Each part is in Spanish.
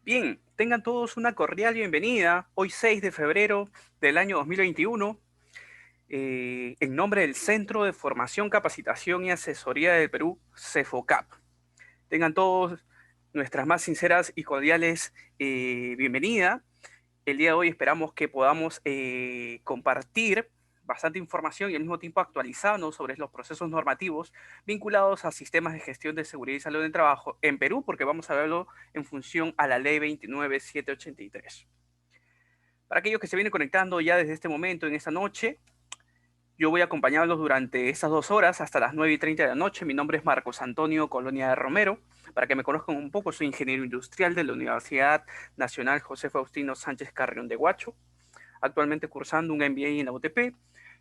Bien, tengan todos una cordial bienvenida. Hoy 6 de febrero del año 2021, en nombre del Centro de Formación, Capacitación y Asesoría del Perú, CEFOCAP. Tengan todos nuestras más sinceras y cordiales bienvenida. El día de hoy esperamos que podamos compartir bastante información y al mismo tiempo actualizarnos sobre los procesos normativos vinculados a sistemas de gestión de seguridad y salud en el trabajo en Perú, porque vamos a verlo en función a la ley 29783. Para aquellos que se vienen conectando ya desde este momento, en esta noche, yo voy a acompañarlos durante estas 2 horas hasta las 9:30 de la noche. Mi nombre es Marcos Antonio Colonia de Romero. Para que me conozcan un poco, soy ingeniero industrial de la Universidad Nacional José Faustino Sánchez Carrión de Huacho, actualmente cursando un MBA en la UTP.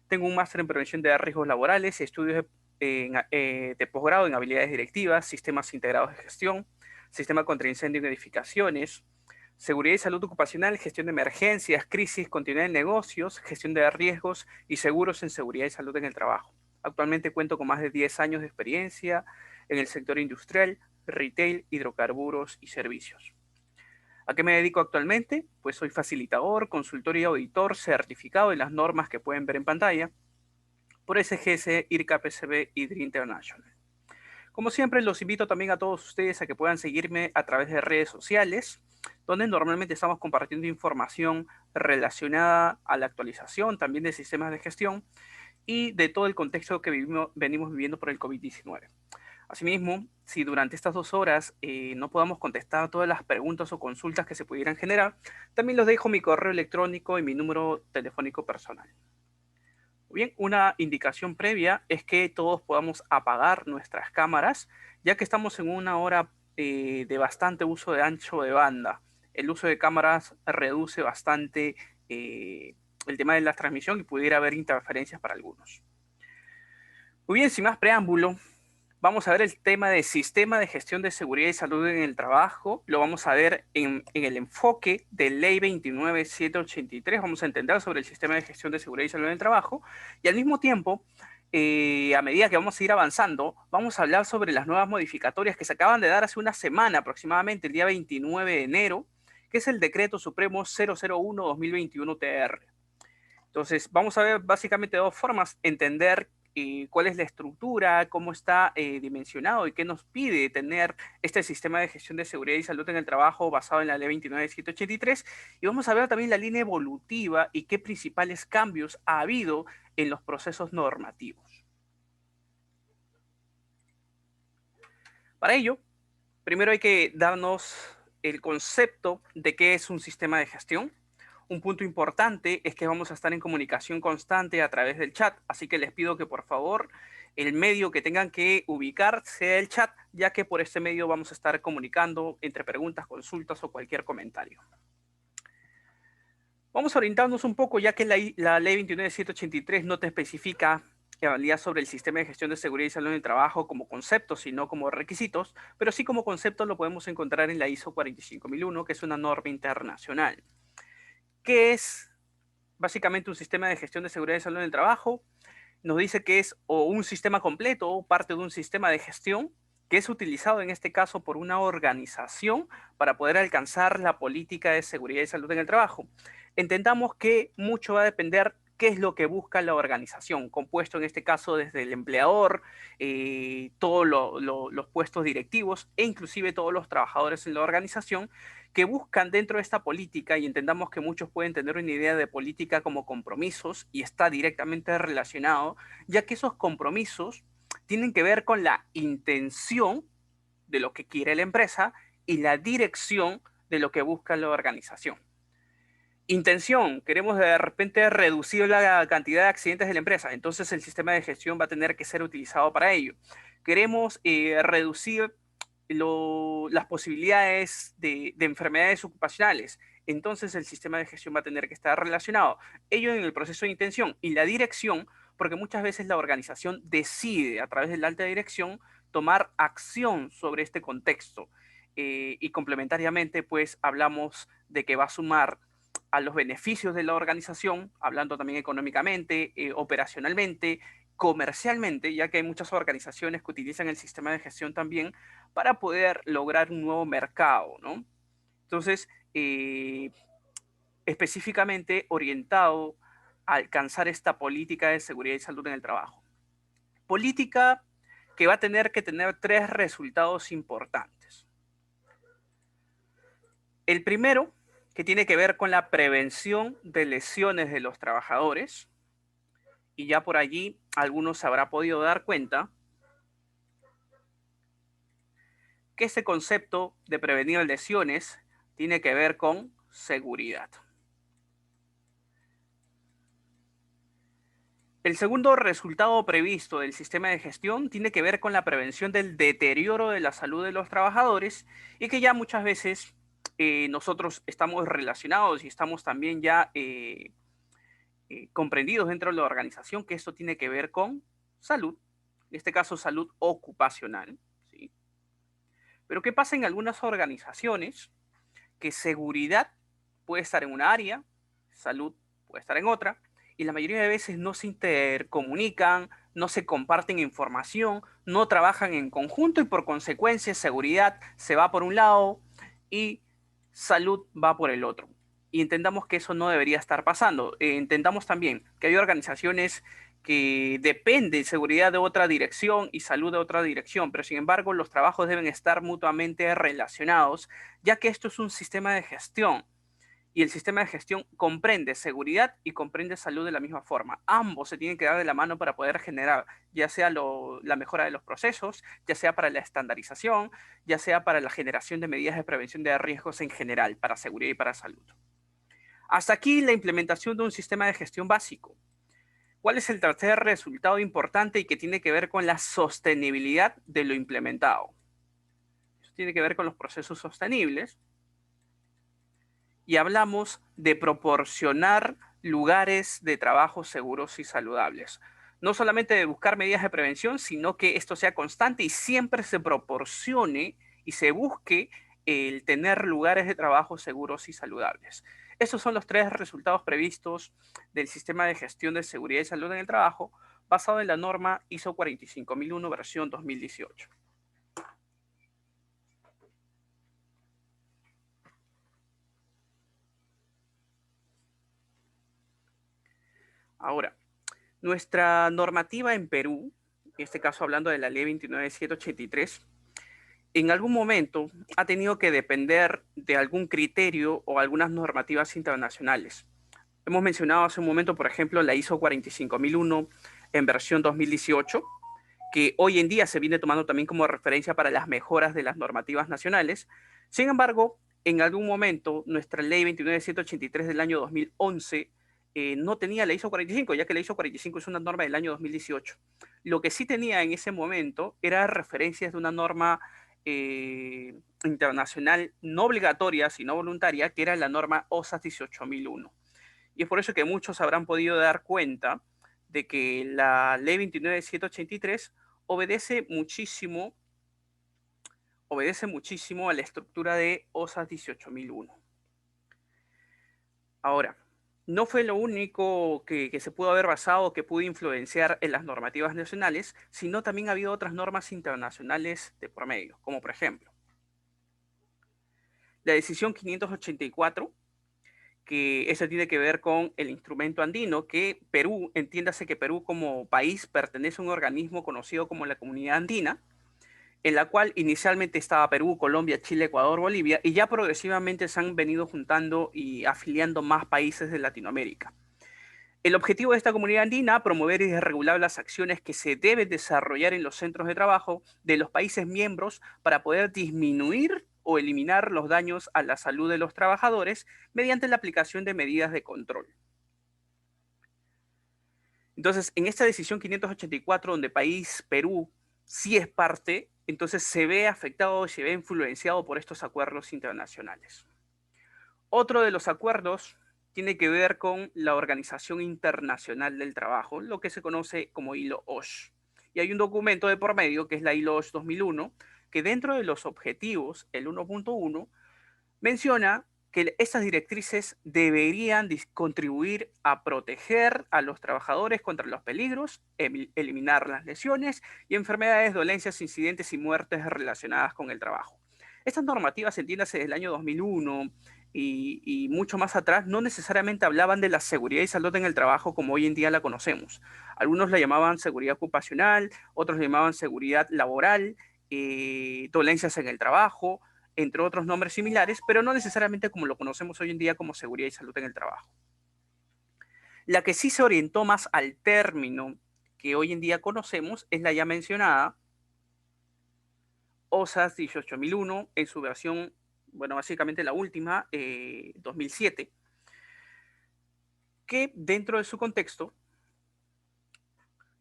Tengo un máster en prevención de riesgos laborales y estudios de posgrado en habilidades directivas, sistemas integrados de gestión, sistema contra incendio en edificaciones, seguridad y salud ocupacional, gestión de emergencias, crisis, continuidad de negocios, gestión de riesgos y seguros en seguridad y salud en el trabajo. Actualmente cuento con más de 10 años de experiencia en el sector industrial, retail, hidrocarburos y servicios. ¿A qué me dedico actualmente? Pues soy facilitador, consultor y auditor certificado en las normas que pueden ver en pantalla por SGS, IRCA, PCB y DRI International. Como siempre, los invito también a todos ustedes a que puedan seguirme a través de redes sociales, donde normalmente estamos compartiendo información relacionada a la actualización también de sistemas de gestión y de todo el contexto que venimos viviendo por el COVID-19. Asimismo, si durante estas 2 horas no podamos contestar todas las preguntas o consultas que se pudieran generar, también les dejo mi correo electrónico y mi número telefónico personal. Bien, una indicación previa es que todos podamos apagar nuestras cámaras, ya que estamos en una hora de bastante uso de ancho de banda. El uso de cámaras reduce bastante el tema de la transmisión y pudiera haber interferencias para algunos. Muy bien, sin más preámbulo, vamos a ver el tema de sistema de gestión de seguridad y salud en el trabajo. Lo vamos a ver en el enfoque de Ley 29783. Vamos a entender sobre el sistema de gestión de seguridad y salud en el trabajo. Y al mismo tiempo, a medida que vamos a ir avanzando, vamos a hablar sobre las nuevas modificatorias que se acaban de dar hace una semana aproximadamente, el día 29 de enero, que es el Decreto Supremo 001-2021-TR. Entonces, vamos a ver básicamente dos formas, entender cuál es la estructura, cómo está dimensionado y qué nos pide tener este sistema de gestión de seguridad y salud en el trabajo basado en la ley 29783. Y vamos a ver también la línea evolutiva y qué principales cambios ha habido en los procesos normativos. Para ello, primero hay que darnos el concepto de qué es un sistema de gestión. Un punto importante es que vamos a estar en comunicación constante a través del chat, así que les pido que por favor el medio que tengan que ubicar sea el chat, ya que por este medio vamos a estar comunicando entre preguntas, consultas o cualquier comentario. Vamos a orientarnos un poco, ya que la ley 29783 no te especifica en realidad sobre el sistema de gestión de seguridad y salud en el trabajo como concepto, sino como requisitos, pero sí como concepto lo podemos encontrar en la ISO 45001, que es una norma internacional. ¿Qué es básicamente un sistema de gestión de seguridad y salud en el trabajo? Nos dice que es o un sistema completo o parte de un sistema de gestión que es utilizado en este caso por una organización para poder alcanzar la política de seguridad y salud en el trabajo. Entendamos que mucho va a depender qué es lo que busca la organización, compuesto en este caso desde el empleador, todos los puestos directivos e inclusive todos los trabajadores en la organización que buscan dentro de esta política, y entendamos que muchos pueden tener una idea de política como compromisos y está directamente relacionado, ya que esos compromisos tienen que ver con la intención de lo que quiere la empresa y la dirección de lo que busca la organización. Intención, queremos de repente reducir la cantidad de accidentes de la empresa, entonces el sistema de gestión va a tener que ser utilizado para ello. Queremos reducir las posibilidades de enfermedades ocupacionales, entonces el sistema de gestión va a tener que estar relacionado. Ello en el proceso de intención y la dirección, porque muchas veces la organización decide a través de la alta dirección tomar acción sobre este contexto. Y complementariamente, pues hablamos de que va a sumar a los beneficios de la organización, hablando también económicamente, operacionalmente, comercialmente, ya que hay muchas organizaciones que utilizan el sistema de gestión también para poder lograr un nuevo mercado, ¿no? Entonces, específicamente orientado a alcanzar esta política de seguridad y salud en el trabajo. Política que va a tener que tener tres resultados importantes. El primero, que tiene que ver con la prevención de lesiones de los trabajadores, y ya por allí algunos se habrá podido dar cuenta que este concepto de prevenir lesiones tiene que ver con seguridad. El segundo resultado previsto del sistema de gestión tiene que ver con la prevención del deterioro de la salud de los trabajadores y que ya muchas veces nosotros estamos relacionados y estamos también ya comprendidos dentro de la organización que esto tiene que ver con salud, en este caso salud ocupacional, ¿sí? Pero ¿qué pasa en algunas organizaciones? Que seguridad puede estar en una área, salud puede estar en otra, y la mayoría de veces no se intercomunican, no se comparten información, no trabajan en conjunto y por consecuencia seguridad se va por un lado y salud va por el otro. Y entendamos que eso no debería estar pasando. Entendamos también que hay organizaciones que dependen seguridad de otra dirección y salud de otra dirección, pero sin embargo los trabajos deben estar mutuamente relacionados, ya que esto es un sistema de gestión y el sistema de gestión comprende seguridad y comprende salud de la misma forma. Ambos se tienen que dar de la mano para poder generar, ya sea la mejora de los procesos, ya sea para la estandarización, ya sea para la generación de medidas de prevención de riesgos en general, para seguridad y para salud. Hasta aquí la implementación de un sistema de gestión básico. ¿Cuál es el tercer resultado importante y que tiene que ver con la sostenibilidad de lo implementado? Eso tiene que ver con los procesos sostenibles. Y hablamos de proporcionar lugares de trabajo seguros y saludables. No solamente de buscar medidas de prevención, sino que esto sea constante y siempre se proporcione y se busque el tener lugares de trabajo seguros y saludables. Estos son los tres resultados previstos del sistema de gestión de seguridad y salud en el trabajo, basado en la norma ISO 45001 versión 2018. Ahora, nuestra normativa en Perú, en este caso hablando de la ley 29783, en algún momento ha tenido que depender de algún criterio o algunas normativas internacionales. Hemos mencionado hace un momento, por ejemplo, la ISO 45001 en versión 2018, que hoy en día se viene tomando también como referencia para las mejoras de las normativas nacionales. Sin embargo, en algún momento, nuestra ley 29783 del año 2011 no tenía la ISO 45, ya que la ISO 45 es una norma del año 2018. Lo que sí tenía en ese momento era referencias de una norma internacional no obligatoria, sino voluntaria, que era la norma OSAS 18001. Y es por eso que muchos habrán podido dar cuenta de que la ley 29783 obedece muchísimo a la estructura de OSAS 18001. Ahora, no fue lo único que se pudo haber basado, que pudo influenciar en las normativas nacionales, sino también ha habido otras normas internacionales de por medio, como por ejemplo, la decisión 584, que eso tiene que ver con el instrumento andino, que Perú, entiéndase que Perú como país pertenece a un organismo conocido como la Comunidad Andina, en la cual inicialmente estaba Perú, Colombia, Chile, Ecuador, Bolivia, y ya progresivamente se han venido juntando y afiliando más países de Latinoamérica. El objetivo de esta comunidad andina, promover y regular las acciones que se deben desarrollar en los centros de trabajo de los países miembros para poder disminuir o eliminar los daños a la salud de los trabajadores mediante la aplicación de medidas de control. Entonces, en esta decisión 584, donde país Perú sí es parte, entonces se ve afectado, se ve influenciado por estos acuerdos internacionales. Otro de los acuerdos tiene que ver con la Organización Internacional del Trabajo, lo que se conoce como ILO OSH. Y hay un documento de por medio, que es la ILO OSH 2001, que dentro de los objetivos, el 1.1, menciona que estas directrices deberían contribuir a proteger a los trabajadores contra los peligros, eliminar las lesiones y enfermedades, dolencias, incidentes y muertes relacionadas con el trabajo. Estas normativas, entiéndase, del año 2001 y mucho más atrás, no necesariamente hablaban de la seguridad y salud en el trabajo como hoy en día la conocemos. Algunos la llamaban seguridad ocupacional, otros la llamaban seguridad laboral, dolencias en el trabajo, entre otros nombres similares, pero no necesariamente como lo conocemos hoy en día como seguridad y salud en el trabajo. La que sí se orientó más al término que hoy en día conocemos es la ya mencionada OSAS 18001 en su versión, bueno, básicamente la última, 2007, que dentro de su contexto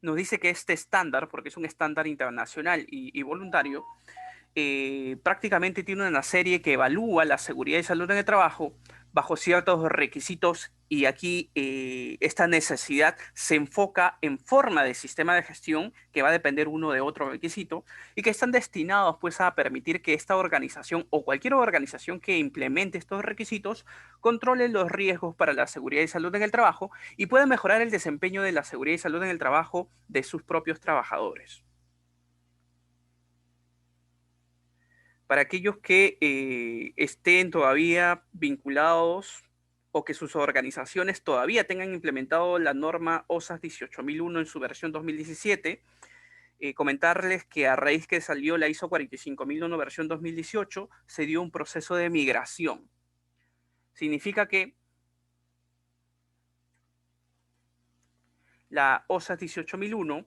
nos dice que este estándar, porque es un estándar internacional y voluntario, prácticamente tiene una serie que evalúa la seguridad y salud en el trabajo bajo ciertos requisitos y aquí esta necesidad se enfoca en forma de sistema de gestión que va a depender uno de otro requisito y que están destinados pues a permitir que esta organización o cualquier organización que implemente estos requisitos controle los riesgos para la seguridad y salud en el trabajo y pueda mejorar el desempeño de la seguridad y salud en el trabajo de sus propios trabajadores. Para aquellos que estén todavía vinculados o que sus organizaciones todavía tengan implementado la norma OSAS 18001 en su versión 2017, comentarles que a raíz que salió la ISO 45001 versión 2018, se dio un proceso de migración. Significa que la OSAS 18001,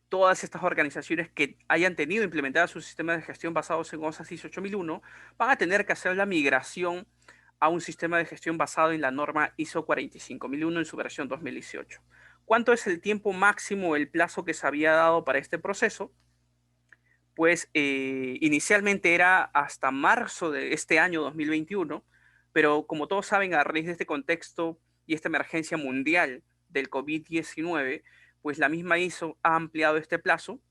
todas estas organizaciones que hayan tenido implementadas sus sistemas de gestión basados en OSAS 18001 van a tener que hacer la migración a un sistema de gestión basado en la norma ISO 45001 en su versión 2018. ¿Cuánto es el tiempo máximo, el plazo que se había dado para este proceso? Pues inicialmente era hasta marzo de este año 2021, pero como todos saben, a raíz de este contexto y esta emergencia mundial del COVID-19, pues la misma ISO ha ampliado este plazo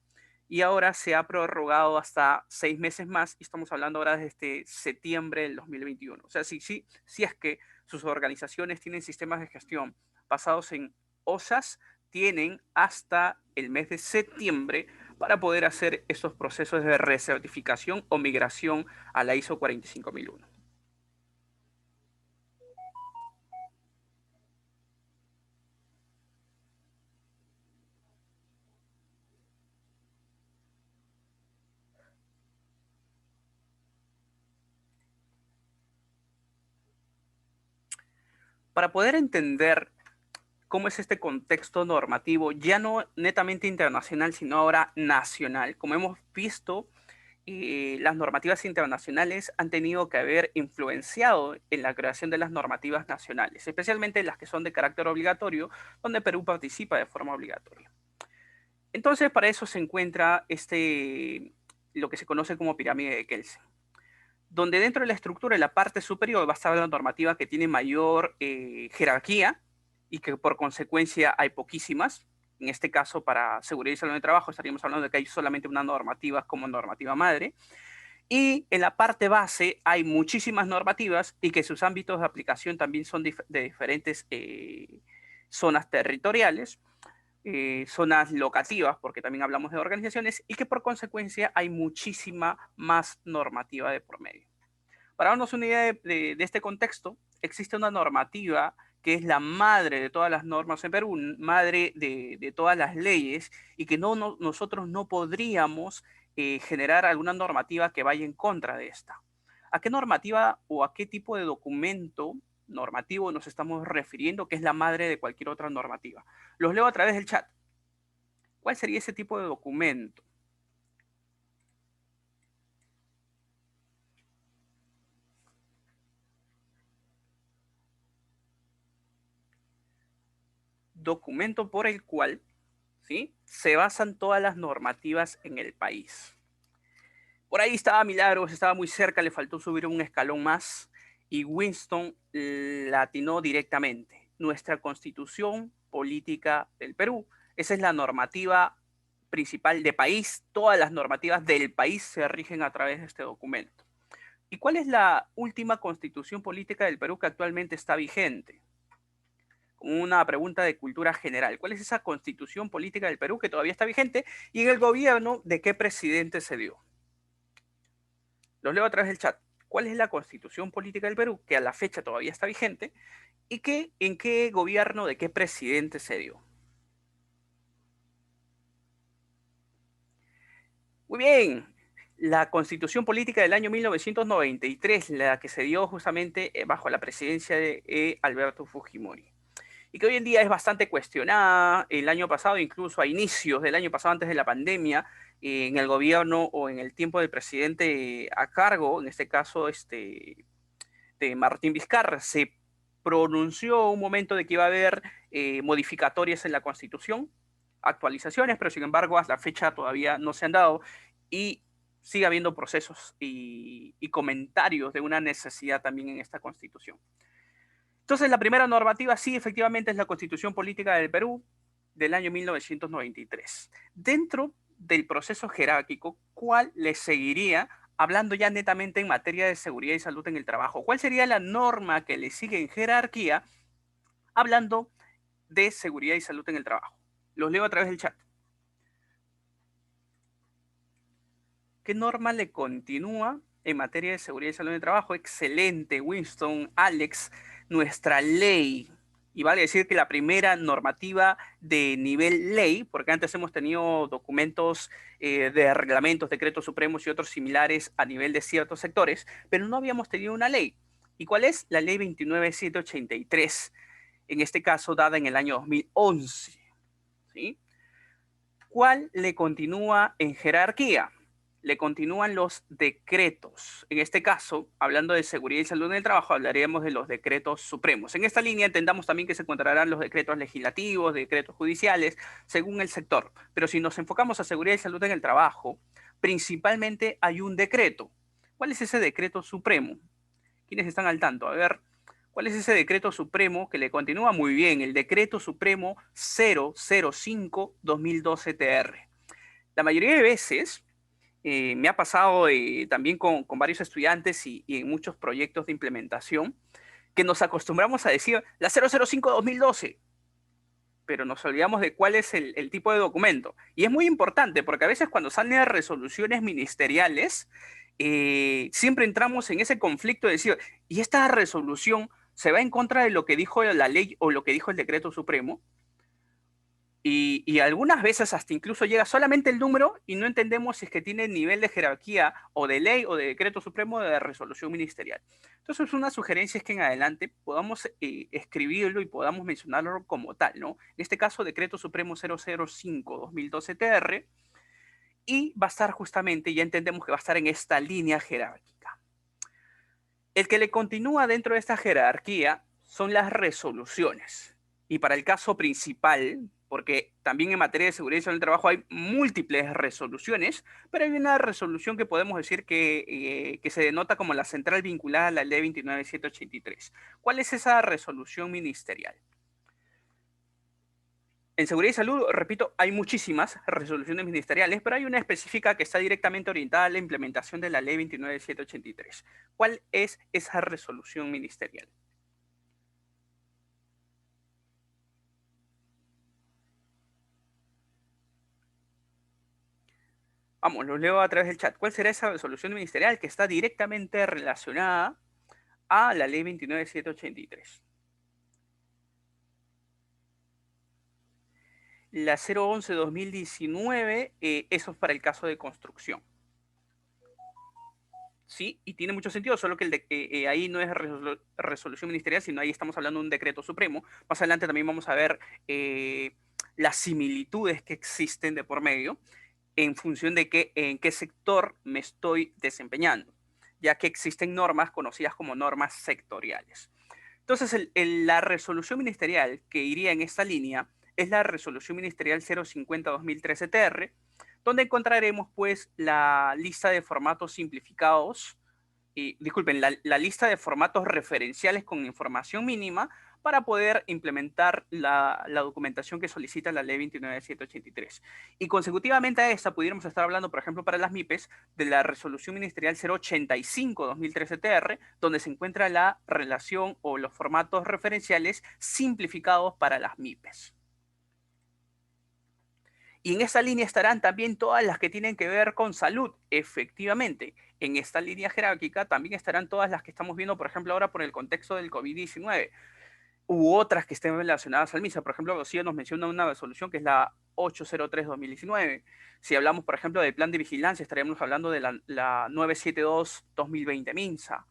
y ahora se ha prorrogado hasta 6 meses más y estamos hablando ahora desde septiembre del 2021. O sea, si es que sus organizaciones tienen sistemas de gestión basados en OSAS, tienen hasta el mes de septiembre para poder hacer estos procesos de recertificación o migración a la ISO 45001. Para poder entender cómo es este contexto normativo, ya no netamente internacional, sino ahora nacional, como hemos visto, las normativas internacionales han tenido que haber influenciado en la creación de las normativas nacionales, especialmente las que son de carácter obligatorio, donde Perú participa de forma obligatoria. Entonces, para eso se encuentra lo que se conoce como pirámide de Kelsen, donde dentro de la estructura, en la parte superior, va a estar la normativa que tiene mayor jerarquía y que por consecuencia hay poquísimas. En este caso, para seguridad y salud de trabajo, estaríamos hablando de que hay solamente una normativa como normativa madre. Y en la parte base hay muchísimas normativas y que sus ámbitos de aplicación también son de diferentes zonas territoriales, zonas locativas, porque también hablamos de organizaciones, y que por consecuencia hay muchísima más normativa de por medio. Para darnos una idea de este contexto, existe una normativa que es la madre de todas las normas en Perú, madre de todas las leyes, y que nosotros no podríamos generar alguna normativa que vaya en contra de esta. ¿A qué normativa o a qué tipo de documento normativo nos estamos refiriendo que es la madre de cualquier otra normativa? Los leo a través del chat. ¿Cuál sería ese tipo de documento? Documento por el cual, ¿sí?, se basan todas las normativas en el país. Por ahí estaba Milagros, estaba muy cerca, le faltó subir un escalón más y Winston la atinó directamente. Nuestra Constitución Política del Perú. Esa es la normativa principal de país. Todas las normativas del país se rigen a través de este documento. ¿Y cuál es la última Constitución Política del Perú que actualmente está vigente? Una pregunta de cultura general. ¿Cuál es esa Constitución Política del Perú que todavía está vigente? Y en el gobierno, ¿de qué presidente se dio? Los leo a través del chat. ¿Cuál es la constitución política del Perú, que a la fecha todavía está vigente, y en qué gobierno, de qué presidente se dio? Muy bien. La constitución política del año 1993, la que se dio justamente bajo la presidencia de Alberto Fujimori, y que hoy en día es bastante cuestionada. El año pasado, incluso a inicios del año pasado, antes de la pandemia, en el gobierno o en el tiempo del presidente a cargo, en este caso de Martín Vizcarra, se pronunció un momento de que iba a haber modificatorias en la Constitución, actualizaciones, pero sin embargo hasta la fecha todavía no se han dado y sigue habiendo procesos y comentarios de una necesidad también en esta Constitución. Entonces, la primera normativa sí, efectivamente, es la Constitución Política del Perú del año 1993. Dentro del proceso jerárquico, ¿cuál le seguiría hablando ya netamente en materia de seguridad y salud en el trabajo? ¿Cuál sería la norma que le sigue en jerarquía hablando de seguridad y salud en el trabajo? Los leo a través del chat. ¿Qué norma le continúa en materia de seguridad y salud en el trabajo? Excelente, Winston, Alex, nuestra ley. Y vale decir que la primera normativa de nivel ley, porque antes hemos tenido documentos de reglamentos, decretos supremos y otros similares a nivel de ciertos sectores, pero no habíamos tenido una ley. ¿Y cuál es? La ley 29783, en este caso dada en el año 2011. ¿Sí? ¿Cuál le continúa en jerarquía? Le continúan los decretos. En este caso, hablando de seguridad y salud en el trabajo, hablaríamos de los decretos supremos. En esta línea entendamos también que se encontrarán los decretos legislativos, decretos judiciales, según el sector. Pero si nos enfocamos a seguridad y salud en el trabajo, principalmente hay un decreto. ¿Cuál es ese decreto supremo? ¿Quiénes están al tanto? A ver, ¿cuál es ese decreto supremo que le continúa muy bien? El decreto supremo 005-2012-TR. La mayoría de veces me ha pasado también con varios estudiantes y en muchos proyectos de implementación que nos acostumbramos a decir la 005-2012, pero nos olvidamos de cuál es el tipo de documento. Y es muy importante porque a veces cuando salen resoluciones ministeriales, siempre entramos en ese conflicto de decir, ¿y esta resolución se va en contra de lo que dijo la ley o lo que dijo el decreto supremo? Y algunas veces hasta incluso llega solamente el número y no entendemos si es que tiene nivel de jerarquía o de ley o de decreto supremo o de resolución ministerial. Entonces, una sugerencia es que en adelante podamos escribirlo y podamos mencionarlo como tal, ¿no? En este caso, decreto supremo 005-2012-TR, y va a estar justamente, ya entendemos que va a estar en esta línea jerárquica. El que le continúa dentro de esta jerarquía son las resoluciones. Y para el caso principal, porque también en materia de seguridad y salud del trabajo hay múltiples resoluciones, pero hay una resolución que podemos decir que se denota como la central vinculada a la ley 29783. ¿Cuál es esa resolución ministerial? En seguridad y salud, repito, hay muchísimas resoluciones ministeriales, pero hay una específica que está directamente orientada a la implementación de la ley 29783. ¿Cuál es esa resolución ministerial? Vamos, lo leo a través del chat. ¿Cuál será esa resolución ministerial que está directamente relacionada a la ley 29783? La 011-2019, eso es para el caso de construcción. Sí, y tiene mucho sentido, solo que ahí no es resolución ministerial, sino ahí estamos hablando de un decreto supremo. Más adelante también vamos a ver las similitudes que existen de por medio en función de en qué sector me estoy desempeñando, ya que existen normas conocidas como normas sectoriales. Entonces, la resolución ministerial que iría en esta línea es la resolución ministerial 050-2013-TR, donde encontraremos pues la lista de formatos simplificados, disculpen, la lista de formatos referenciales con información mínima para poder implementar la documentación que solicita la ley 29783. Y consecutivamente a esta pudiéramos estar hablando, por ejemplo, para las MIPES, de la resolución ministerial 085-2013-TR, donde se encuentra la relación o los formatos referenciales simplificados para las MIPES. Y en esa línea estarán también todas las que tienen que ver con salud, efectivamente. en esta línea jerárquica también estarán todas las que estamos viendo, por ejemplo, ahora por el contexto del COVID-19, u otras que estén relacionadas al MISA. Por ejemplo, Rocío nos menciona una resolución que es la 803-2019. Si hablamos, por ejemplo, del plan de vigilancia, estaríamos hablando de la 972-2020 MINSA.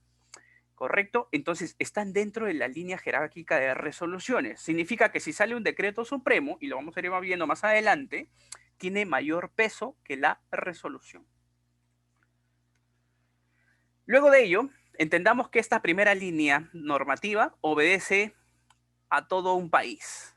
¿Correcto? Entonces, están dentro de la línea jerárquica de resoluciones. Significa que si sale un decreto supremo, y lo vamos a ir viendo más adelante, tiene mayor peso que la resolución. Luego de ello, entendamos que esta primera línea normativa obedece a todo un país.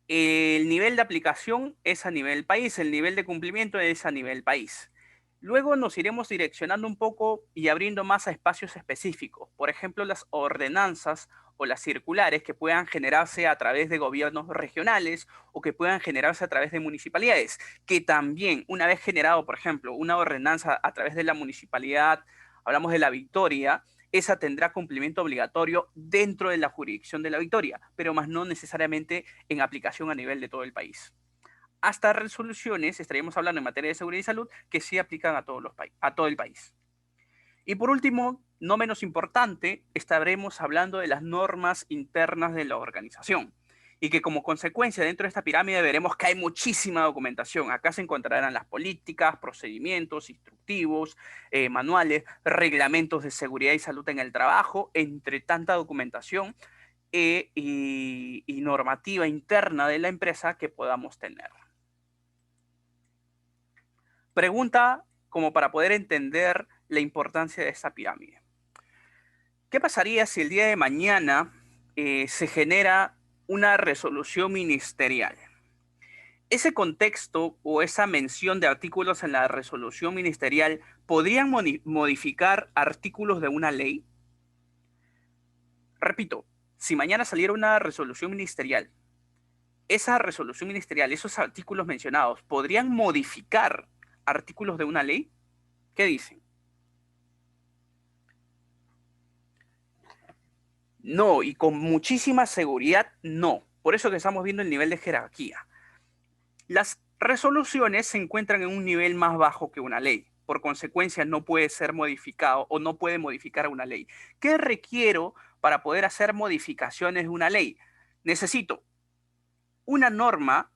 El nivel de aplicación es a nivel país, el nivel de cumplimiento es a nivel país. Luego nos iremos direccionando un poco y abriendo más a espacios específicos, por ejemplo, las ordenanzas o las circulares que puedan generarse a través de gobiernos regionales o que puedan generarse a través de municipalidades, que también, una vez generado, por ejemplo, una ordenanza a través de la municipalidad, hablamos de La Victoria, esa tendrá cumplimiento obligatorio dentro de la jurisdicción de La Victoria, pero más no necesariamente en aplicación a nivel de todo el país. Hasta resoluciones, estaríamos hablando en materia de seguridad y salud, que sí aplican a todo el país. Y por último, no menos importante, estaremos hablando de las normas internas de la organización. Y que como consecuencia dentro de esta pirámide veremos que hay muchísima documentación. Acá se encontrarán las políticas, procedimientos, instructivos, manuales, reglamentos de seguridad y salud en el trabajo, entre tanta documentación y normativa interna de la empresa que podamos tener. Pregunta como para poder entender la importancia de esta pirámide. ¿Qué pasaría si el día de mañana se genera una resolución ministerial? Ese contexto o esa mención de artículos en la resolución ministerial podrían modificar artículos de una ley. Repito, si mañana saliera una resolución ministerial, esa resolución ministerial, esos artículos mencionados, ¿podrían modificar artículos de una ley? ¿Qué dicen? No, y con muchísima seguridad no. Por eso que estamos viendo el nivel de jerarquía. Las resoluciones se encuentran en un nivel más bajo que una ley. Por consecuencia, no puede ser modificado o no puede modificar una ley. ¿Qué requiero para poder hacer modificaciones de una ley? Necesito una norma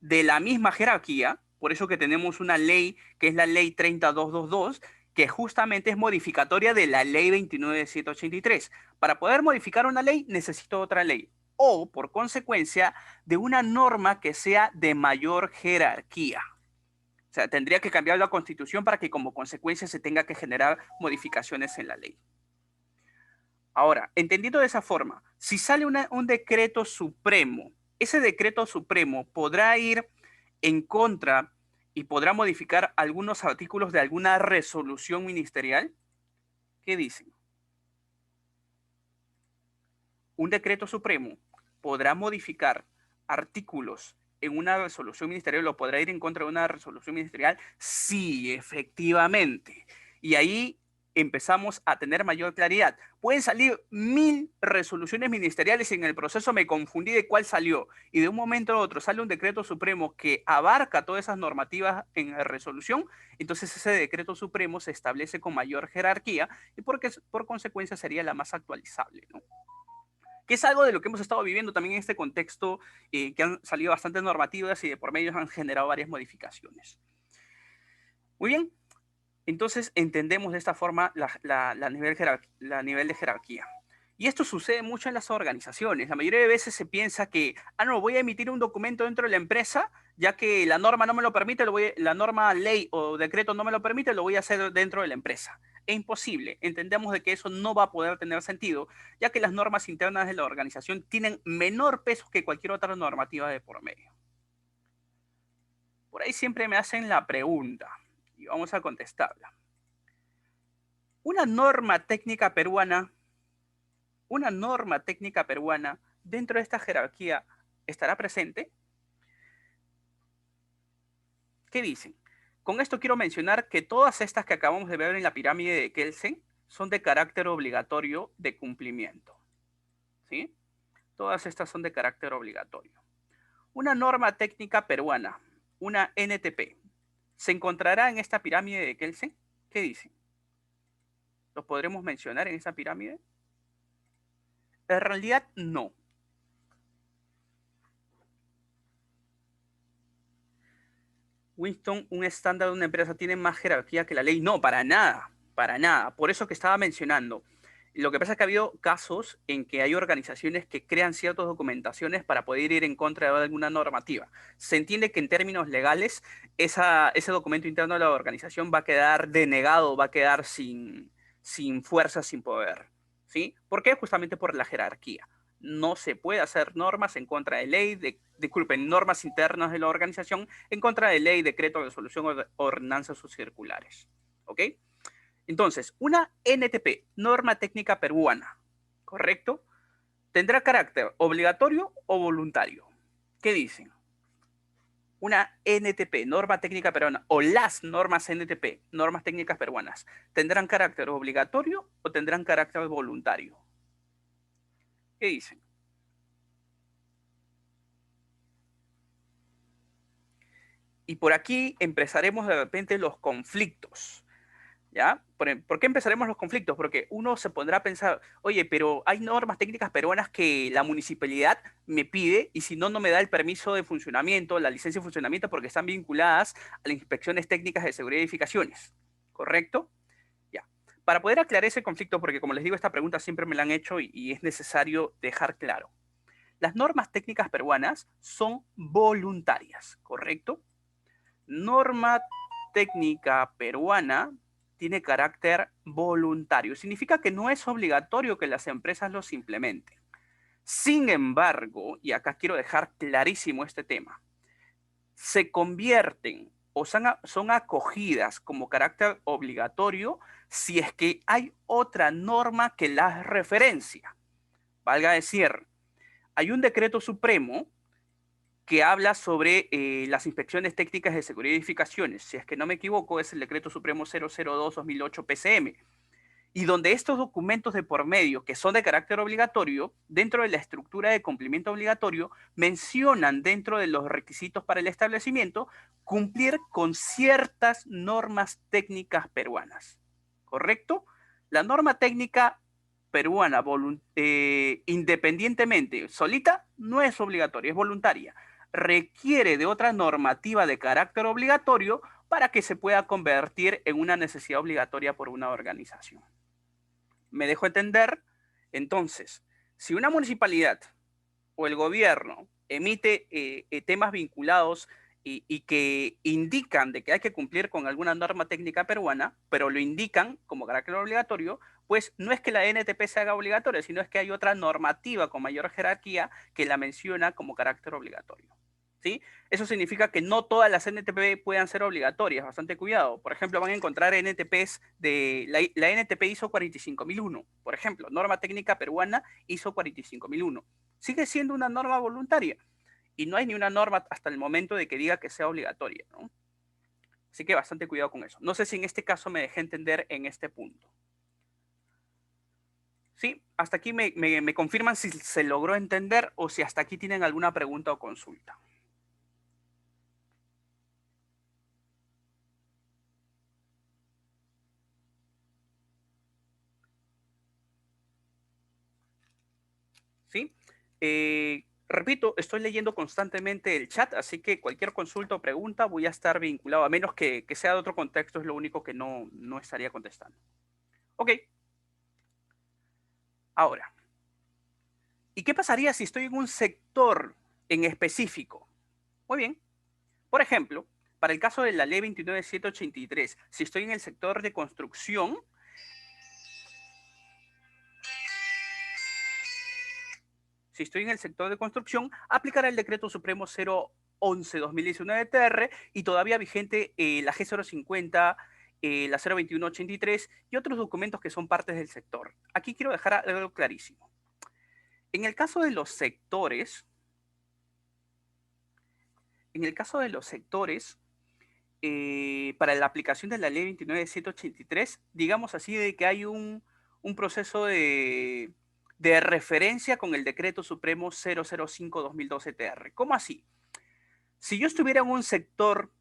de la misma jerarquía, por eso que tenemos una ley que es la ley 30222, que justamente es modificatoria de la ley 29783. Para poder modificar una ley necesito otra ley o, por consecuencia, de una norma que sea de mayor jerarquía. O sea, tendría que cambiar la Constitución para que como consecuencia se tenga que generar modificaciones en la ley. Ahora, entendiendo de esa forma, si sale un decreto supremo, ese decreto supremo podrá ir en contra y podrá modificar algunos artículos de alguna resolución ministerial. ¿Qué dicen? Un decreto supremo podrá modificar artículos en una resolución ministerial o podrá ir en contra de una resolución ministerial. Sí, efectivamente. Y ahí empezamos a tener mayor claridad. Pueden salir 1000 resoluciones ministeriales y en el proceso me confundí de cuál salió. Y de un momento a otro sale un decreto supremo que abarca todas esas normativas en la resolución. Entonces ese decreto supremo se establece con mayor jerarquía y porque por consecuencia sería la más actualizable, ¿no? Que es algo de lo que hemos estado viviendo también en este contexto, que han salido bastantes normativas y de por medio han generado varias modificaciones. Muy bien, entonces entendemos de esta forma la nivel de jerarquía. Y esto sucede mucho en las organizaciones. La mayoría de veces se piensa que, no, voy a emitir un documento dentro de la empresa, ya que la norma no me lo permite, la norma, ley o decreto no me lo permite, lo voy a hacer dentro de la empresa. Es imposible. Entendemos de que eso no va a poder tener sentido, ya que las normas internas de la organización tienen menor peso que cualquier otra normativa de por medio. Por ahí siempre me hacen la pregunta, y vamos a contestarla. Una norma técnica peruana dentro de esta jerarquía estará presente. ¿Qué dicen? Con esto quiero mencionar que todas estas que acabamos de ver en la pirámide de Kelsen son de carácter obligatorio de cumplimiento. ¿Sí? Todas estas son de carácter obligatorio. Una norma técnica peruana, una NTP, ¿se encontrará en esta pirámide de Kelsen? ¿Qué dicen? ¿Los podremos mencionar en esa pirámide? En realidad, no. Winston, un estándar de una empresa tiene más jerarquía que la ley. No, para nada, para nada. Por eso que estaba mencionando. Lo que pasa es que ha habido casos en que hay organizaciones que crean ciertas documentaciones para poder ir en contra de alguna normativa. Se entiende que en términos legales ese documento interno de la organización va a quedar denegado, va a quedar sin fuerza, sin poder. ¿Sí? ¿Por qué? Justamente por la jerarquía. No se puede hacer normas en contra de ley, disculpen, normas internas de la organización en contra de ley, decreto, resolución o ordenanzas o circulares. ¿Ok? Entonces, una NTP, norma técnica peruana, ¿correcto? ¿Tendrá carácter obligatorio o voluntario? ¿Qué dicen? Una NTP, norma técnica peruana, o las normas NTP, normas técnicas peruanas, ¿tendrán carácter obligatorio o tendrán carácter voluntario? ¿Qué dicen? Y por aquí empezaremos de repente los conflictos. ¿Ya? ¿Por qué empezaremos los conflictos? Porque uno se pondrá a pensar, oye, pero hay normas técnicas peruanas que la municipalidad me pide y si no, no me da el permiso de funcionamiento, la licencia de funcionamiento porque están vinculadas a las inspecciones técnicas de seguridad de edificaciones. ¿Correcto? Ya. Para poder aclarar ese conflicto, porque como les digo, esta pregunta siempre me la han hecho y es necesario dejar claro. Las normas técnicas peruanas son voluntarias, ¿correcto? Norma técnica peruana tiene carácter voluntario. Significa que no es obligatorio que las empresas los implementen. Sin embargo, y acá quiero dejar clarísimo este tema, se convierten o son acogidas como carácter obligatorio si es que hay otra norma que las referencia. Valga decir, hay un decreto supremo que habla sobre las inspecciones técnicas de seguridad de edificaciones. Si es que no me equivoco, es el Decreto Supremo 002-2008 PCM. Y donde estos documentos de por medio, que son de carácter obligatorio, dentro de la estructura de cumplimiento obligatorio, mencionan dentro de los requisitos para el establecimiento cumplir con ciertas normas técnicas peruanas. ¿Correcto? La norma técnica peruana, independientemente, solita, no es obligatoria, es voluntaria. Requiere de otra normativa de carácter obligatorio para que se pueda convertir en una necesidad obligatoria por una organización. ¿Me dejo entender? Entonces, si una municipalidad o el gobierno emite temas vinculados y que indican de que hay que cumplir con alguna norma técnica peruana, pero lo indican como carácter obligatorio, pues no es que la NTP se haga obligatoria, sino es que hay otra normativa con mayor jerarquía que la menciona como carácter obligatorio. ¿Sí? Eso significa que no todas las NTP puedan ser obligatorias, bastante cuidado. Por ejemplo, van a encontrar NTPs de la NTP ISO 45001, por ejemplo, norma técnica peruana ISO 45001. Sigue siendo una norma voluntaria y no hay ni una norma hasta el momento de que diga que sea obligatoria, ¿no? Así que bastante cuidado con eso. No sé si en este caso me dejé entender en este punto. Sí, hasta aquí me confirman si se logró entender o si hasta aquí tienen alguna pregunta o consulta. ¿Sí? Repito, estoy leyendo constantemente el chat, así que cualquier consulta o pregunta voy a estar vinculado, a menos que sea de otro contexto, es lo único que no estaría contestando. Ok, ahora, ¿y qué pasaría si estoy en un sector en específico? Muy bien, por ejemplo, para el caso de la ley 29783, si estoy en el sector de construcción, aplicará el decreto supremo 011-2019 y todavía vigente la G050, la 02183 y otros documentos que son partes del sector. Aquí quiero dejar algo clarísimo. En el caso de los sectores, para la aplicación de la ley 29783, digamos así, de que hay un proceso de referencia con el decreto supremo 005-2012 ¿Cómo así? Si yo estuviera en un sector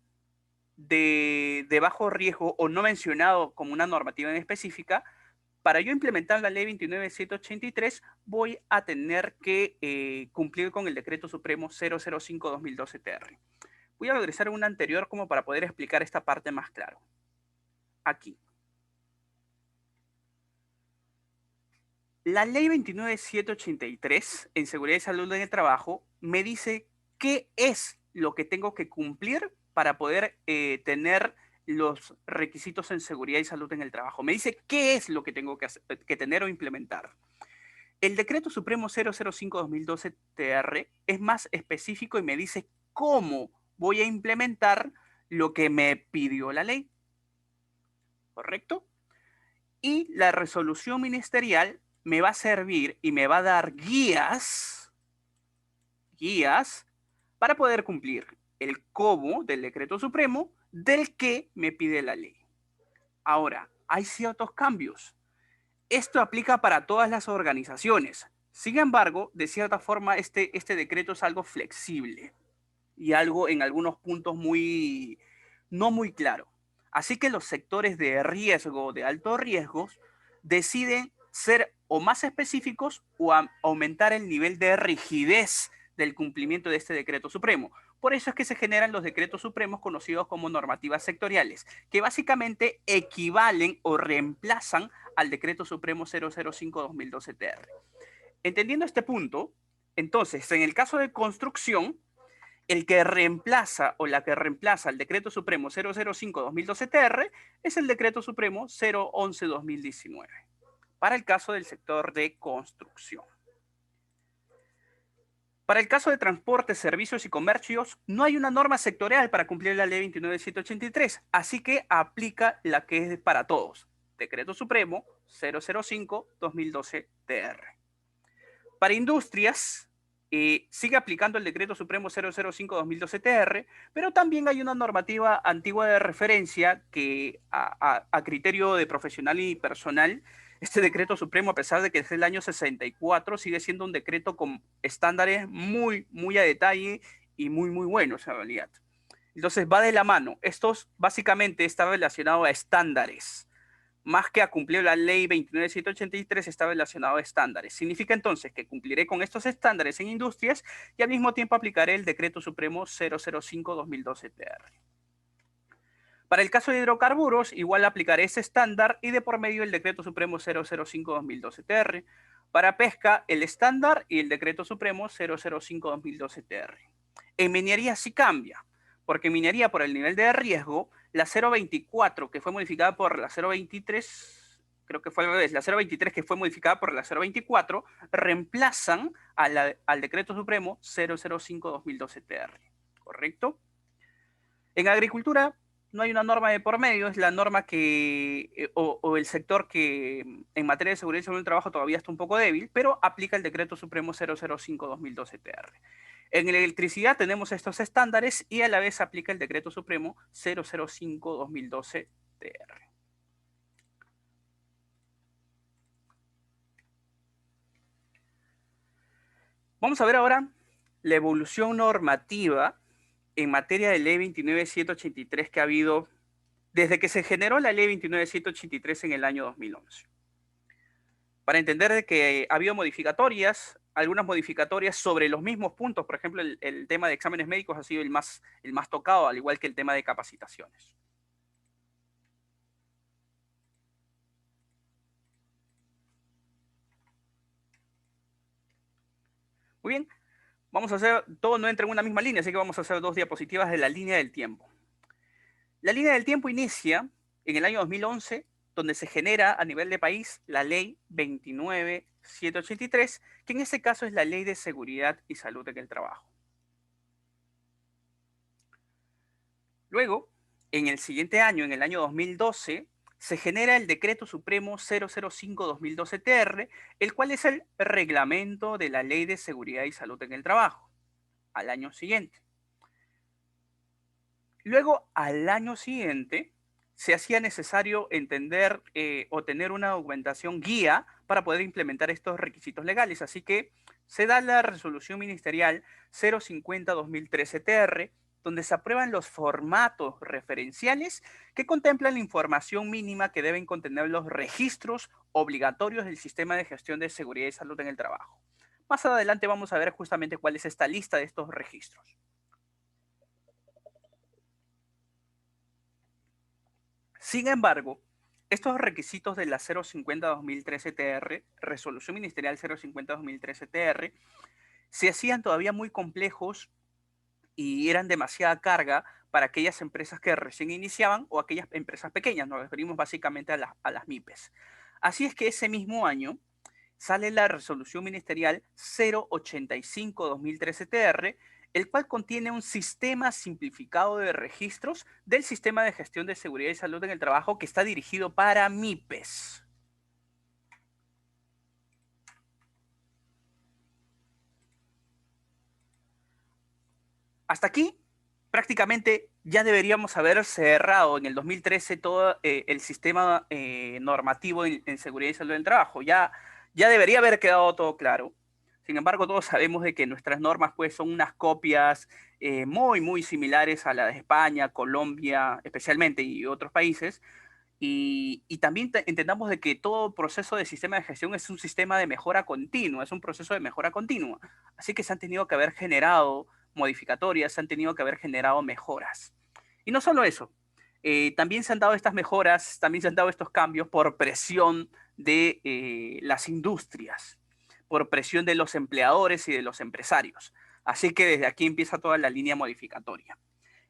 de bajo riesgo o no mencionado como una normativa en específica, para yo implementar la ley 29.783, voy a tener que cumplir con el decreto supremo 005-2012-TR. Voy a regresar a una anterior como para poder explicar esta parte más claro. Aquí. La ley 29.783 en seguridad y salud en el trabajo me dice qué es lo que tengo que cumplir para poder tener los requisitos en seguridad y salud en el trabajo. Me dice qué es lo que tengo que tener o implementar. El decreto supremo 005-2012-TR es más específico y me dice cómo voy a implementar lo que me pidió la ley. ¿Correcto? Y la resolución ministerial me va a servir y me va a dar guías para poder cumplir el cómo del decreto supremo del que me pide la ley. Ahora, hay ciertos cambios. Esto aplica para todas las organizaciones. Sin embargo, de cierta forma, este decreto es algo flexible y algo en algunos puntos no muy claro. Así que los sectores de riesgo, de alto riesgo, deciden ser o más específicos o aumentar el nivel de rigidez del cumplimiento de este decreto supremo. Por eso es que se generan los decretos supremos conocidos como normativas sectoriales, que básicamente equivalen o reemplazan al decreto supremo 005-2012-TR. Entendiendo este punto, entonces, en el caso de construcción, el que reemplaza o la que reemplaza el decreto supremo 005-2012-TR es el decreto supremo 011-2019, para el caso del sector de construcción. Para el caso de transporte, servicios y comercios, no hay una norma sectorial para cumplir la ley 29.783, así que aplica la que es para todos, decreto supremo 005-2012-TR. Para industrias, sigue aplicando el decreto supremo 005-2012-TR, pero también hay una normativa antigua de referencia que a criterio de profesional y personal, este decreto supremo, a pesar de que es del año 64, sigue siendo un decreto con estándares muy, muy a detalle y muy, muy buenos en realidad. Entonces va de la mano. Esto básicamente está relacionado a estándares. Más que a cumplir la ley 29.783 está relacionado a estándares. Significa entonces que cumpliré con estos estándares en industrias y al mismo tiempo aplicaré el decreto supremo 005-2012-TR. Para el caso de hidrocarburos, igual aplicaré ese estándar y de por medio el decreto supremo 005-2012-TR. Para pesca, el estándar y el decreto supremo 005-2012-TR. En minería sí cambia, porque en minería por el nivel de riesgo, la 024 que fue modificada por la 023, creo que fue al revés, la 023 que fue modificada por la 024, reemplazan al decreto supremo 005-2012-TR. ¿Correcto? En agricultura no hay una norma de por medio, es la norma o el sector que en materia de seguridad y salud del trabajo todavía está un poco débil, pero aplica el decreto supremo 005-2012-TR. En electricidad tenemos estos estándares y a la vez aplica el decreto supremo 005-2012-TR. Vamos a ver ahora la evolución normativa en materia de ley 29.783 que ha habido desde que se generó la ley 29.783 en el año 2011. Para entender de que ha habido modificatorias, algunas modificatorias sobre los mismos puntos, por ejemplo, el tema de exámenes médicos ha sido el más tocado, al igual que el tema de capacitaciones. Muy bien, vamos a hacer, todo no entra en una misma línea, así que vamos a hacer dos diapositivas de la línea del tiempo. La línea del tiempo inicia en el año 2011, donde se genera a nivel de país la ley 29.783, que en este caso es la Ley de Seguridad y Salud en el Trabajo. Luego, en el siguiente año, en el año 2012, se genera el Decreto Supremo 005-2012-TR, el cual es el reglamento de la Ley de Seguridad y Salud en el Trabajo, al año siguiente. Luego, al año siguiente, se hacía necesario entender o tener una documentación guía para poder implementar estos requisitos legales. Así que se da la resolución ministerial 050-2013-TR, donde se aprueban los formatos referenciales que contemplan la información mínima que deben contener los registros obligatorios del sistema de gestión de seguridad y salud en el trabajo. Más adelante vamos a ver justamente cuál es esta lista de estos registros. Sin embargo, estos requisitos de la 050-2013-TR, Resolución Ministerial 050-2013-TR, se hacían todavía muy complejos y eran demasiada carga para aquellas empresas que recién iniciaban o aquellas empresas pequeñas. Nos referimos básicamente a las MIPES. Así es que ese mismo año sale la Resolución Ministerial 085-2013-TR, el cual contiene un sistema simplificado de registros del sistema de gestión de seguridad y salud en el trabajo que está dirigido para MIPES. Hasta aquí, prácticamente ya deberíamos haber cerrado en el 2013 todo el sistema normativo en seguridad y salud del trabajo. Ya debería haber quedado todo claro. Sin embargo, todos sabemos de que nuestras normas pues, son unas copias muy similares a las de España, Colombia, especialmente, y otros países. Y también entendamos de que todo proceso de sistema de gestión es un sistema de mejora continua, es un proceso de mejora continua. Así que se han tenido que haber generado modificatorias, se han tenido que haber generado mejoras. Y no solo eso, también se han dado estas mejoras, también se han dado estos cambios por presión de las industrias, por presión de los empleadores y de los empresarios. Así que desde aquí empieza toda la línea modificatoria.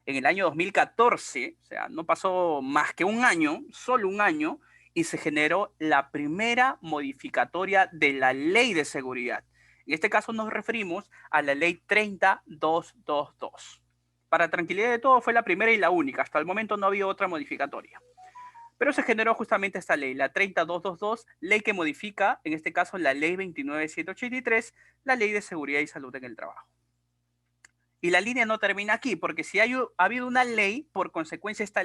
En el año 2014, o sea, no pasó más que un año, solo un año, y se generó la primera modificatoria de la Ley de Seguridad. En este caso nos referimos a la Ley 30222. Para tranquilidad de todos, fue la primera y la única. Hasta el momento no había otra modificatoria. Pero se generó justamente esta ley, la 30222, ley que modifica, en este caso, la Ley 29783, la Ley de Seguridad y Salud en el Trabajo. Y la línea no termina aquí, porque si ha habido una ley, por consecuencia esta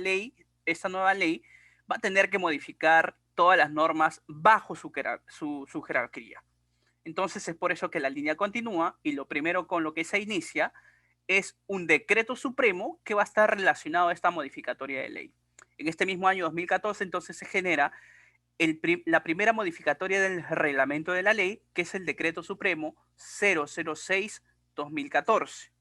nueva ley, va a tener que modificar todas las normas bajo su jerarquía. Entonces es por eso que la línea continúa y lo primero con lo que se inicia es un decreto supremo que va a estar relacionado a esta modificatoria de ley. En este mismo año 2014 entonces se genera la primera modificatoria del reglamento de la ley, que es el decreto supremo 006-2014.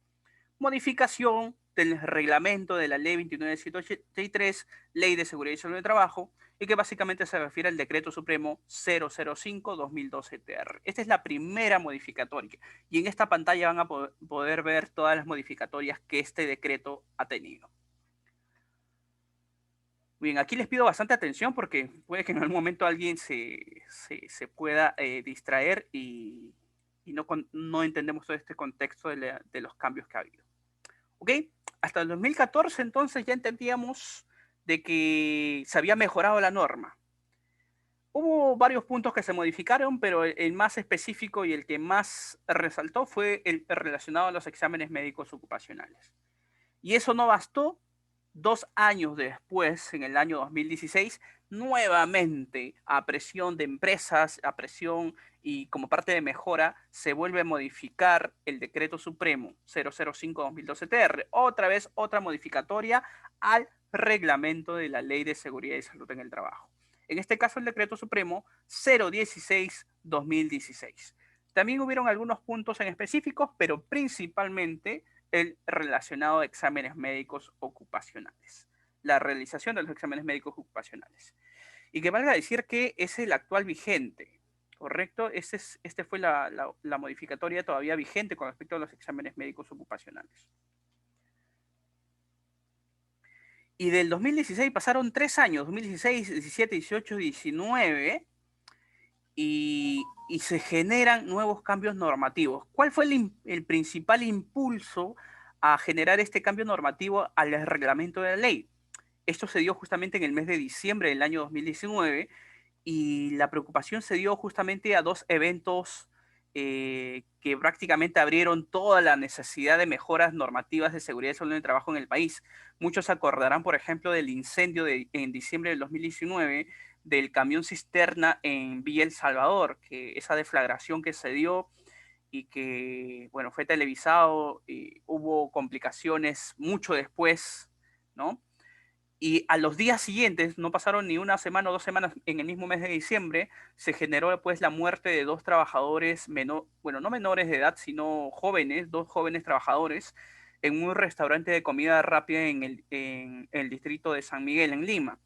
Modificación del reglamento de la Ley 29783, Ley de Seguridad y Salud del Trabajo, y que básicamente se refiere al Decreto Supremo 005-2012-TR. Esta es la primera modificatoria, y en esta pantalla van a poder ver todas las modificatorias que este decreto ha tenido. Bien, aquí les pido bastante atención porque puede que en algún momento alguien se pueda distraer y no entendemos todo este contexto de los cambios que ha habido. ¿Ok? Hasta el 2014 entonces ya entendíamos de que se había mejorado la norma. Hubo varios puntos que se modificaron, pero el más específico y el que más resaltó fue el relacionado a los exámenes médicos ocupacionales. Y eso no bastó. 2 años después, en el año 2016, nuevamente a presión de empresas, a presión y como parte de mejora, se vuelve a modificar el Decreto Supremo 005-2012-TR. Otra vez, otra modificatoria al reglamento de la Ley de Seguridad y Salud en el Trabajo. En este caso, el Decreto Supremo 016-2016. También hubieron algunos puntos en específicos, pero principalmente el relacionado a exámenes médicos ocupacionales, la realización de los exámenes médicos ocupacionales. Y que valga decir que es el actual vigente, ¿correcto? Este fue la modificatoria todavía vigente con respecto a los exámenes médicos ocupacionales. Y del 2016 pasaron 3 años, 2016, 17, 18, 19, y se generan nuevos cambios normativos. ¿Cuál fue el principal impulso a generar este cambio normativo al reglamento de la ley? Esto se dio justamente en el mes de diciembre del año 2019 y la preocupación se dio justamente a 2 eventos que prácticamente abrieron toda la necesidad de mejoras normativas de seguridad y salud en el trabajo en el país. Muchos se acordarán, por ejemplo, del incendio en diciembre del 2019 del camión cisterna en Villa El Salvador, que esa deflagración que se dio y que, bueno, fue televisado y hubo complicaciones mucho después, ¿no? Y a los días siguientes, no pasaron ni una semana o 2 semanas, en el mismo mes de diciembre, se generó pues la muerte de dos trabajadores, bueno, no menores de edad, sino jóvenes, dos jóvenes trabajadores, en un restaurante de comida rápida en el distrito de San Miguel, en Lima.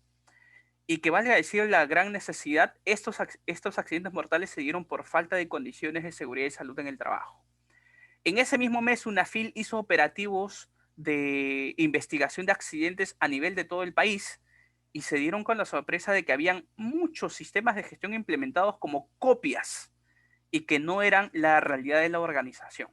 Y que valga decir la gran necesidad, estos accidentes mortales se dieron por falta de condiciones de seguridad y salud en el trabajo. En ese mismo mes, UNAFIL hizo operativos de investigación de accidentes a nivel de todo el país y se dieron con la sorpresa de que habían muchos sistemas de gestión implementados como copias y que no eran la realidad de la organización.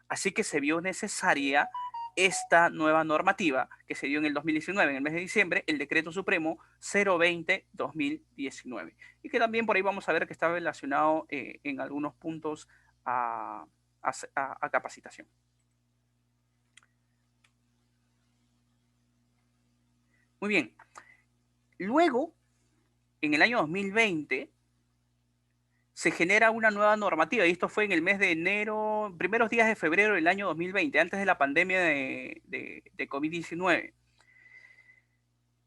Así que se vio necesaria esta nueva normativa que se dio en el 2019, en el mes de diciembre, el Decreto Supremo 020-2019, y que también por ahí vamos a ver que está relacionado en algunos puntos a, a capacitación. Muy bien. Luego, en el año 2020, se genera una nueva normativa, y esto fue en el mes de enero, primeros días de febrero del año 2020, antes de la pandemia de COVID-19.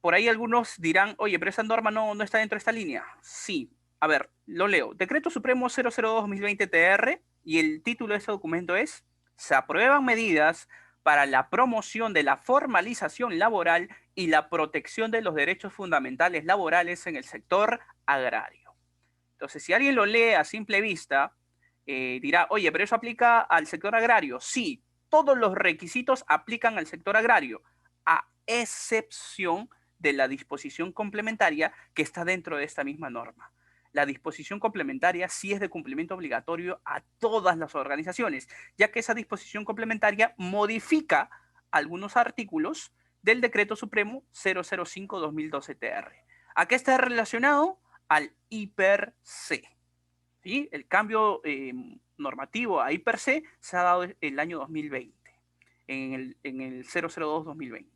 Por ahí algunos dirán, oye, pero esa norma no está dentro de esta línea. Sí. A ver, lo leo. Decreto Supremo 002-2020-TR, y el título de este documento es: se aprueban medidas para la promoción de la formalización laboral y la protección de los derechos fundamentales laborales en el sector agrario. Entonces, si alguien lo lee a simple vista, dirá, oye, pero eso aplica al sector agrario. Sí, todos los requisitos aplican al sector agrario, a excepción de la disposición complementaria que está dentro de esta misma norma. La disposición complementaria sí es de cumplimiento obligatorio a todas las organizaciones, ya que esa disposición complementaria modifica algunos artículos del Decreto Supremo 005-2012-TR. ¿A qué está relacionado? Al IPER-C. ¿Sí? El cambio normativo a IPER-C se ha dado el año 2020, en el 002-2020.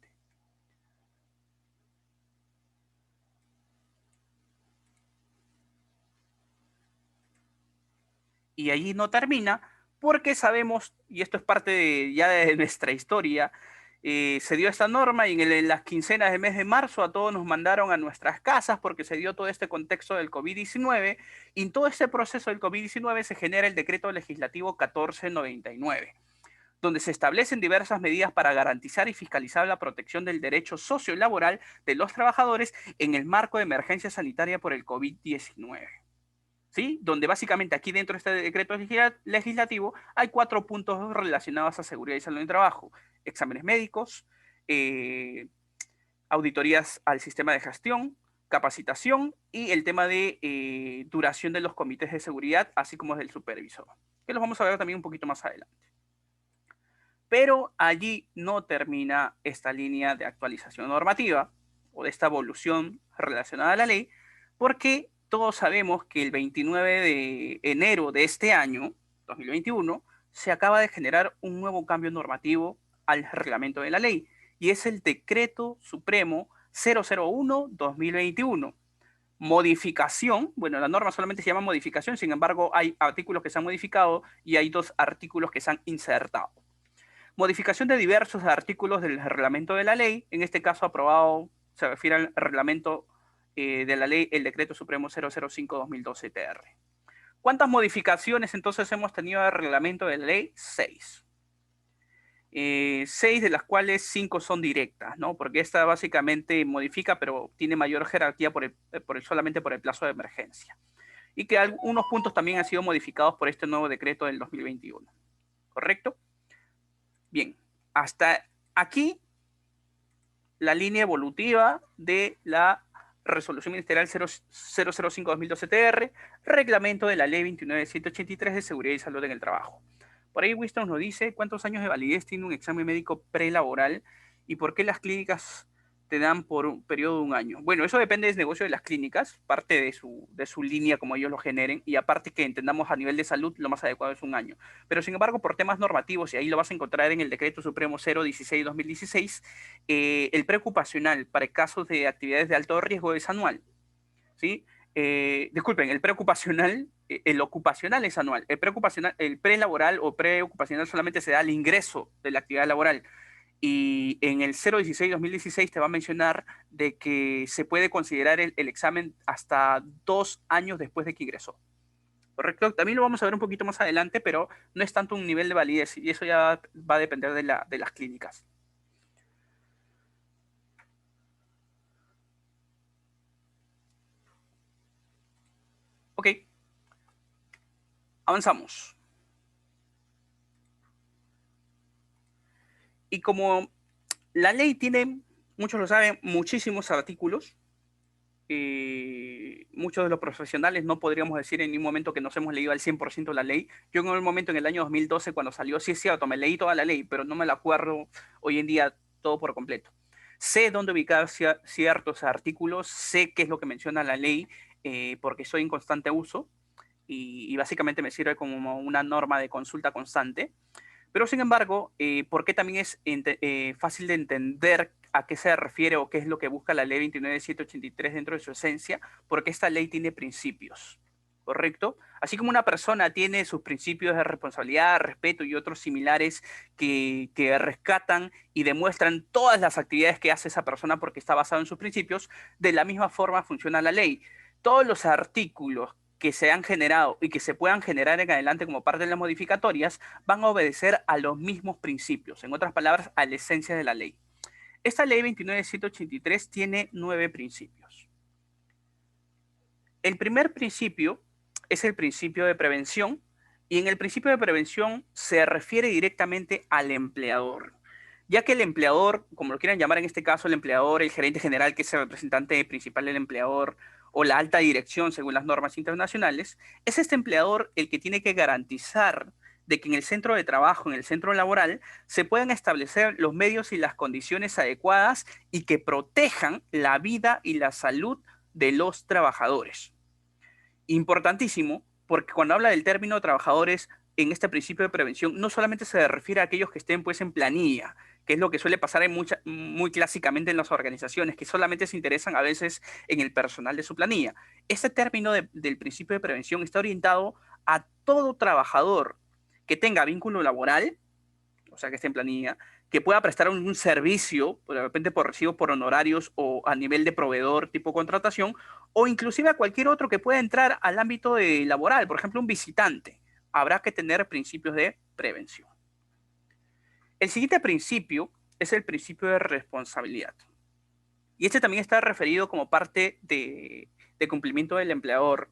Y allí no termina, porque sabemos, y esto es parte ya de nuestra historia, se dio esta norma y en las quincenas del mes de marzo a todos nos mandaron a nuestras casas porque se dio todo este contexto del COVID-19, y en todo este proceso del COVID-19 se genera el decreto legislativo 1499, donde se establecen diversas medidas para garantizar y fiscalizar la protección del derecho sociolaboral de los trabajadores en el marco de emergencia sanitaria por el COVID-19. ¿Sí? Donde básicamente aquí dentro de este decreto legislativo hay 4 puntos relacionados a seguridad y salud en el trabajo: exámenes médicos, eh, auditorías al sistema de gestión, capacitación y el tema de duración de los comités de seguridad, así como del supervisor, que los vamos a ver también un poquito más adelante. Pero allí no termina esta línea de actualización normativa o de esta evolución relacionada a la ley, porque todos sabemos que el 29 de enero de este año, 2021, se acaba de generar un nuevo cambio normativo al reglamento de la ley, y es el Decreto Supremo 001-2021. Modificación, bueno, la norma solamente se llama modificación, sin embargo, hay artículos que se han modificado y hay 2 artículos que se han insertado. Modificación de diversos artículos del reglamento de la ley, en este caso aprobado, se refiere al reglamento de la ley, el Decreto Supremo 005-2012-TR. ¿Cuántas modificaciones entonces hemos tenido del reglamento de la ley? 6. 6 de las cuales 5 son directas, ¿no? Porque esta básicamente modifica, pero tiene mayor jerarquía solamente por el plazo de emergencia. Y que algunos puntos también han sido modificados por este nuevo decreto del 2021. ¿Correcto? Bien, hasta aquí la línea evolutiva de la Resolución Ministerial 005-2012-TR, reglamento de la Ley 29.183 de Seguridad y Salud en el Trabajo. Por ahí Winston nos dice cuántos años de validez tiene un examen médico prelaboral y por qué las clínicas te dan por un periodo de un año. Bueno, eso depende del negocio de las clínicas, parte de su línea como ellos lo generen, y aparte que entendamos a nivel de salud, lo más adecuado es un año. Pero sin embargo, por temas normativos, y ahí lo vas a encontrar en el Decreto Supremo 016-2016, el preocupacional para casos de actividades de alto riesgo es anual, ¿sí? Disculpen, el preocupacional el ocupacional es anual. El prelaboral o preocupacional solamente se da al ingreso de la actividad laboral. Y en el 016-2016 te va a mencionar de que se puede considerar el examen hasta 2 años después de que ingresó. ¿Correcto? También lo vamos a ver un poquito más adelante, pero no es tanto un nivel de validez y eso ya va a depender de las clínicas. Ok, avanzamos. Y como la ley tiene, muchos lo saben, muchísimos artículos, muchos de los profesionales no podríamos decir en ningún momento que nos hemos leído al 100% la ley. Yo en un momento, en el año 2012, cuando salió, sí es cierto, me leí toda la ley, pero no me la acuerdo hoy en día todo por completo. Sé dónde ubicar ciertos artículos, sé qué es lo que menciona la ley, porque soy en constante uso y básicamente me sirve como una norma de consulta constante. Pero sin embargo, ¿por qué también es fácil de entender a qué se refiere o qué es lo que busca la ley 29.783 dentro de su esencia? Porque esta ley tiene principios, ¿correcto? Así como una persona tiene sus principios de responsabilidad, respeto y otros similares que rescatan y demuestran todas las actividades que hace esa persona porque está basado en sus principios, de la misma forma funciona la ley. Todos los artículos que se han generado y que se puedan generar en adelante como parte de las modificatorias van a obedecer a los mismos principios, en otras palabras, a la esencia de la ley. Esta ley 29.183 tiene 9 principios. El primer principio es el principio de prevención y en el principio de prevención se refiere directamente al empleador, ya que el empleador, como lo quieran llamar en este caso, el empleador, el gerente general, que es el representante principal del empleador, o la alta dirección según las normas internacionales, es este empleador el que tiene que garantizar de que en el centro de trabajo, en el centro laboral, se puedan establecer los medios y las condiciones adecuadas y que protejan la vida y la salud de los trabajadores. Importantísimo, porque cuando habla del término trabajadores en este principio de prevención, no solamente se refiere a aquellos que estén pues en planilla, que es lo que suele pasar muy clásicamente en las organizaciones, que solamente se interesan a veces en el personal de su planilla. Este término del principio de prevención está orientado a todo trabajador que tenga vínculo laboral, o sea, que esté en planilla, que pueda prestar un servicio, de repente por recibo por honorarios o a nivel de proveedor tipo contratación, o inclusive a cualquier otro que pueda entrar al ámbito laboral, por ejemplo, un visitante. Habrá que tener principios de prevención. El siguiente principio es el principio de responsabilidad. Y este también está referido como parte de cumplimiento del empleador,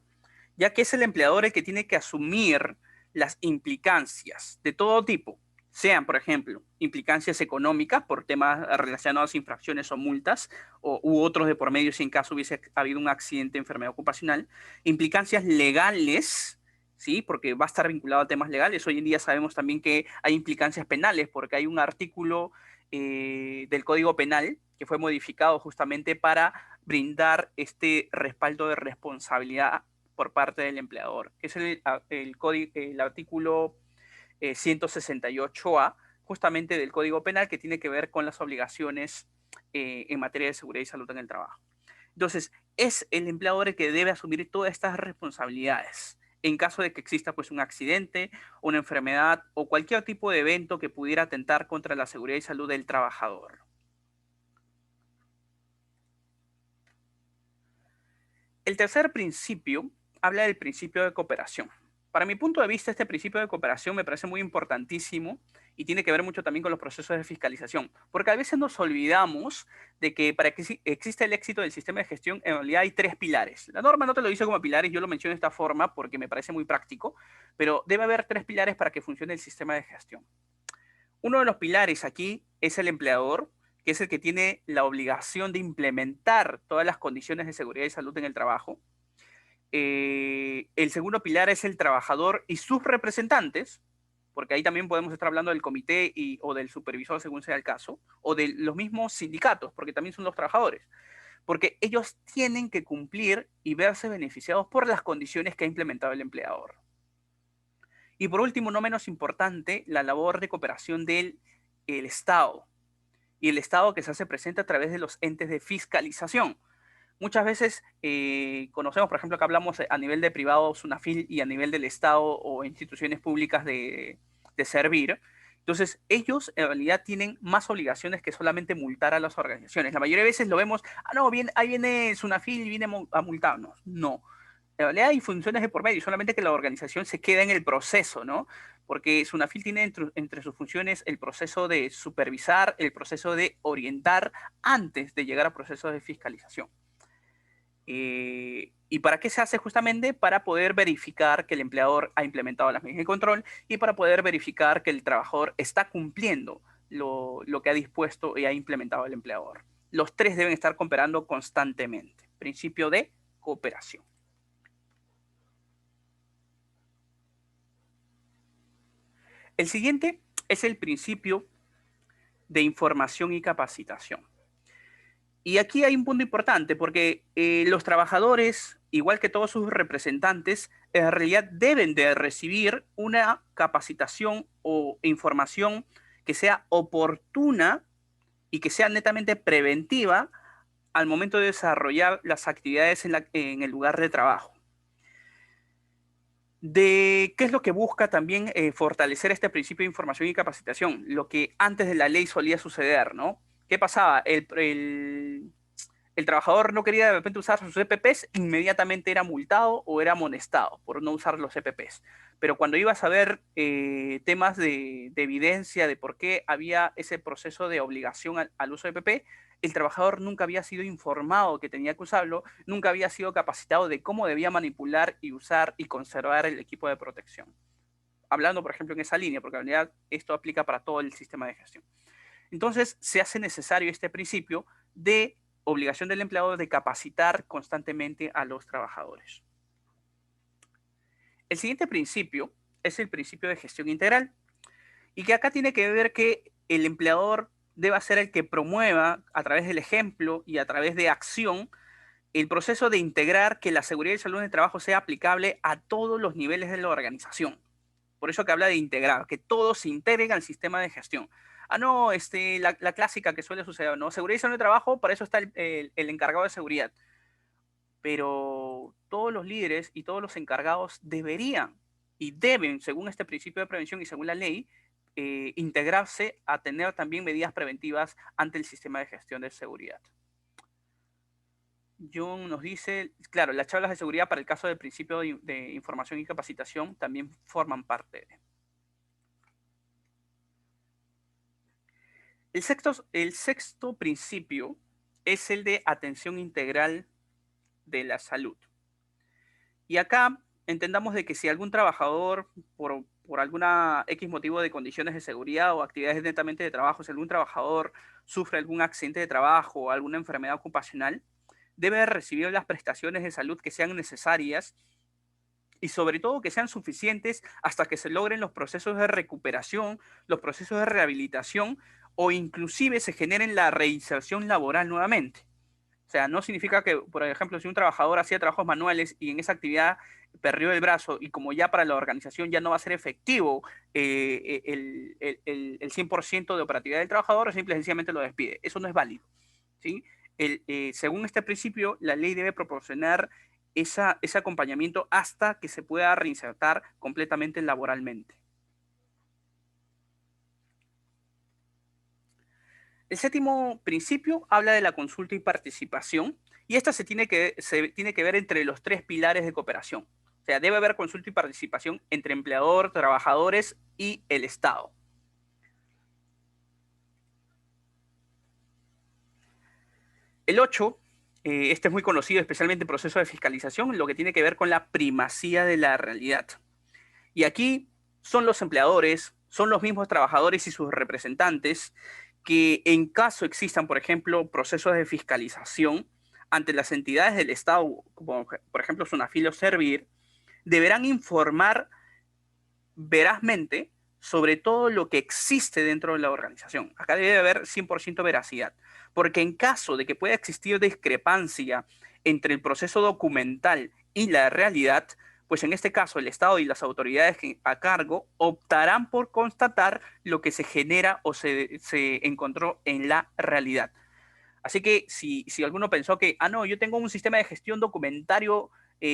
ya que es el empleador el que tiene que asumir las implicancias de todo tipo, sean, por ejemplo, implicancias económicas por temas relacionados a infracciones o multas, u otros de por medio si en caso hubiese habido un accidente, enfermedad ocupacional, implicancias legales, ¿sí? Porque va a estar vinculado a temas legales. Hoy en día sabemos también que hay implicancias penales, porque hay un artículo del Código Penal que fue modificado justamente para brindar este respaldo de responsabilidad por parte del empleador, que es el artículo 168A, justamente del Código Penal, que tiene que ver con las obligaciones en materia de seguridad y salud en el trabajo. Entonces, es el empleador el que debe asumir todas estas responsabilidades en caso de que exista pues un accidente, una enfermedad o cualquier tipo de evento que pudiera atentar contra la seguridad y salud del trabajador. El tercer principio habla del principio de cooperación. Para mi punto de vista, este principio de cooperación me parece muy importantísimo y tiene que ver mucho también con los procesos de fiscalización, porque a veces nos olvidamos de que para que exista el éxito del sistema de gestión, en realidad hay 3 pilares. La norma no te lo dice como pilares, yo lo menciono de esta forma porque me parece muy práctico, pero debe haber 3 pilares para que funcione el sistema de gestión. Uno de los pilares aquí es el empleador, que es el que tiene la obligación de implementar todas las condiciones de seguridad y salud en el trabajo. El segundo pilar es el trabajador y sus representantes, porque ahí también podemos estar hablando del comité o del supervisor, según sea el caso, o de los mismos sindicatos, porque también son los trabajadores, porque ellos tienen que cumplir y verse beneficiados por las condiciones que ha implementado el empleador. Y por último, no menos importante, la labor de cooperación del Estado, y el Estado que se hace presente a través de los entes de fiscalización. Muchas veces conocemos, por ejemplo, que hablamos a nivel de privado, SUNAFIL, y a nivel del Estado o instituciones públicas de servir. Entonces, ellos en realidad tienen más obligaciones que solamente multar a las organizaciones. La mayoría de veces lo vemos, no, bien, ahí viene SUNAFIL y viene a multarnos. No. En realidad hay funciones de por medio, solamente que la organización se queda en el proceso, ¿no? Porque SUNAFIL tiene entre sus funciones el proceso de supervisar, el proceso de orientar antes de llegar a procesos de fiscalización. ¿Y para qué se hace? Justamente para poder verificar que el empleador ha implementado las medidas de control y para poder verificar que el trabajador está cumpliendo lo que ha dispuesto y ha implementado el empleador. Los tres deben estar cooperando constantemente. Principio de cooperación. El siguiente es el principio de información y capacitación. Y aquí hay un punto importante porque los trabajadores, igual que todos sus representantes, en realidad deben de recibir una capacitación o información que sea oportuna y que sea netamente preventiva al momento de desarrollar las actividades en el lugar de trabajo. ¿Qué es lo que busca también fortalecer este principio de información y capacitación? Lo que antes de la ley solía suceder, ¿no? ¿Qué pasaba? El trabajador no quería de repente usar sus EPPs, inmediatamente era multado o era amonestado por no usar los EPPs. Pero cuando ibas a ver temas de evidencia de por qué había ese proceso de obligación al uso de EPP, el trabajador nunca había sido informado que tenía que usarlo, nunca había sido capacitado de cómo debía manipular y usar y conservar el equipo de protección. Hablando, por ejemplo, en esa línea, porque en realidad esto aplica para todo el sistema de gestión. Entonces, se hace necesario este principio de obligación del empleador de capacitar constantemente a los trabajadores. El siguiente principio es el principio de gestión integral y que acá tiene que ver que el empleador debe ser el que promueva a través del ejemplo y a través de acción el proceso de integrar que la seguridad y salud en el trabajo sea aplicable a todos los niveles de la organización. Por eso que habla de integrar, que todos se integren al sistema de gestión. No, la clásica que suele suceder, ¿no? Seguridad y salud en el trabajo, para eso está el encargado de seguridad. Pero todos los líderes y todos los encargados deberían y deben, según este principio de prevención y según la ley, integrarse a tener también medidas preventivas ante el sistema de gestión de seguridad. John nos dice, claro, las charlas de seguridad para el caso del principio de información y capacitación también forman parte de. El sexto principio es el de atención integral de la salud. Y acá entendamos de que si algún trabajador, por alguna X motivo de condiciones de seguridad o actividades netamente de trabajo, si algún trabajador sufre algún accidente de trabajo o alguna enfermedad ocupacional, debe recibir las prestaciones de salud que sean necesarias y sobre todo que sean suficientes hasta que se logren los procesos de recuperación, los procesos de rehabilitación o inclusive se generen la reinserción laboral nuevamente. O sea, no significa que, por ejemplo, si un trabajador hacía trabajos manuales y en esa actividad perdió el brazo y como ya para la organización ya no va a ser efectivo el 100% de operatividad del trabajador, simple y sencillamente lo despide. Eso no es válido, ¿sí? Según este principio, la ley debe proporcionar ese acompañamiento hasta que se pueda reinsertar completamente laboralmente. El séptimo principio habla de la consulta y participación, y esta se tiene que ver entre los tres pilares de cooperación. O sea, debe haber consulta y participación entre empleador, trabajadores y el Estado. El 8, este es muy conocido, especialmente en proceso de fiscalización, lo que tiene que ver con la primacía de la realidad. Y aquí son los empleadores, son los mismos trabajadores y sus representantes que en caso existan, por ejemplo, procesos de fiscalización ante las entidades del Estado, como por ejemplo SUNAFIL o Servir, deberán informar verazmente sobre todo lo que existe dentro de la organización. Acá debe haber 100% veracidad, porque en caso de que pueda existir discrepancia entre el proceso documental y la realidad, pues en este caso el Estado y las autoridades a cargo optarán por constatar lo que se genera o se encontró en la realidad. Así que si alguno pensó que, no, yo tengo un sistema de gestión documentario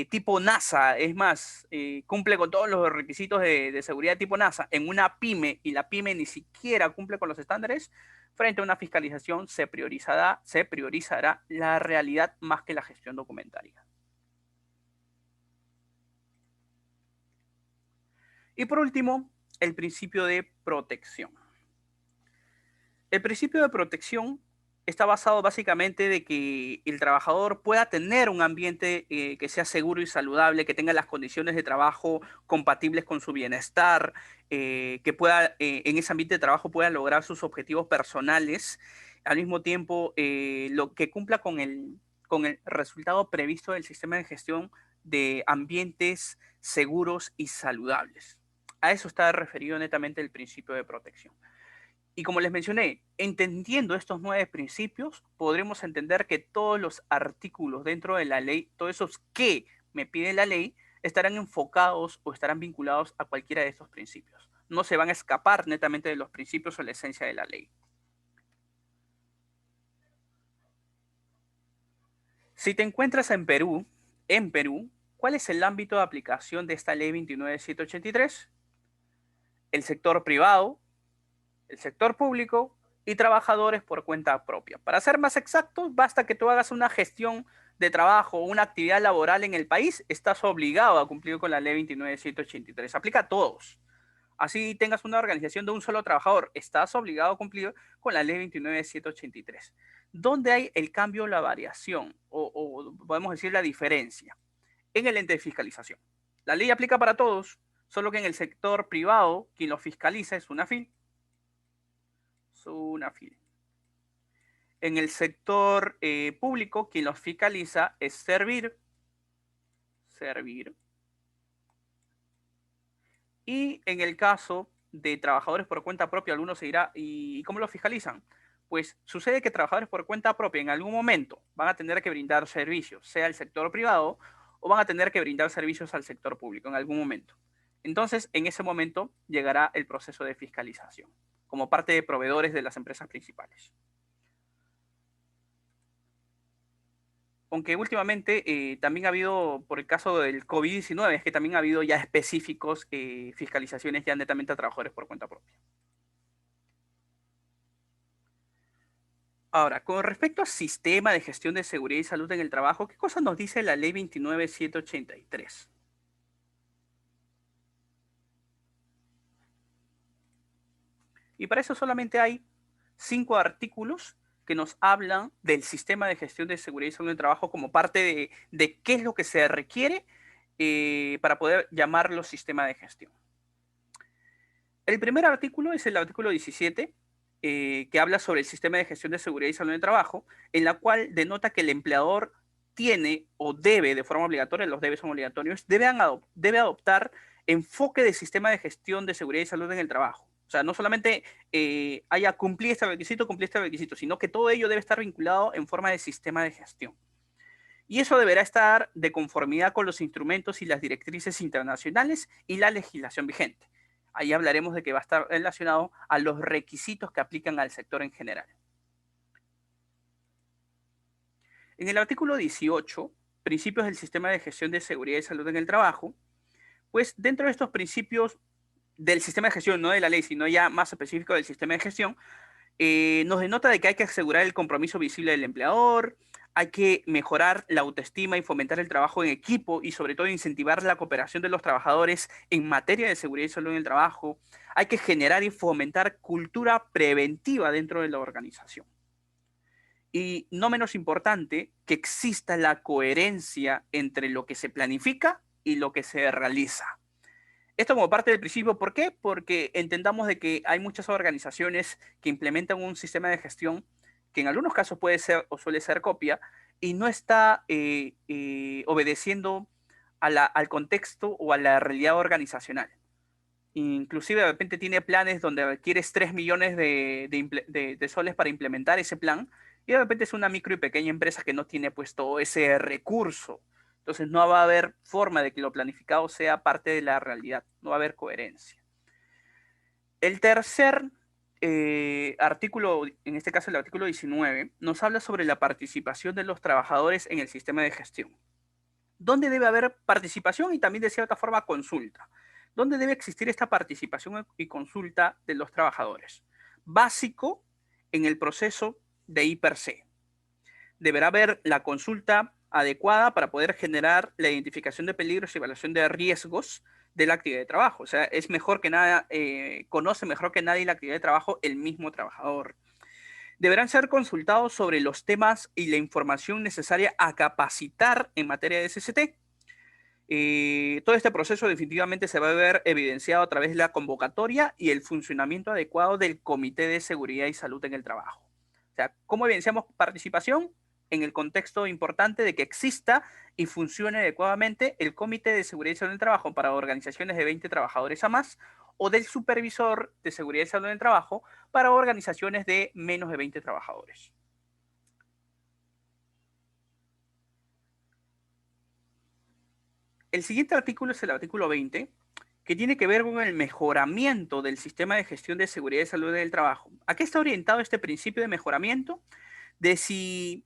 tipo NASA, es más, cumple con todos los requisitos de seguridad tipo NASA en una pyme y la pyme ni siquiera cumple con los estándares, frente a una fiscalización se priorizará la realidad más que la gestión documentaria. Y por último, el principio de protección. El principio de protección está basado básicamente de que el trabajador pueda tener un ambiente que sea seguro y saludable, que tenga las condiciones de trabajo compatibles con su bienestar, que pueda, en ese ambiente de trabajo pueda lograr sus objetivos personales, al mismo tiempo lo que cumpla con el resultado previsto del sistema de gestión de ambientes seguros y saludables. A eso está referido netamente el principio de protección. Y como les mencioné, entendiendo estos 9 principios, podremos entender que todos los artículos dentro de la ley, todos esos que me pide la ley, estarán enfocados o estarán vinculados a cualquiera de estos principios. No se van a escapar netamente de los principios o la esencia de la ley. Si te encuentras en Perú, ¿cuál es el ámbito de aplicación de esta ley 29783? El sector privado, el sector público y trabajadores por cuenta propia. Para ser más exactos, basta que tú hagas una gestión de trabajo o una actividad laboral en el país, estás obligado a cumplir con la ley 29783. Aplica a todos. Así tengas una organización de un solo trabajador, estás obligado a cumplir con la ley 29783. ¿Dónde hay el cambio o la variación? O podemos decir la diferencia. En el ente de fiscalización. La ley aplica para todos, solo que en el sector privado, quien lo fiscaliza es SUNAFIL. En el sector público, quien los fiscaliza es Servir. Y en el caso de trabajadores por cuenta propia, algunos se dirá, ¿y cómo lo fiscalizan? Pues sucede que trabajadores por cuenta propia en algún momento van a tener que brindar servicios, sea al sector privado o van a tener que brindar servicios al sector público en algún momento. Entonces, en ese momento llegará el proceso de fiscalización, como parte de proveedores de las empresas principales. Aunque últimamente también ha habido, por el caso del COVID-19, es que también ha habido ya específicos fiscalizaciones ya netamente a trabajadores por cuenta propia. Ahora, con respecto al sistema de gestión de seguridad y salud en el trabajo, ¿qué cosa nos dice la ley 29783? Y para eso solamente hay 5 artículos que nos hablan del sistema de gestión de seguridad y salud en el trabajo como parte de qué es lo que se requiere para poder llamarlo sistema de gestión. El primer artículo es el artículo 17, que habla sobre el sistema de gestión de seguridad y salud en el trabajo, en la cual denota que el empleador tiene o debe, de forma obligatoria, los debes son obligatorios, debe adoptar enfoque de sistema de gestión de seguridad y salud en el trabajo. O sea, no solamente haya cumplido este requisito, sino que todo ello debe estar vinculado en forma de sistema de gestión. Y eso deberá estar de conformidad con los instrumentos y las directrices internacionales y la legislación vigente. Ahí hablaremos de que va a estar relacionado a los requisitos que aplican al sector en general. En el artículo 18, principios del sistema de gestión de seguridad y salud en el trabajo, pues dentro de estos principios del sistema de gestión, no de la ley, sino ya más específico del sistema de gestión, nos denota de que hay que asegurar el compromiso visible del empleador, hay que mejorar la autoestima y fomentar el trabajo en equipo y sobre todo incentivar la cooperación de los trabajadores en materia de seguridad y salud en el trabajo, hay que generar y fomentar cultura preventiva dentro de la organización. Y no menos importante, que exista la coherencia entre lo que se planifica y lo que se realiza. Esto como parte del principio, ¿por qué? Porque entendamos de que hay muchas organizaciones que implementan un sistema de gestión que en algunos casos puede ser o suele ser copia y no está obedeciendo al contexto o a la realidad organizacional. Inclusive de repente tiene planes donde requieres 3 millones de soles para implementar ese plan y de repente es una micro y pequeña empresa que no tiene pues todo ese recurso. Entonces no va a haber forma de que lo planificado sea parte de la realidad, no va a haber coherencia. El tercer artículo, en este caso el artículo 19, nos habla sobre la participación de los trabajadores en el sistema de gestión. ¿Dónde debe haber participación y también de cierta forma consulta? ¿Dónde debe existir esta participación y consulta de los trabajadores? Básico en el proceso de I per C. Deberá haber la consulta adecuada para poder generar la identificación de peligros y evaluación de riesgos de la actividad de trabajo. O sea, es mejor que nada, conoce mejor que nadie la actividad de trabajo el mismo trabajador. Deberán ser consultados sobre los temas y la información necesaria a capacitar en materia de SST. Todo este proceso definitivamente se va a ver evidenciado a través de la convocatoria y el funcionamiento adecuado del Comité de Seguridad y Salud en el Trabajo. O sea, ¿cómo evidenciamos participación? En el contexto importante de que exista y funcione adecuadamente el Comité de Seguridad y Salud en el Trabajo para organizaciones de 20 trabajadores a más, o del Supervisor de Seguridad y Salud en el Trabajo para organizaciones de menos de 20 trabajadores. El siguiente artículo es el artículo 20, que tiene que ver con el mejoramiento del sistema de gestión de seguridad y salud del trabajo. ¿A qué está orientado este principio de mejoramiento? De si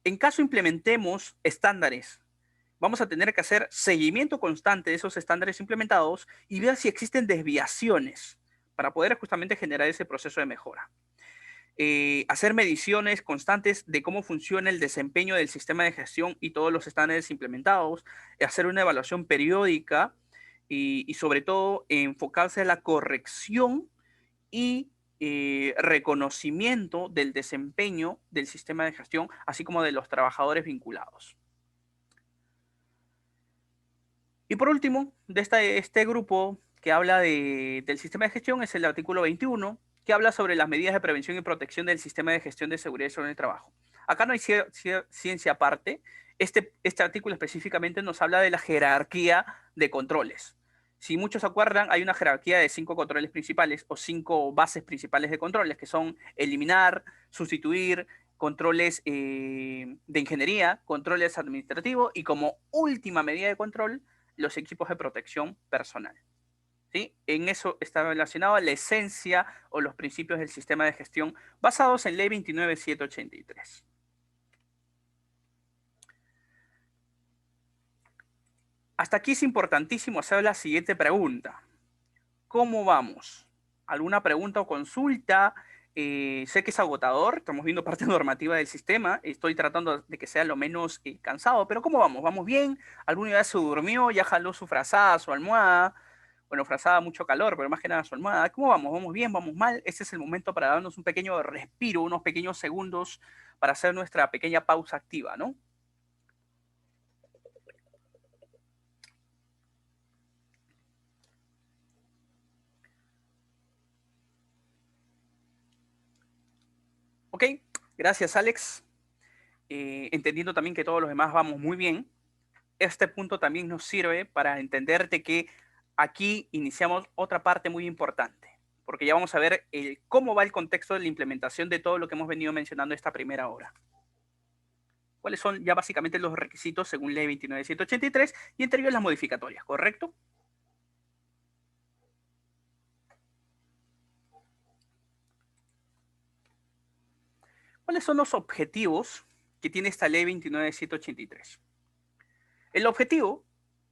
en caso implementemos estándares, vamos a tener que hacer seguimiento constante de esos estándares implementados y ver si existen desviaciones para poder justamente generar ese proceso de mejora. Hacer mediciones constantes de cómo funciona el desempeño del sistema de gestión y todos los estándares implementados, hacer una evaluación periódica y sobre todo enfocarse en la corrección y reconocimiento del desempeño del sistema de gestión, así como de los trabajadores vinculados. Y por último, de este grupo que habla del sistema de gestión es el artículo 21, que habla sobre las medidas de prevención y protección del sistema de gestión de seguridad y salud en el trabajo. Acá no hay ciencia aparte. Este artículo específicamente nos habla de la jerarquía de controles. Si muchos se acuerdan, hay una jerarquía de 5 controles principales o 5 bases principales de controles, que son eliminar, sustituir, controles de ingeniería, controles administrativos y como última medida de control, los equipos de protección personal. ¿Sí? En eso está relacionado la esencia o los principios del sistema de gestión basados en Ley 29783. Hasta aquí es importantísimo hacer la siguiente pregunta. ¿Cómo vamos? ¿Alguna pregunta o consulta? Sé que es agotador, estamos viendo parte normativa del sistema, estoy tratando de que sea lo menos cansado, pero ¿cómo vamos? ¿Vamos bien? ¿Alguna ya se durmió? ¿Ya jaló su frazada, su almohada? Bueno, frazada mucho calor, pero más que nada su almohada. ¿Cómo vamos? ¿Vamos bien? ¿Vamos mal? Este es el momento para darnos un pequeño respiro, unos pequeños segundos para hacer nuestra pequeña pausa activa, ¿no? Ok, gracias Alex. Entendiendo también que todos los demás vamos muy bien, este punto también nos sirve para entenderte que aquí iniciamos otra parte muy importante, porque ya vamos a ver cómo va el contexto de la implementación de todo lo que hemos venido mencionando esta primera hora. ¿Cuáles son ya básicamente los requisitos según Ley 29783 y entre ellos las modificatorias, correcto? ¿Cuáles son los objetivos que tiene esta Ley 29783? El objetivo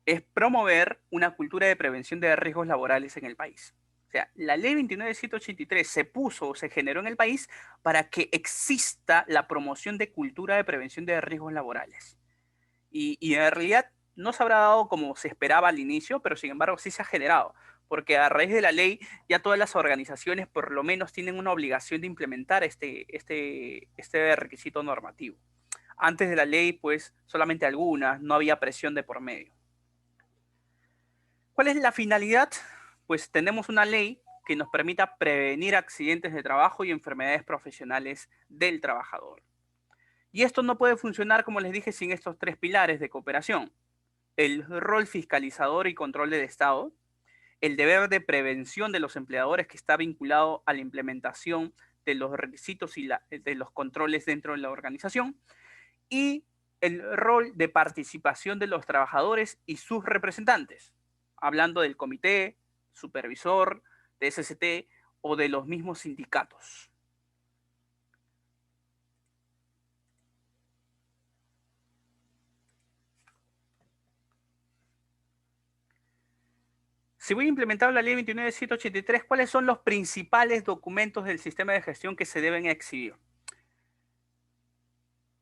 es promover una cultura de prevención de riesgos laborales en el país. O sea, la ley 29783 se puso o se generó en el país para que exista la promoción de cultura de prevención de riesgos laborales. Y en realidad no se habrá dado como se esperaba al inicio, pero sin embargo sí se ha generado, porque a raíz de la ley ya todas las organizaciones por lo menos tienen una obligación de implementar este requisito normativo. Antes de la ley, pues solamente algunas, no había presión de por medio. ¿Cuál es la finalidad? Pues tenemos una ley que nos permita prevenir accidentes de trabajo y enfermedades profesionales del trabajador. Y esto no puede funcionar, como les dije, sin estos tres pilares de cooperación. El rol fiscalizador y control del Estado, el deber de prevención de los empleadores que está vinculado a la implementación de los requisitos y de los controles dentro de la organización, y el rol de participación de los trabajadores y sus representantes, hablando del comité, supervisor, de SST o de los mismos sindicatos? Si voy a implementar la ley 29.783, ¿cuáles son los principales documentos del sistema de gestión que se deben exhibir?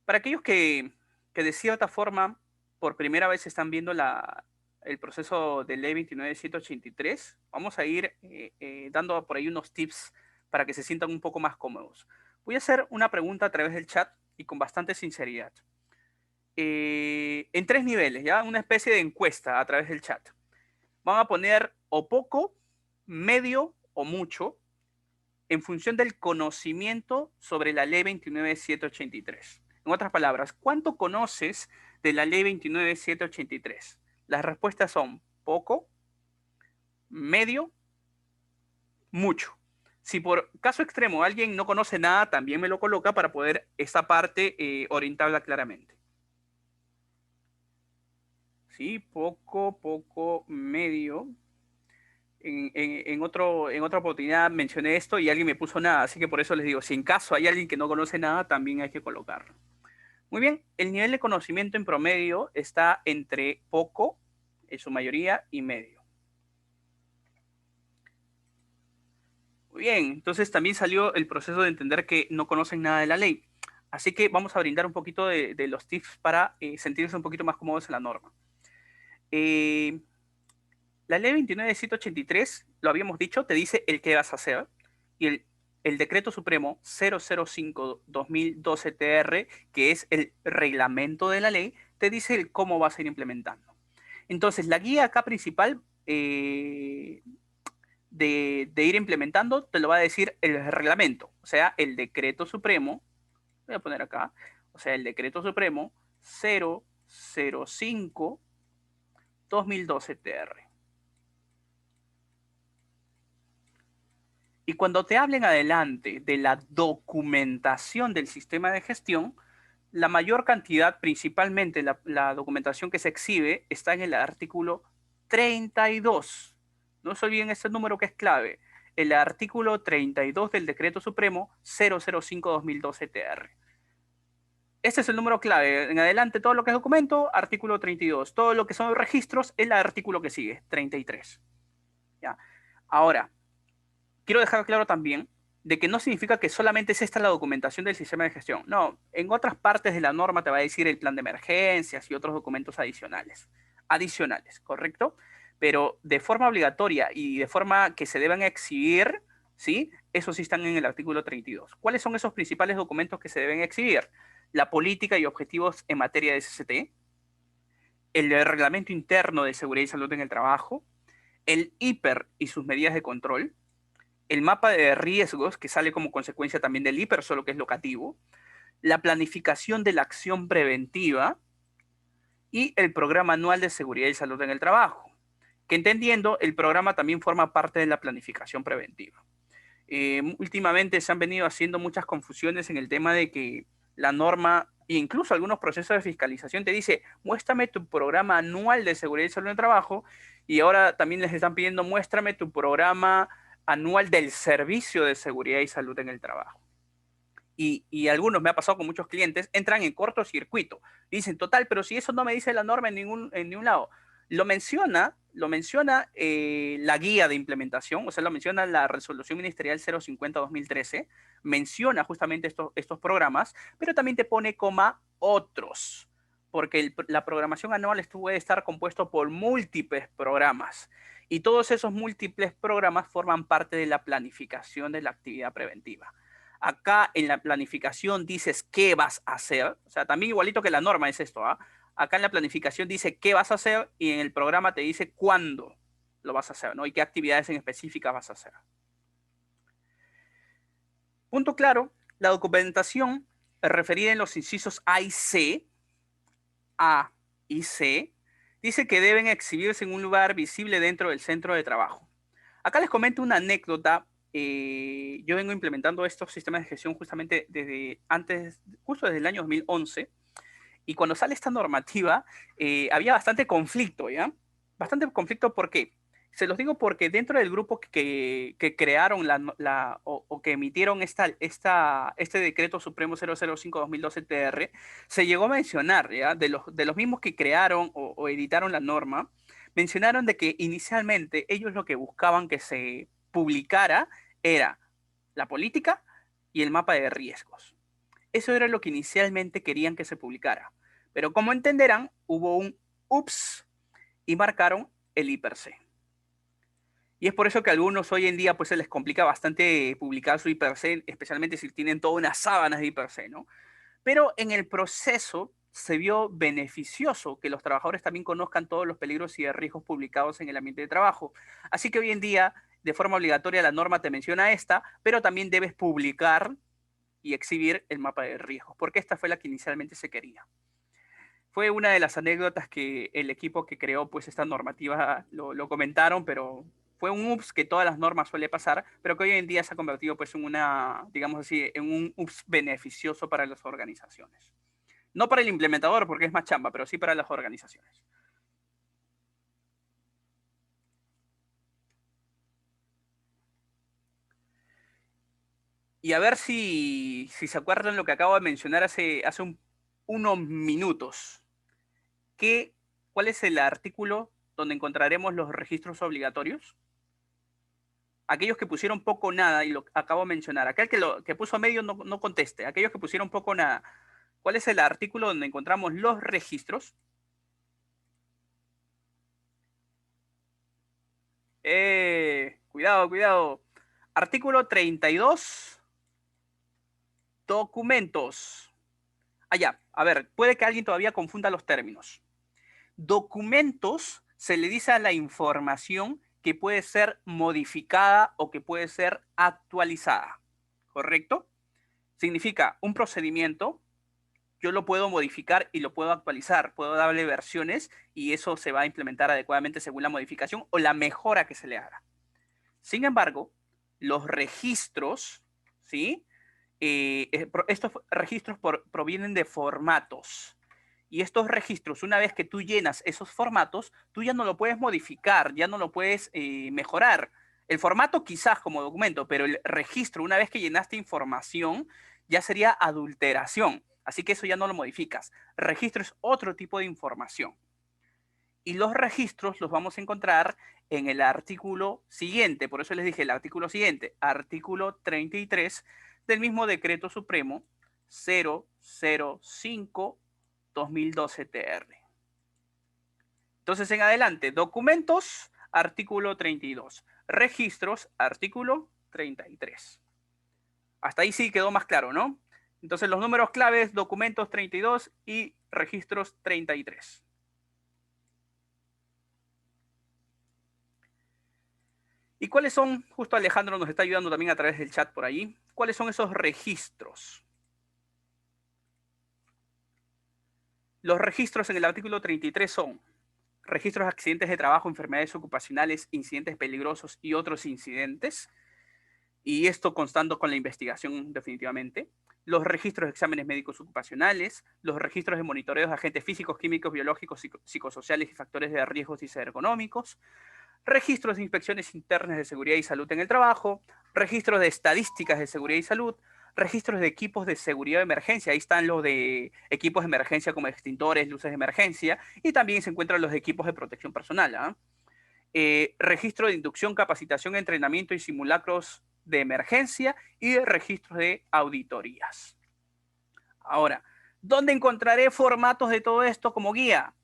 Para aquellos que de cierta forma por primera vez están viendo el proceso de ley 29.783, vamos a ir dando por ahí unos tips para que se sientan un poco más cómodos. Voy a hacer una pregunta a través del chat y con bastante sinceridad. En 3 niveles, ¿ya? Una especie de encuesta a través del chat. Van a poner o poco, medio o mucho en función del conocimiento sobre la ley 29.783. En otras palabras, ¿cuánto conoces de la ley 29.783? Las respuestas son poco, medio, mucho. Si por caso extremo alguien no conoce nada, también me lo coloca para poder esta parte orientarla claramente. Sí, poco, poco, medio. En otra oportunidad mencioné esto y alguien me puso nada, así que por eso les digo, si en caso hay alguien que no conoce nada, también hay que colocarlo. Muy bien, el nivel de conocimiento en promedio está entre poco, en su mayoría, y medio. Muy bien, entonces también salió el proceso de entender que no conocen nada de la ley. Así que vamos a brindar un poquito de los tips para sentirse un poquito más cómodos en la norma. La ley 29.183, lo habíamos dicho, te dice el qué vas a hacer. Y el decreto supremo 005-2012-TR, que es el reglamento de la ley, te dice el cómo vas a ir implementando. Entonces, la guía acá principal de ir implementando te lo va a decir el reglamento, o sea, el decreto supremo, voy a poner acá, o sea, el decreto supremo 005-2012-TR. Y cuando te hablen adelante de la documentación del sistema de gestión, la mayor cantidad, principalmente la documentación que se exhibe, está en el artículo 32. No se olviden este número que es clave. El artículo 32 del Decreto Supremo 005-2012-TR. Este es el número clave. En adelante, todo lo que es documento, artículo 32. Todo lo que son registros, el artículo que sigue, 33. ¿Ya? Ahora, quiero dejar claro también de que no significa que solamente es esta la documentación del sistema de gestión. No, en otras partes de la norma te va a decir el plan de emergencias y otros documentos adicionales. Adicionales, ¿correcto? Pero de forma obligatoria y de forma que se deban exhibir, ¿sí? Esos sí están en el artículo 32. ¿Cuáles son esos principales documentos que se deben exhibir? La política y objetivos en materia de SST, el reglamento interno de seguridad y salud en el trabajo, el IPER y sus medidas de control, el mapa de riesgos que sale como consecuencia también del IPER, solo que es locativo, la planificación de la acción preventiva y el programa anual de seguridad y salud en el trabajo, que entendiendo, el programa también forma parte de la planificación preventiva. Últimamente se han venido haciendo muchas confusiones en el tema de que la norma e incluso algunos procesos de fiscalización te dice, muéstrame tu programa anual de seguridad y salud en el trabajo, y ahora también les están pidiendo, muéstrame tu programa anual del servicio de seguridad y salud en el trabajo. Y algunos, me ha pasado con muchos clientes, entran en cortocircuito. Dicen, total, pero si eso no me dice la norma en ningún lado. Lo menciona la guía de implementación, o sea, lo menciona la resolución ministerial 050-2013, menciona justamente estos programas, pero también te pone coma otros, porque la programación anual puede estar compuesto por múltiples programas, y todos esos múltiples programas forman parte de la planificación de la actividad preventiva. Acá en la planificación dices qué vas a hacer, o sea, también igualito que la norma es esto, ¿ah? Acá en la planificación dice qué vas a hacer y en el programa te dice cuándo lo vas a hacer, ¿no? Y qué actividades en específica vas a hacer. Punto claro, la documentación referida en los incisos A y C, dice que deben exhibirse en un lugar visible dentro del centro de trabajo. Acá les comento una anécdota. Yo vengo implementando estos sistemas de gestión justamente justo desde el año 2011, y cuando sale esta normativa había bastante conflicto, ¿ya? Bastante conflicto, ¿por qué? Se los digo porque dentro del grupo que crearon o que emitieron este decreto supremo 005-2012-TR, se llegó a mencionar, ¿ya? De los mismos que crearon o editaron la norma, mencionaron de que inicialmente ellos lo que buscaban que se publicara era la política y el mapa de riesgos. Eso era lo que inicialmente querían que se publicara. Pero como entenderán, hubo un ups y marcaron el hiper-C. Y es por eso que a algunos hoy en día pues se les complica bastante publicar su hiper-C, especialmente si tienen toda una sábana de hiper-C, ¿no? Pero en el proceso se vio beneficioso que los trabajadores también conozcan todos los peligros y riesgos publicados en el ambiente de trabajo. Así que hoy en día, de forma obligatoria, la norma te menciona esta, pero también debes publicar y exhibir el mapa de riesgos, porque esta fue la que inicialmente se quería. Fue una de las anécdotas que el equipo que creó pues esta normativa lo comentaron, pero fue un ups que todas las normas suele pasar, pero que hoy en día se ha convertido pues en una, digamos así, en un ups beneficioso para las organizaciones. No para el implementador porque es más chamba, pero sí para las organizaciones. Y a ver si se acuerdan lo que acabo de mencionar hace unos minutos. ¿Cuál es el artículo donde encontraremos los registros obligatorios? Aquellos que pusieron poco o nada, y lo acabo de mencionar. Aquel que puso medio no conteste. Aquellos que pusieron poco o nada. ¿Cuál es el artículo donde encontramos los registros? Cuidado, cuidado. Artículo 32. Documentos. Ya. A ver, puede que alguien todavía confunda los términos. Documentos se le dice a la información que puede ser modificada o que puede ser actualizada. ¿Correcto? Significa un procedimiento, yo lo puedo modificar y lo puedo actualizar, puedo darle versiones y eso se va a implementar adecuadamente según la modificación o la mejora que se le haga. Sin embargo, los registros, ¿sí? Estos registros provienen de formatos. Y estos registros, una vez que tú llenas esos formatos, tú ya no lo puedes modificar, ya no lo puedes mejorar. El formato quizás como documento, pero el registro, una vez que llenaste información, ya sería adulteración. Así que eso ya no lo modificas. Registro es otro tipo de información. Y los registros los vamos a encontrar en el artículo siguiente. Por eso les dije el artículo siguiente, artículo 33 del mismo decreto supremo 005-2012-TR. Entonces, en adelante, documentos, artículo 32. Registros, artículo 33. Hasta ahí sí quedó más claro, ¿no? Entonces, los números claves, documentos 32 y registros 33. ¿Y cuáles son? Justo Alejandro nos está ayudando también a través del chat por ahí. ¿Cuáles son esos registros? Los registros en el artículo 33 son registros de accidentes de trabajo, enfermedades ocupacionales, incidentes peligrosos y otros incidentes. Y esto constando con la investigación definitivamente. Los registros de exámenes médicos ocupacionales, los registros de monitoreo de agentes físicos, químicos, biológicos, psicosociales y factores de riesgos y ergonómicos, registros de inspecciones internas de seguridad y salud en el trabajo, registros de estadísticas de seguridad y salud, registros de equipos de seguridad de emergencia. Ahí están los de equipos de emergencia como extintores, luces de emergencia, y también se encuentran los de equipos de protección personal. Registro de inducción, capacitación, entrenamiento y simulacros de emergencia y registros de auditorías. Ahora, ¿dónde encontraré formatos de todo esto como guía?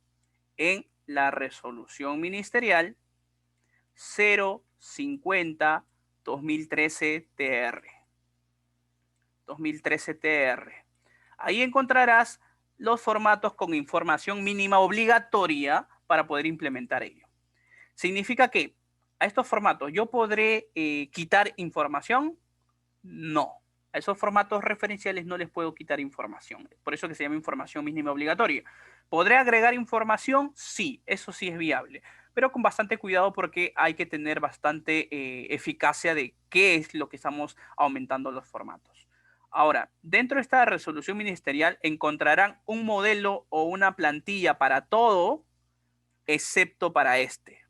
En la resolución ministerial 050-2013-TR. 2013-TR. Ahí encontrarás los formatos con información mínima obligatoria para poder implementar ello. ¿Significa que a estos formatos yo podré quitar información? No. A esos formatos referenciales no les puedo quitar información. Por eso que se llama información mínima obligatoria. ¿Podré agregar información? Sí, eso sí es viable. Pero con bastante cuidado porque hay que tener bastante eficacia de qué es lo que estamos aumentando los formatos. Ahora, dentro de esta resolución ministerial encontrarán un modelo o una plantilla para todo, excepto para este.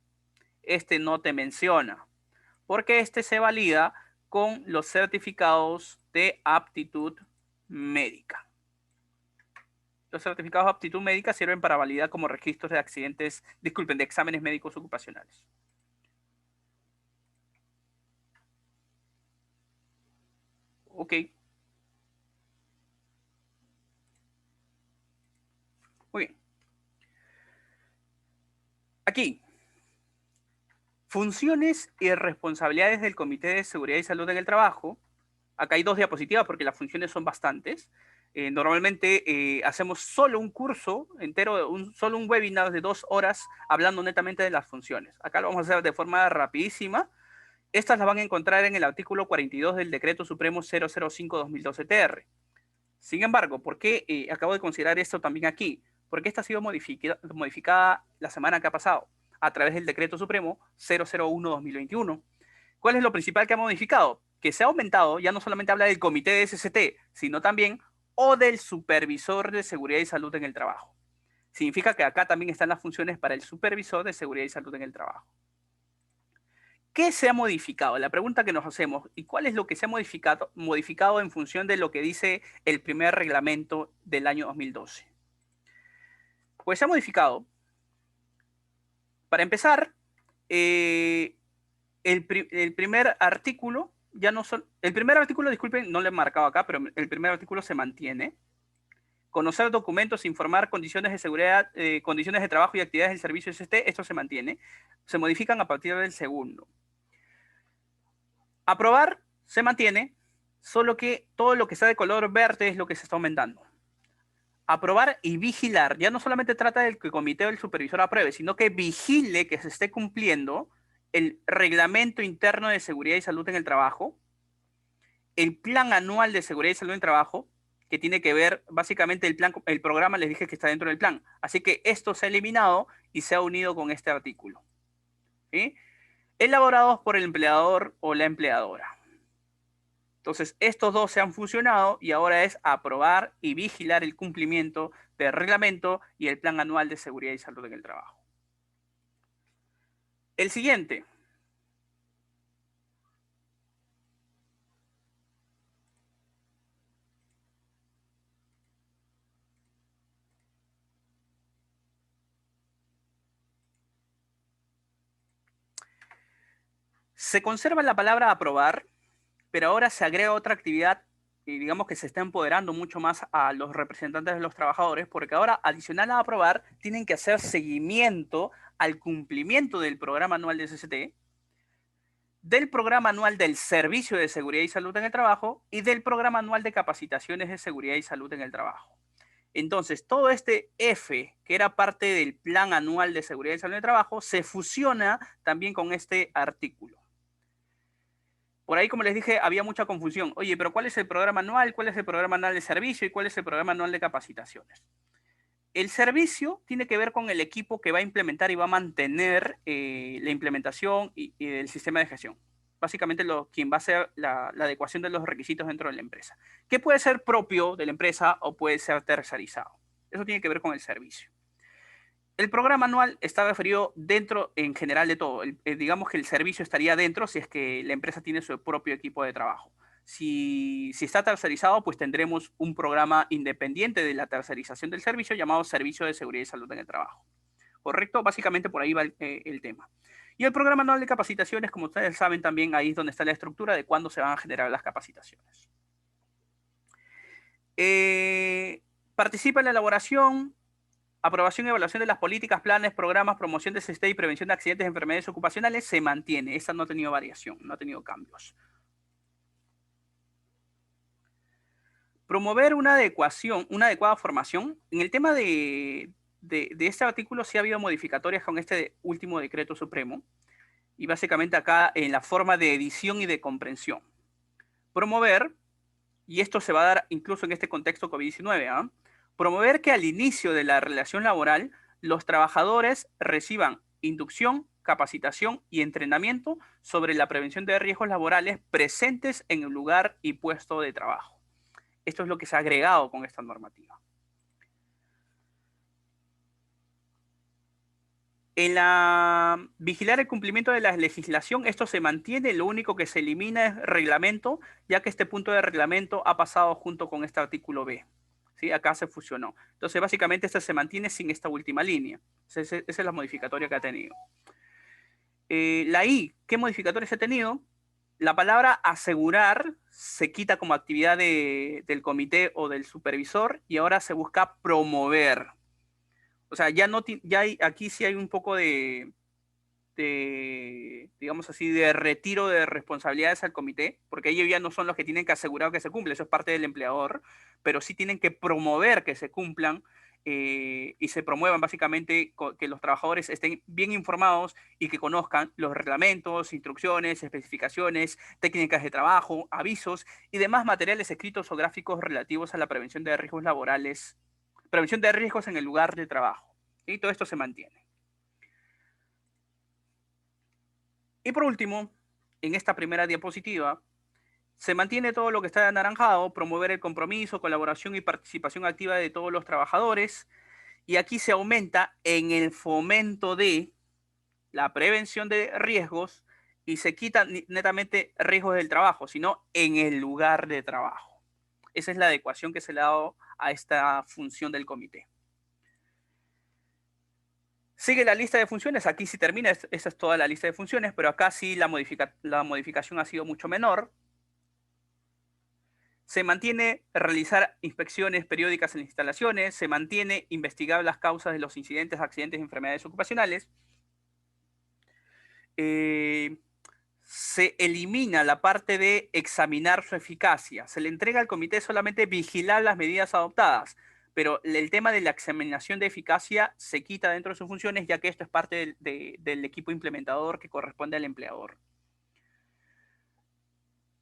este no te menciona, porque este se valida con los certificados de aptitud médica. Los certificados de aptitud médica sirven para validar como registros de accidentes, disculpen, de exámenes médicos ocupacionales. Ok. Muy bien. Aquí. Funciones y responsabilidades del Comité de Seguridad y Salud en el Trabajo. Acá hay 2 diapositivas porque las funciones son bastantes. Normalmente hacemos solo un curso entero, solo un webinar de 2 horas hablando netamente de las funciones. Acá lo vamos a hacer de forma rapidísima. Estas las van a encontrar en el artículo 42 del Decreto Supremo 005-2012-TR. Sin embargo, ¿por qué acabo de considerar esto también aquí? Porque esta ha sido modificada la semana que ha pasado a través del Decreto Supremo 001-2021. ¿Cuál es lo principal que ha modificado? Que se ha aumentado, ya no solamente habla del Comité de SST, sino también o del Supervisor de Seguridad y Salud en el Trabajo. Significa que acá también están las funciones para el Supervisor de Seguridad y Salud en el Trabajo. ¿Qué se ha modificado? La pregunta que nos hacemos, ¿y cuál es lo que se ha modificado en función de lo que dice el primer reglamento del año 2012? Pues se ha modificado. Para empezar, el primer artículo, ya no son, el primer artículo, disculpen, no lo he marcado acá, pero el primer artículo se mantiene. Conocer documentos, informar condiciones de seguridad, condiciones de trabajo y actividades del servicio SST, esto se mantiene. Se modifican a partir del segundo. Aprobar se mantiene, solo que todo lo que está de color verde es lo que se está aumentando. Aprobar y vigilar. Ya no solamente trata del que el comité o el supervisor apruebe, sino que vigile que se esté cumpliendo el reglamento interno de seguridad y salud en el trabajo, el plan anual de seguridad y salud en el trabajo, que tiene que ver, básicamente el programa les dije que está dentro del plan. Así que esto se ha eliminado y se ha unido con este artículo. ¿Sí? Elaborados por el empleador o la empleadora. Entonces, estos dos se han fusionado y ahora es aprobar y vigilar el cumplimiento del reglamento y el plan anual de seguridad y salud en el trabajo. El siguiente. Se conserva la palabra aprobar, pero ahora se agrega otra actividad y digamos que se está empoderando mucho más a los representantes de los trabajadores, porque ahora, adicional a aprobar, tienen que hacer seguimiento al cumplimiento del programa anual de SST, del programa anual del Servicio de Seguridad y Salud en el Trabajo y del programa anual de capacitaciones de seguridad y salud en el trabajo. Entonces, todo este F, que era parte del plan anual de seguridad y salud en el trabajo, se fusiona también con este artículo. Por ahí, como les dije, había mucha confusión. Oye, pero ¿cuál es el programa anual? ¿Cuál es el programa anual de servicio? ¿Y cuál es el programa anual de capacitaciones? El servicio tiene que ver con el equipo que va a implementar y va a mantener la implementación y el sistema de gestión. Básicamente quien va a hacer la adecuación de los requisitos dentro de la empresa. Que puede ser propio de la empresa o puede ser tercerizado. Eso tiene que ver con el servicio. El programa anual está referido dentro en general de todo. Digamos que el servicio estaría dentro si es que la empresa tiene su propio equipo de trabajo. Si está tercerizado, pues tendremos un programa independiente de la tercerización del servicio llamado Servicio de Seguridad y Salud en el Trabajo. ¿Correcto? Básicamente por ahí va el tema. Y el programa anual de capacitaciones, como ustedes saben también, ahí es donde está la estructura de cuándo se van a generar las capacitaciones. Participa en la elaboración, aprobación y evaluación de las políticas, planes, programas, promoción de SST y prevención de accidentes y enfermedades ocupacionales se mantiene. Esta no ha tenido variación, no ha tenido cambios. Promover una adecuada formación. En el tema de este artículo sí ha habido modificatorias con este último decreto supremo. Y básicamente acá en la forma de edición y de comprensión. Promover, y esto se va a dar incluso en este contexto COVID-19, ¿eh? Promover que al inicio de la relación laboral los trabajadores reciban inducción, capacitación y entrenamiento sobre la prevención de riesgos laborales presentes en el lugar y puesto de trabajo. Esto es lo que se ha agregado con esta normativa. En la vigilar el cumplimiento de la legislación, esto se mantiene, lo único que se elimina es reglamento, ya que este punto de reglamento ha pasado junto con este artículo B. ¿Sí? Acá se fusionó. Entonces, básicamente, este se mantiene sin esta última línea. Esa es la modificatoria que ha tenido. La I, ¿qué modificatorias ha tenido? La palabra asegurar se quita como actividad del comité o del supervisor y ahora se busca promover. O sea, ya no ya hay, aquí sí hay un poco digamos así, de retiro de responsabilidades al comité, porque ellos ya no son los que tienen que asegurar que se cumple, eso es parte del empleador, pero sí tienen que promover que se cumplan y se promuevan básicamente que los trabajadores estén bien informados y que conozcan los reglamentos, instrucciones, especificaciones, técnicas de trabajo, avisos y demás materiales escritos o gráficos relativos a la prevención de riesgos laborales, prevención de riesgos en el lugar de trabajo. Y todo esto se mantiene. Y por último, en esta primera diapositiva, se mantiene todo lo que está anaranjado, promover el compromiso, colaboración y participación activa de todos los trabajadores. Y aquí se aumenta en el fomento de la prevención de riesgos y se quita netamente riesgos del trabajo, sino en el lugar de trabajo. Esa es la adecuación que se le ha dado a esta función del comité. Sigue la lista de funciones, aquí sí termina, esa es toda la lista de funciones, pero acá sí la modificación ha sido mucho menor. Se mantiene realizar inspecciones periódicas en las instalaciones, se mantiene investigar las causas de los incidentes, accidentes y enfermedades ocupacionales. Se elimina la parte de examinar su eficacia. Se le entrega al comité solamente vigilar las medidas adoptadas, pero el tema de la examinación de eficacia se quita dentro de sus funciones, ya que esto es parte del equipo implementador que corresponde al empleador.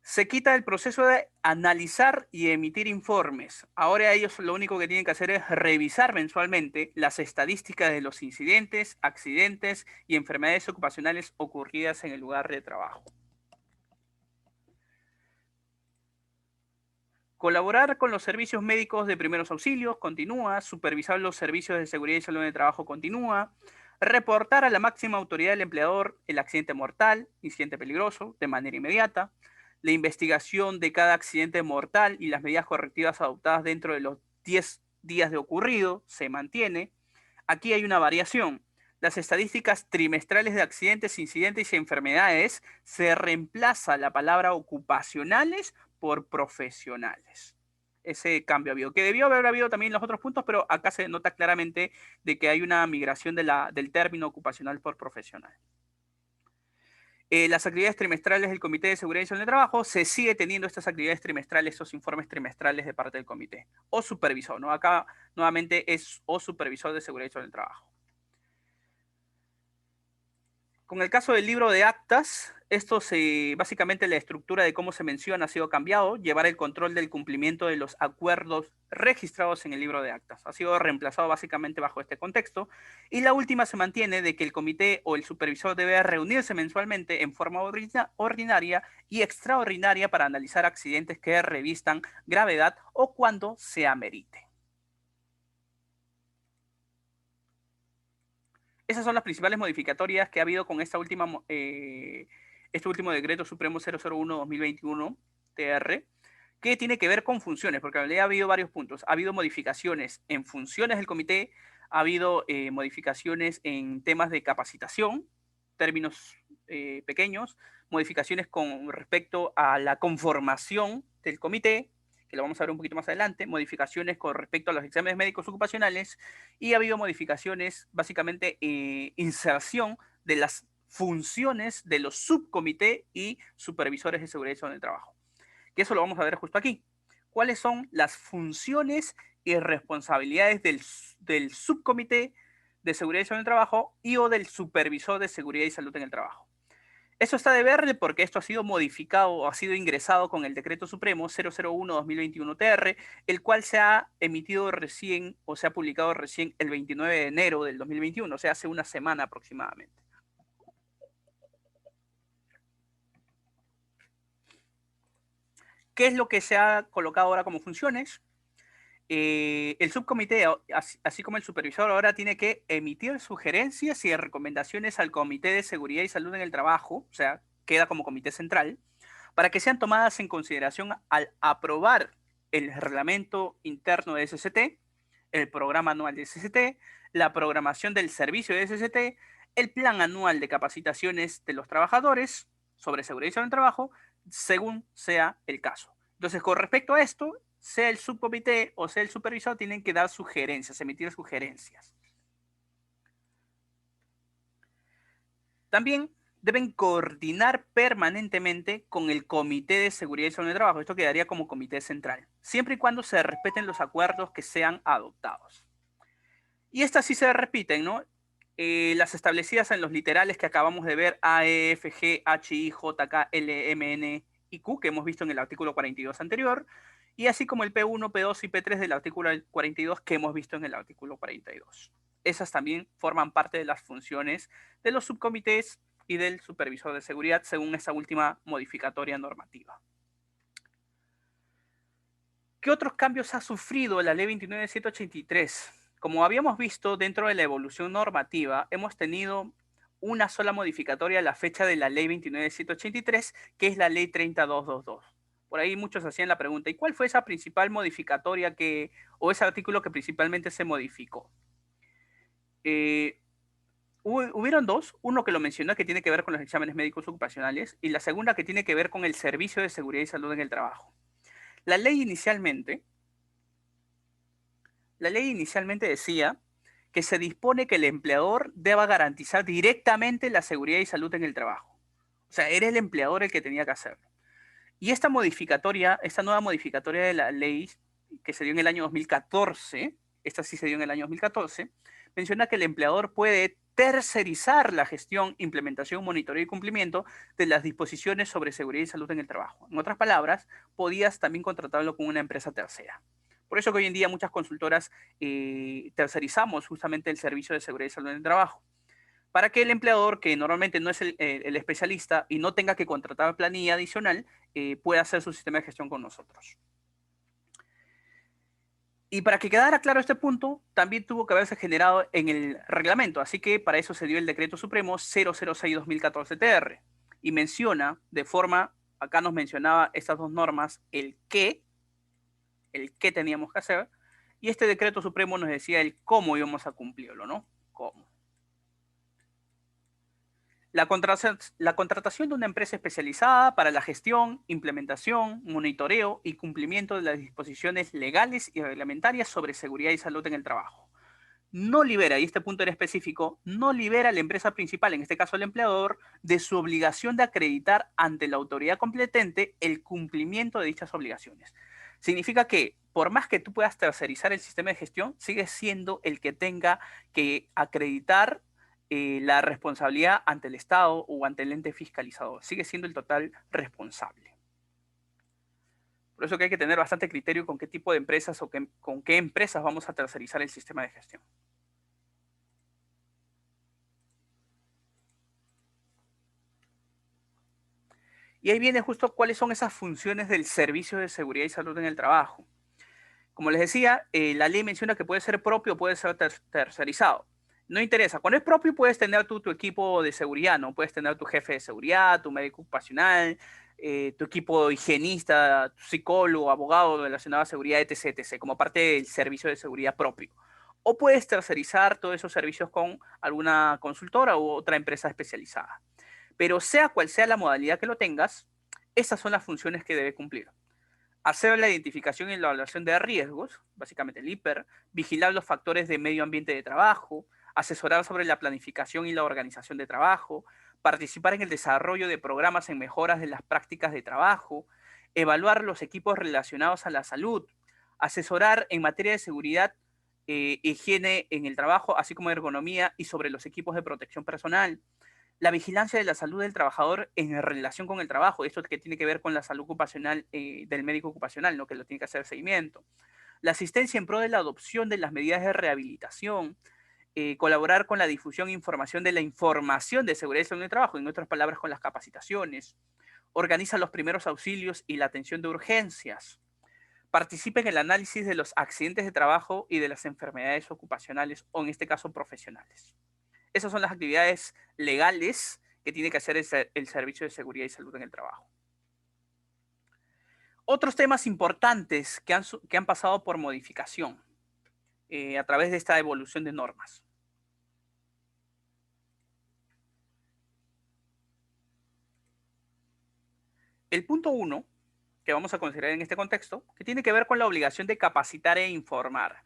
Se quita el proceso de analizar y emitir informes. Ahora ellos lo único que tienen que hacer es revisar mensualmente las estadísticas de los incidentes, accidentes y enfermedades ocupacionales ocurridas en el lugar de trabajo. Colaborar con los servicios médicos de primeros auxilios continúa. Supervisar los servicios de seguridad y salud en el trabajo continúa. Reportar a la máxima autoridad del empleador el accidente mortal, incidente peligroso, de manera inmediata. La investigación de cada accidente mortal y las medidas correctivas adoptadas dentro de los 10 días de ocurrido se mantiene. Aquí hay una variación. Las estadísticas trimestrales de accidentes, incidentes y enfermedades se reemplaza la palabra ocupacionales por profesionales. Ese cambio ha habido, que debió haber habido también en los otros puntos, pero acá se nota claramente de que hay una migración del término ocupacional por profesional. Las actividades trimestrales del Comité de Seguridad y Salud en el Trabajo, se sigue teniendo estas actividades trimestrales, estos informes trimestrales de parte del comité, o supervisor, ¿no? Acá nuevamente es o supervisor de Seguridad y Salud en el Trabajo. Con el caso del libro de actas, básicamente la estructura de cómo se menciona ha sido cambiado, llevar el control del cumplimiento de los acuerdos registrados en el libro de actas. Ha sido reemplazado básicamente bajo este contexto. Y la última se mantiene de que el comité o el supervisor debe reunirse mensualmente en forma ordinaria y extraordinaria para analizar accidentes que revistan gravedad o cuando se amerite. Esas son las principales modificatorias que ha habido con este último decreto supremo 001-2021 TR, que tiene que ver con funciones, porque en realidad ha habido varios puntos. Ha habido modificaciones en funciones del comité, ha habido modificaciones en temas de capacitación, términos pequeños, modificaciones con respecto a la conformación del comité, que lo vamos a ver un poquito más adelante, modificaciones con respecto a los exámenes médicos ocupacionales y ha habido modificaciones, básicamente inserción de las funciones de los subcomités y supervisores de seguridad y salud en el trabajo. Que eso lo vamos a ver justo aquí. ¿Cuáles son las funciones y responsabilidades del subcomité de seguridad y salud en el trabajo y o del supervisor de seguridad y salud en el trabajo? Eso está de verde porque esto ha sido modificado o ha sido ingresado con el Decreto Supremo 001-2021-TR, el cual se ha emitido recién o se ha publicado recién el 29 de enero del 2021, o sea, hace una semana aproximadamente. ¿Qué es lo que se ha colocado ahora como funciones? el subcomité, así como el supervisor, ahora tiene que emitir sugerencias y recomendaciones al Comité de Seguridad y Salud en el Trabajo, o sea, queda como comité central, para que sean tomadas en consideración al aprobar el reglamento interno de SST, el programa anual de SST, la programación del servicio de SST, el plan anual de capacitaciones de los trabajadores sobre seguridad y salud en el trabajo, según sea el caso. Entonces, con respecto a esto, sea el subcomité o sea el supervisor, tienen que dar sugerencias, emitir sugerencias. También deben coordinar permanentemente con el Comité de Seguridad y Salud en el Trabajo. Esto quedaría como comité central, siempre y cuando se respeten los acuerdos que sean adoptados. Y estas sí se repiten, ¿no? Las establecidas en los literales que acabamos de ver, A, E, F, G, H, I, J, K, L, M, N y Q, que hemos visto en el artículo 42 anterior, y así como el P1, P2 y P3 del artículo 42 que hemos visto en el artículo 42. Esas también forman parte de las funciones de los subcomités y del supervisor de seguridad, según esta última modificatoria normativa. ¿Qué otros cambios ha sufrido la Ley 29.783? Como habíamos visto dentro de la evolución normativa, hemos tenido una sola modificatoria a la fecha de la Ley 29.783, que es la Ley 30.222. Por ahí muchos hacían la pregunta, ¿y cuál fue esa principal modificatoria o ese artículo que principalmente se modificó? Hubieron dos, uno que lo mencioné que tiene que ver con los exámenes médicos ocupacionales y la segunda que tiene que ver con el servicio de seguridad y salud en el trabajo. La ley inicialmente decía que se dispone que el empleador deba garantizar directamente la seguridad y salud en el trabajo. O sea, era el empleador el que tenía que hacerlo. Y esta nueva modificatoria de la ley que se dio en el año 2014, esta sí se dio en el año 2014, menciona que el empleador puede tercerizar la gestión, implementación, monitoreo y cumplimiento de las disposiciones sobre seguridad y salud en el trabajo. En otras palabras, podías también contratarlo con una empresa tercera. Por eso que hoy en día muchas consultoras tercerizamos justamente el servicio de seguridad y salud en el trabajo, para que el empleador, que normalmente no es el especialista y no tenga que contratar planilla adicional, pueda hacer su sistema de gestión con nosotros. Y para que quedara claro este punto, también tuvo que haberse generado en el reglamento, así que para eso se dio el Decreto Supremo 006-2014-TR, y menciona de forma, acá nos mencionaba estas dos normas, el qué teníamos que hacer, y este Decreto Supremo nos decía el cómo íbamos a cumplirlo, ¿no? ¿Cómo? La contratación de una empresa especializada para la gestión, implementación, monitoreo y cumplimiento de las disposiciones legales y reglamentarias sobre seguridad y salud en el trabajo. No libera, y este punto era específico, no libera a la empresa principal, en este caso el empleador, de su obligación de acreditar ante la autoridad competente el cumplimiento de dichas obligaciones. Significa que por más que tú puedas tercerizar el sistema de gestión, sigues siendo el que tenga que acreditar la responsabilidad ante el Estado o ante el ente fiscalizador. Sigue siendo el total responsable. Por eso que hay que tener bastante criterio con qué tipo de empresas o con qué empresas vamos a tercerizar el sistema de gestión. Y ahí viene justo cuáles son esas funciones del servicio de seguridad y salud en el trabajo. Como les decía, la ley menciona que puede ser propio o puede ser tercerizado. No interesa. Cuando es propio puedes tener tu equipo de seguridad, ¿no? Puedes tener tu jefe de seguridad, tu médico ocupacional, tu equipo higienista, tu psicólogo, abogado relacionado a seguridad, etc., etc., como parte del servicio de seguridad propio. O puedes tercerizar todos esos servicios con alguna consultora u otra empresa especializada. Pero sea cual sea la modalidad que lo tengas, estas son las funciones que debe cumplir. Hacer la identificación y la evaluación de riesgos, básicamente el IPER, vigilar los factores de medio ambiente de trabajo, asesorar sobre la planificación y la organización de trabajo, participar en el desarrollo de programas en mejoras de las prácticas de trabajo, evaluar los equipos relacionados a la salud, asesorar en materia de seguridad, higiene en el trabajo, así como ergonomía y sobre los equipos de protección personal, la vigilancia de la salud del trabajador en relación con el trabajo, esto que tiene que ver con la salud ocupacional del médico ocupacional, ¿no? Que lo tiene que hacer seguimiento. La asistencia en pro de la adopción de las medidas de rehabilitación, colaborar con la difusión e información de la información de seguridad y salud en el trabajo, en otras palabras, con las capacitaciones. Organiza los primeros auxilios y la atención de urgencias. Participa en el análisis de los accidentes de trabajo y de las enfermedades ocupacionales, o en este caso profesionales. Esas son las actividades legales que tiene que hacer el Servicio de Seguridad y Salud en el Trabajo. Otros temas importantes que han pasado por modificación a través de esta evolución de normas. El punto 1, que vamos a considerar en este contexto, que tiene que ver con la obligación de capacitar e informar.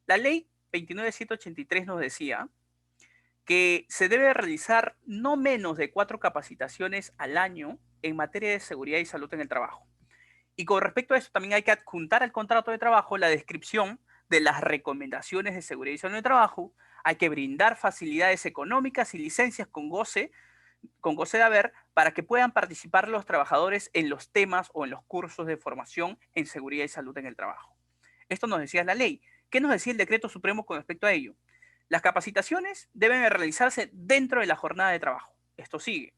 La ley 29.183 nos decía que se debe realizar no menos de 4 capacitaciones al año en materia de seguridad y salud en el trabajo. Y con respecto a eso, también hay que adjuntar al contrato de trabajo la descripción de las recomendaciones de seguridad y salud en el trabajo. Hay que brindar facilidades económicas y licencias con goce de haber para que puedan participar los trabajadores en los temas o en los cursos de formación en seguridad y salud en el trabajo. Esto nos decía la ley. ¿Qué nos decía el decreto supremo con respecto a ello? Las capacitaciones deben realizarse dentro de la jornada de trabajo. Esto sigue.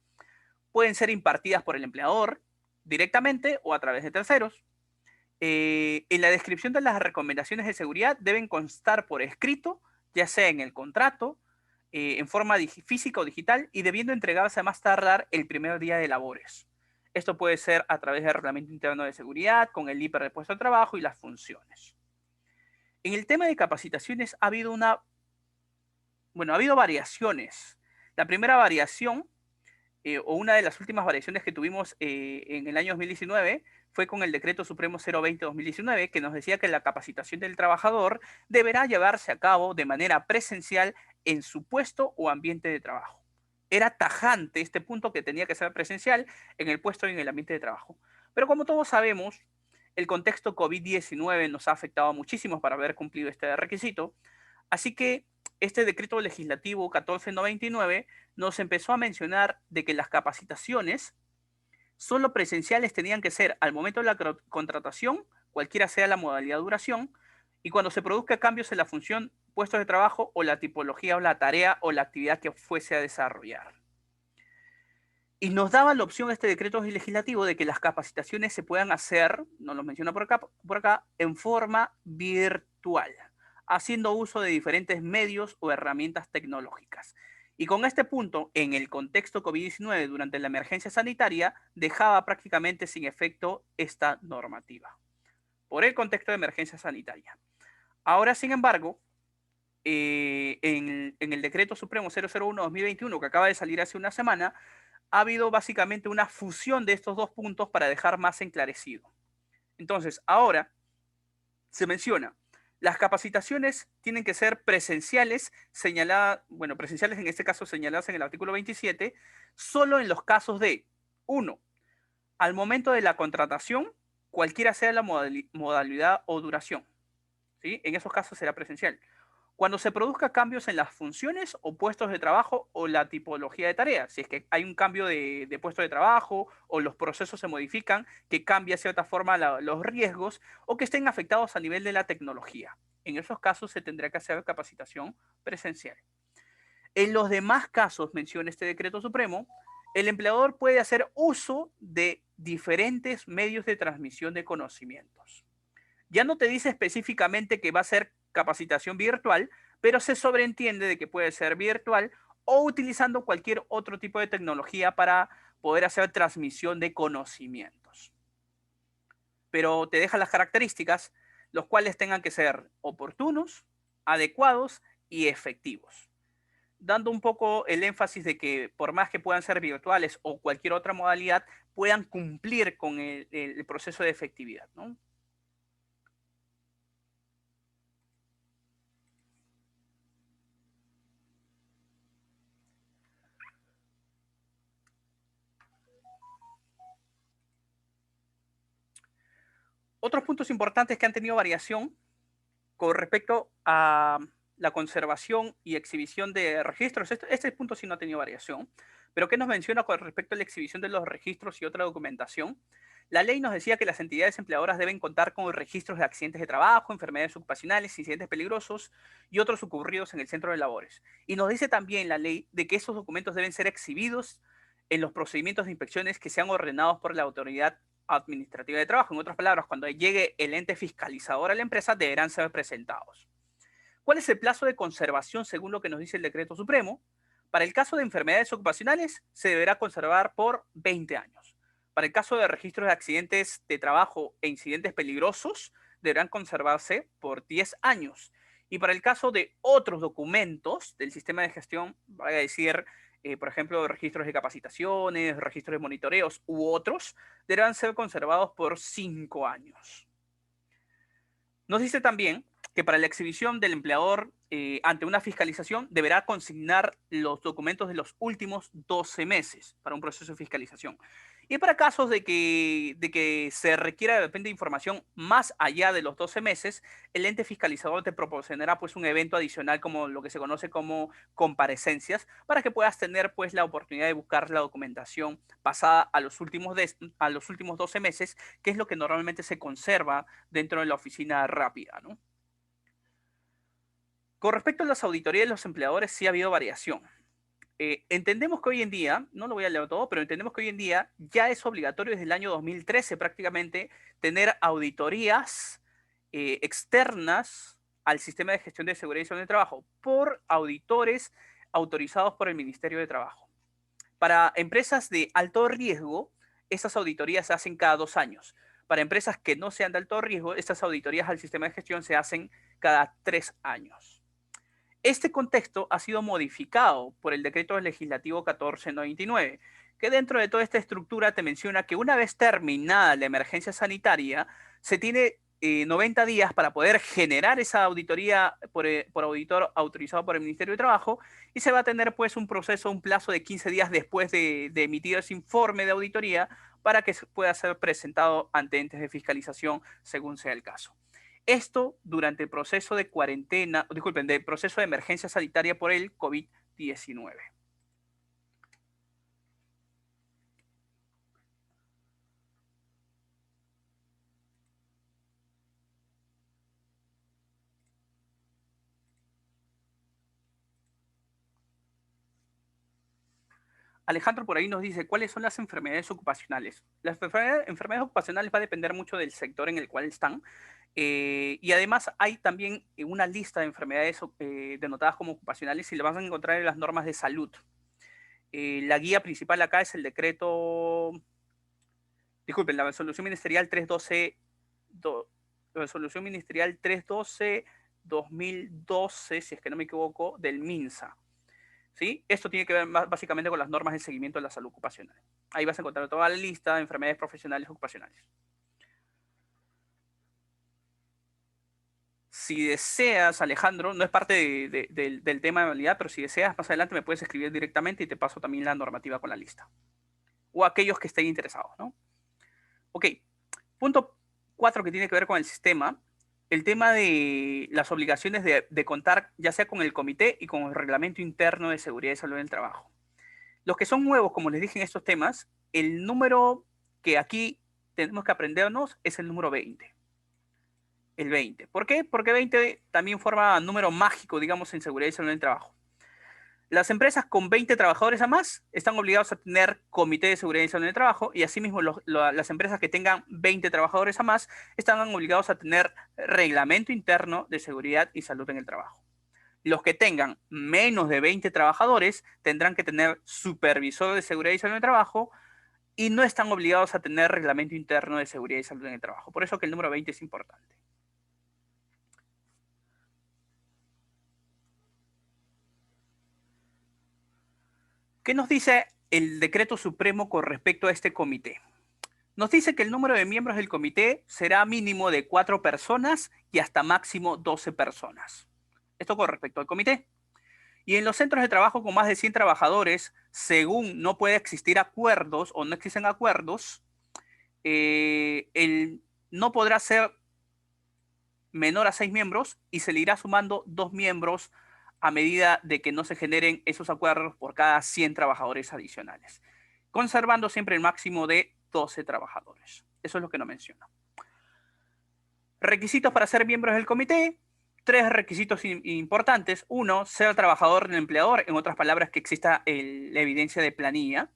Pueden ser impartidas por el empleador directamente o a través de terceros. En la descripción de las recomendaciones de seguridad deben constar por escrito, ya sea en el contrato, en forma física o digital, y debiendo entregarse a más tardar el primer día de labores. Esto puede ser a través del reglamento interno de seguridad, con el IPR de puesto de trabajo y las funciones. En el tema de capacitaciones ha habido variaciones. La primera variación, o una de las últimas variaciones que tuvimos en el año 2019, fue con el Decreto Supremo 020-2019, que nos decía que la capacitación del trabajador deberá llevarse a cabo de manera presencial en su puesto o ambiente de trabajo. Era tajante este punto, que tenía que ser presencial en el puesto y en el ambiente de trabajo. Pero como todos sabemos, el contexto COVID-19 nos ha afectado muchísimo para haber cumplido este requisito, así que este decreto legislativo 1499 nos empezó a mencionar de que las capacitaciones solo presenciales tenían que ser al momento de la contratación, cualquiera sea la modalidad de duración, y cuando se produzca cambios en la función, puestos de trabajo o la tipología o la tarea o la actividad que fuese a desarrollar. Y nos daba la opción este decreto legislativo de que las capacitaciones se puedan hacer, nos lo menciona por acá, en forma virtual, haciendo uso de diferentes medios o herramientas tecnológicas. Y con este punto, en el contexto COVID-19 durante la emergencia sanitaria, dejaba prácticamente sin efecto esta normativa, por el contexto de emergencia sanitaria. Ahora, sin embargo, en el decreto supremo 001-2021, que acaba de salir hace una semana, ha habido básicamente una fusión de estos dos puntos para dejar más enclarecido. Entonces, ahora se menciona, las capacitaciones tienen que ser presenciales, presenciales en este caso señaladas en el artículo 27, solo en los casos de, 1, al momento de la contratación, cualquiera sea la modalidad o duración, ¿sí? En esos casos será presencial. Cuando se produzca cambios en las funciones o puestos de trabajo o la tipología de tareas, si es que hay un cambio de puesto de trabajo o los procesos se modifican, que cambia de cierta forma los riesgos o que estén afectados a nivel de la tecnología. En esos casos se tendrá que hacer capacitación presencial. En los demás casos, menciona este decreto supremo, el empleador puede hacer uso de diferentes medios de transmisión de conocimientos. Ya no te dice específicamente que va a ser capacitación virtual, pero se sobreentiende de que puede ser virtual o utilizando cualquier otro tipo de tecnología para poder hacer transmisión de conocimientos. Pero te deja las características, los cuales tengan que ser oportunos, adecuados y efectivos, dando un poco el énfasis de que por más que puedan ser virtuales o cualquier otra modalidad, puedan cumplir con el proceso de efectividad, ¿no? Otros puntos importantes que han tenido variación con respecto a la conservación y exhibición de registros. Este punto sí no ha tenido variación, pero ¿qué nos menciona con respecto a la exhibición de los registros y otra documentación? La ley nos decía que las entidades empleadoras deben contar con registros de accidentes de trabajo, enfermedades ocupacionales, incidentes peligrosos y otros ocurridos en el centro de labores. Y nos dice también la ley de que esos documentos deben ser exhibidos en los procedimientos de inspecciones que sean ordenados por la autoridad administrativa de trabajo. En otras palabras, cuando llegue el ente fiscalizador a la empresa, deberán ser presentados. ¿Cuál es el plazo de conservación según lo que nos dice el decreto supremo? Para el caso de enfermedades ocupacionales, se deberá conservar por 20 años. Para el caso de registros de accidentes de trabajo e incidentes peligrosos, deberán conservarse por 10 años. Y para el caso de otros documentos del sistema de gestión, voy a decir, por ejemplo, registros de capacitaciones, registros de monitoreos u otros, deberán ser conservados por 5 años. Nos dice también que para la exhibición del empleador ante una fiscalización deberá consignar los documentos de los últimos 12 meses para un proceso de fiscalización. Y para casos de que se requiera de repente información más allá de los 12 meses, el ente fiscalizador te proporcionará pues un evento adicional como lo que se conoce como comparecencias para que puedas tener pues la oportunidad de buscar la documentación pasada a los últimos 12 meses, que es lo que normalmente se conserva dentro de la oficina rápida, ¿no? Con respecto a las auditorías de los empleadores, sí ha habido variación. Entendemos que hoy en día, no lo voy a leer todo, pero entendemos que hoy en día ya es obligatorio desde el año 2013 prácticamente tener auditorías externas al sistema de gestión de seguridad y salud en el trabajo por auditores autorizados por el Ministerio de Trabajo. Para empresas de alto riesgo, estas auditorías se hacen cada 2 años. Para empresas que no sean de alto riesgo, estas auditorías al sistema de gestión se hacen cada 3 años. Este contexto ha sido modificado por el decreto legislativo 1499, que dentro de toda esta estructura te menciona que una vez terminada la emergencia sanitaria, se tiene 90 días para poder generar esa auditoría por auditor autorizado por el Ministerio de Trabajo y se va a tener pues un proceso, un plazo de 15 días después de emitir ese informe de auditoría para que pueda ser presentado ante entes de fiscalización según sea el caso. Esto durante el proceso de cuarentena, disculpen, del proceso de emergencia sanitaria por el COVID-19. Alejandro por ahí nos dice, ¿cuáles son las enfermedades ocupacionales? Las enfermedades ocupacionales va a depender mucho del sector en el cual están. Y además hay también una lista de enfermedades denotadas como ocupacionales y las vas a encontrar en las normas de salud. La guía principal acá es el decreto, disculpen, la resolución ministerial 312, resolución ministerial 312-2012, si es que no me equivoco, del MINSA. ¿Sí? Esto tiene que ver básicamente con las normas de seguimiento de la salud ocupacional. Ahí vas a encontrar toda la lista de enfermedades profesionales ocupacionales. Si deseas, Alejandro, no es parte del tema de realidad, pero si deseas, más adelante me puedes escribir directamente y te paso también la normativa con la lista. O aquellos que estén interesados, ¿no? Ok, punto 4 que tiene que ver con el sistema. El tema de las obligaciones de contar ya sea con el comité y con el reglamento interno de seguridad y salud en el trabajo. Los que son nuevos, como les dije en estos temas, el número que aquí tenemos que aprendernos es el número 20. El 20. ¿Por qué? Porque 20 también forma número mágico, digamos, en seguridad y salud en el trabajo. Las empresas con 20 trabajadores a más están obligados a tener comité de seguridad y salud en el trabajo y asimismo las empresas que tengan 20 trabajadores a más están obligados a tener reglamento interno de seguridad y salud en el trabajo. Los que tengan menos de 20 trabajadores tendrán que tener supervisor de seguridad y salud en el trabajo y no están obligados a tener reglamento interno de seguridad y salud en el trabajo. Por eso que el número 20 es importante. ¿Qué nos dice el decreto supremo con respecto a este comité? Nos dice que el número de miembros del comité será mínimo de 4 personas y hasta máximo 12 personas. Esto con respecto al comité. Y en los centros de trabajo con más de 100 trabajadores, según no puede existir acuerdos o no existen acuerdos, no podrá ser menor a 6 miembros y se le irá sumando 2 miembros a medida de que no se generen esos acuerdos por cada 100 trabajadores adicionales, conservando siempre el máximo de 12 trabajadores. Eso es lo que no menciona. Requisitos para ser miembros del comité. 3 requisitos importantes. 1, ser trabajador del empleador, en otras palabras, que exista la evidencia de planilla.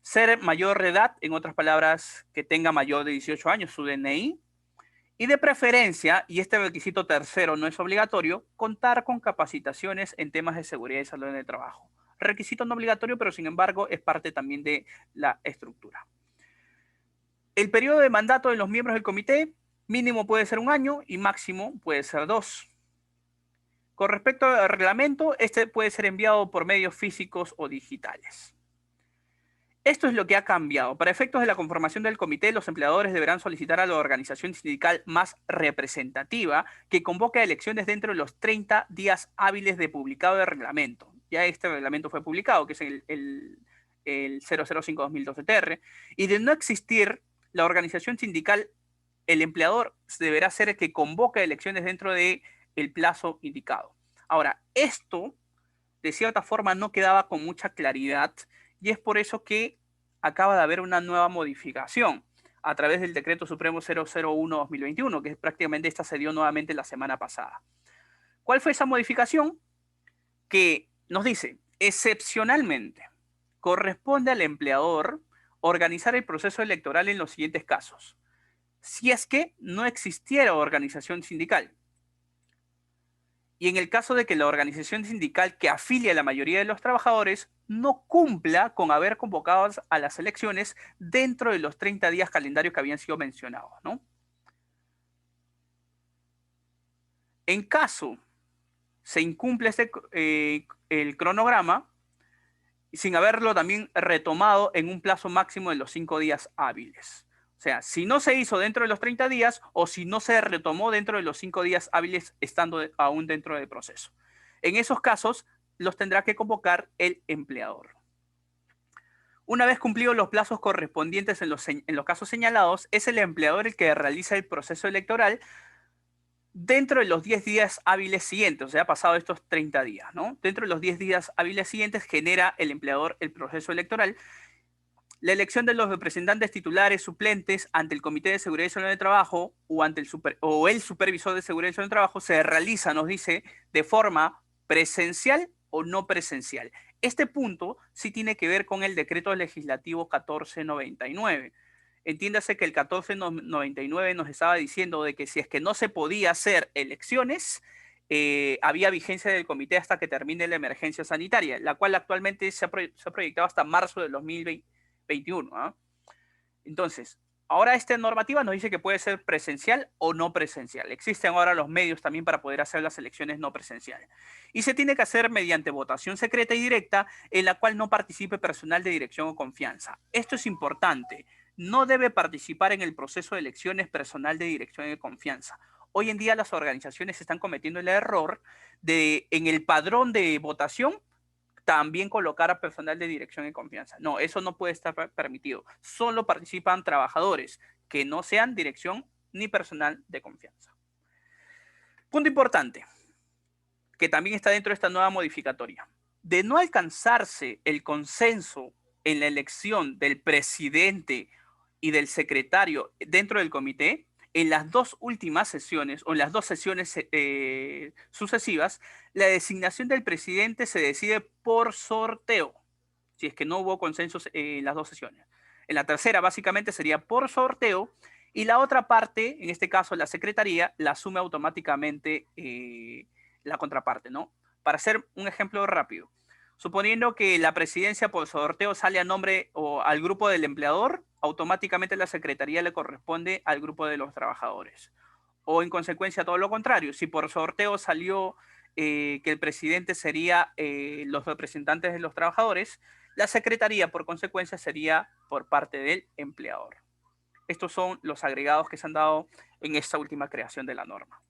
ser mayor de edad, en otras palabras, que tenga mayor de 18 años, su DNI, y de preferencia, y este requisito tercero no es obligatorio, contar con capacitaciones en temas de seguridad y salud en el trabajo. Requisito no obligatorio, pero sin embargo es parte también de la estructura. El periodo de mandato de los miembros del comité mínimo puede ser 1 año y máximo puede ser 2. Con respecto al reglamento, este puede ser enviado por medios físicos o digitales. Esto es lo que ha cambiado. Para efectos de la conformación del comité, los empleadores deberán solicitar a la organización sindical más representativa que convoque a elecciones dentro de los 30 días hábiles de publicado de reglamento. Ya este reglamento fue publicado, que es el 005-2012-TR, y de no existir la organización sindical, el empleador deberá ser el que convoque elecciones dentro del plazo indicado. Ahora, esto de cierta forma no quedaba con mucha claridad y es por eso que acaba de haber una nueva modificación a través del Decreto Supremo 001-2021, que prácticamente esta se dio nuevamente la semana pasada. ¿Cuál fue esa modificación? Que nos dice, excepcionalmente, corresponde al empleador organizar el proceso electoral en los siguientes casos. Si es que no existiera organización sindical, y en el caso de que la organización sindical que afilia a la mayoría de los trabajadores no cumpla con haber convocado a las elecciones dentro de los 30 días calendarios que habían sido mencionados, ¿no? En caso se incumple el cronograma, sin haberlo también retomado en un plazo máximo de los 5 días hábiles. O sea, si no se hizo dentro de los 30 días o si no se retomó dentro de los 5 días hábiles estando aún dentro del proceso. En esos casos, los tendrá que convocar el empleador. Una vez cumplidos los plazos correspondientes en los casos señalados, es el empleador el que realiza el proceso electoral dentro de los 10 días hábiles siguientes, o sea, pasado estos 30 días, ¿no? Dentro de los 10 días hábiles siguientes genera el empleador el proceso electoral. La elección de los representantes titulares suplentes ante el Comité de Seguridad y Salud del Trabajo o ante el Supervisor de Seguridad y Salud del Trabajo se realiza, nos dice, de forma presencial o no presencial. Este punto sí tiene que ver con el decreto legislativo 1499. Entiéndase que el 1499 nos estaba diciendo de que si es que no se podía hacer elecciones, había vigencia del comité hasta que termine la emergencia sanitaria, la cual actualmente se ha proyectado hasta marzo del 2021. ¿Ah? Entonces, ahora esta normativa nos dice que puede ser presencial o no presencial. Existen ahora los medios también para poder hacer las elecciones no presenciales. Y se tiene que hacer mediante votación secreta y directa en la cual no participe personal de dirección o confianza. Esto es importante. No debe participar en el proceso de elecciones personal de dirección y confianza. Hoy en día las organizaciones están cometiendo el error de en el padrón de votación también colocar a personal de dirección y confianza. No, eso no puede estar permitido. Solo participan trabajadores que no sean dirección ni personal de confianza. Punto importante, que también está dentro de esta nueva modificatoria. De no alcanzarse el consenso en la elección del presidente y del secretario dentro del comité, en las dos últimas sesiones o en las dos sesiones sucesivas, la designación del presidente se decide por sorteo, si es que no hubo consensos en las dos sesiones. En la tercera, básicamente, sería por sorteo y la otra parte, en este caso la secretaría, la asume automáticamente la contraparte, ¿no? Para hacer un ejemplo rápido, suponiendo que la presidencia por sorteo sale a nombre o al grupo del empleador, automáticamente la secretaría le corresponde al grupo de los trabajadores. O en consecuencia todo lo contrario, si por sorteo salió que el presidente sería los representantes de los trabajadores, la secretaría por consecuencia sería por parte del empleador. Estos son los agregados que se han dado en esta última creación de la norma.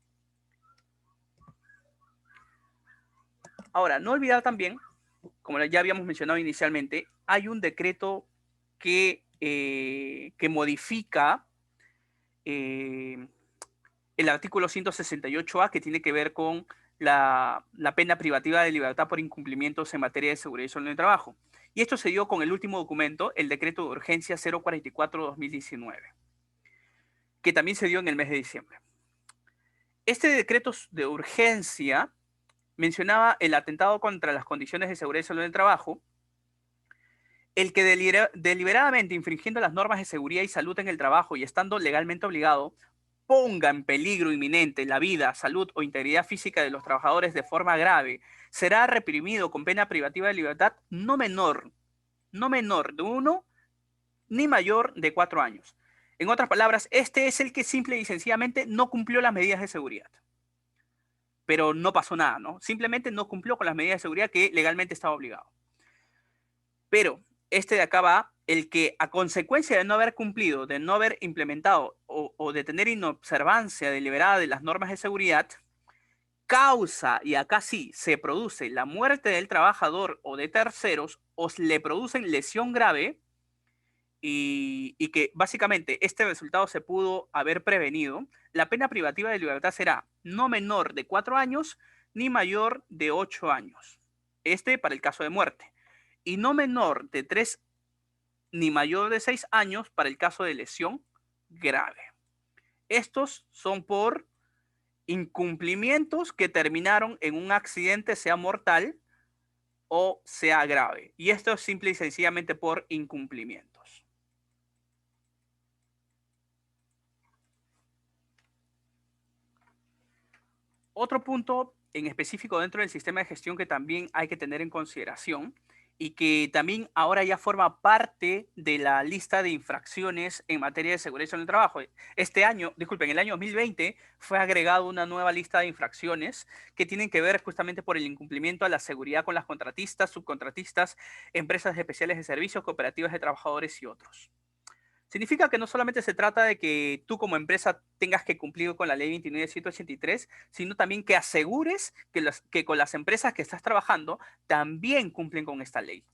Ahora, no olvidar también, como ya habíamos mencionado inicialmente, hay un decreto que modifica el artículo 168A, que tiene que ver con la pena privativa de libertad por incumplimientos en materia de seguridad y salud en el trabajo. Y esto se dio con el último documento, el decreto de urgencia 044-2019, que también se dio en el mes de diciembre. Este decreto de urgencia mencionaba el atentado contra las condiciones de seguridad y salud en el trabajo, El que deliberadamente infringiendo las normas de seguridad y salud en el trabajo y estando legalmente obligado, ponga en peligro inminente la vida, salud o integridad física de los trabajadores de forma grave, será reprimido con pena privativa de libertad no menor de 1 ni mayor de 4 años. En otras palabras, este es el que simple y sencillamente no cumplió las medidas de seguridad. Pero no pasó nada, ¿no? Simplemente no cumplió con las medidas de seguridad que legalmente estaba obligado. Pero este de acá va el que a consecuencia de no haber cumplido, de no haber implementado o de tener inobservancia deliberada de las normas de seguridad, causa, y acá sí, se produce la muerte del trabajador o de terceros, o le producen lesión grave, y que básicamente este resultado se pudo haber prevenido, la pena privativa de libertad será no menor de 4 años ni mayor de 8 años. Este para el caso de muerte. Y no menor de 3 ni mayor de 6 años para el caso de lesión grave. Estos son por incumplimientos que terminaron en un accidente, sea mortal o sea grave. Y esto es simple y sencillamente por incumplimientos. Otro punto en específico dentro del sistema de gestión que también hay que tener en consideración y que también ahora ya forma parte de la lista de infracciones en materia de seguridad en el trabajo. Este año, disculpen, en el año 2020 fue agregado una nueva lista de infracciones que tienen que ver justamente por el incumplimiento a la seguridad con las contratistas, subcontratistas, empresas especiales de servicios, cooperativas de trabajadores y otros. Significa que no solamente se trata de que tú como empresa tengas que cumplir con la ley 29.183, sino también que asegures que con las empresas que estás trabajando también cumplen con esta ley.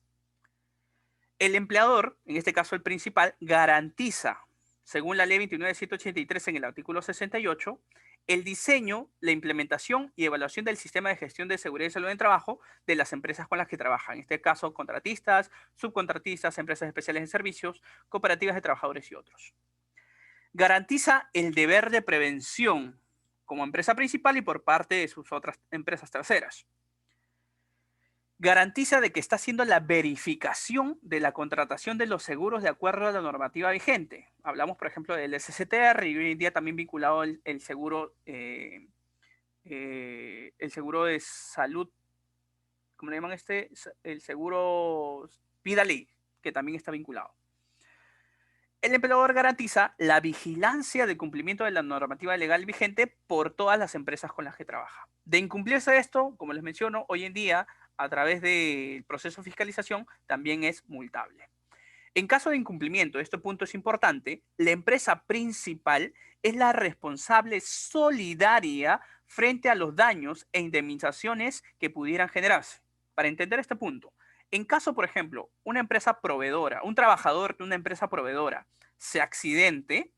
El empleador, en este caso el principal, garantiza, según la ley 29.183 en el artículo 68, el diseño, la implementación y evaluación del sistema de gestión de seguridad y salud en el trabajo de las empresas con las que trabajan. En este caso, contratistas, subcontratistas, empresas especiales de servicios, cooperativas de trabajadores y otros. Garantiza el deber de prevención como empresa principal y por parte de sus otras empresas terceras. Garantiza de que está haciendo la verificación de la contratación de los seguros de acuerdo a la normativa vigente. Hablamos, por ejemplo, del SCTR y hoy en día también vinculado el seguro de salud, ¿cómo le llaman este? El seguro Vida Ley, que también está vinculado. El empleador garantiza la vigilancia de cumplimiento de la normativa legal vigente por todas las empresas con las que trabaja. De incumplirse esto, como les menciono, hoy en día, a través del proceso de fiscalización, también es multable. En caso de incumplimiento, este punto es importante, la empresa principal es la responsable solidaria frente a los daños e indemnizaciones que pudieran generarse. Para entender este punto, en caso, por ejemplo, una empresa proveedora, un trabajador de una empresa proveedora se accidente,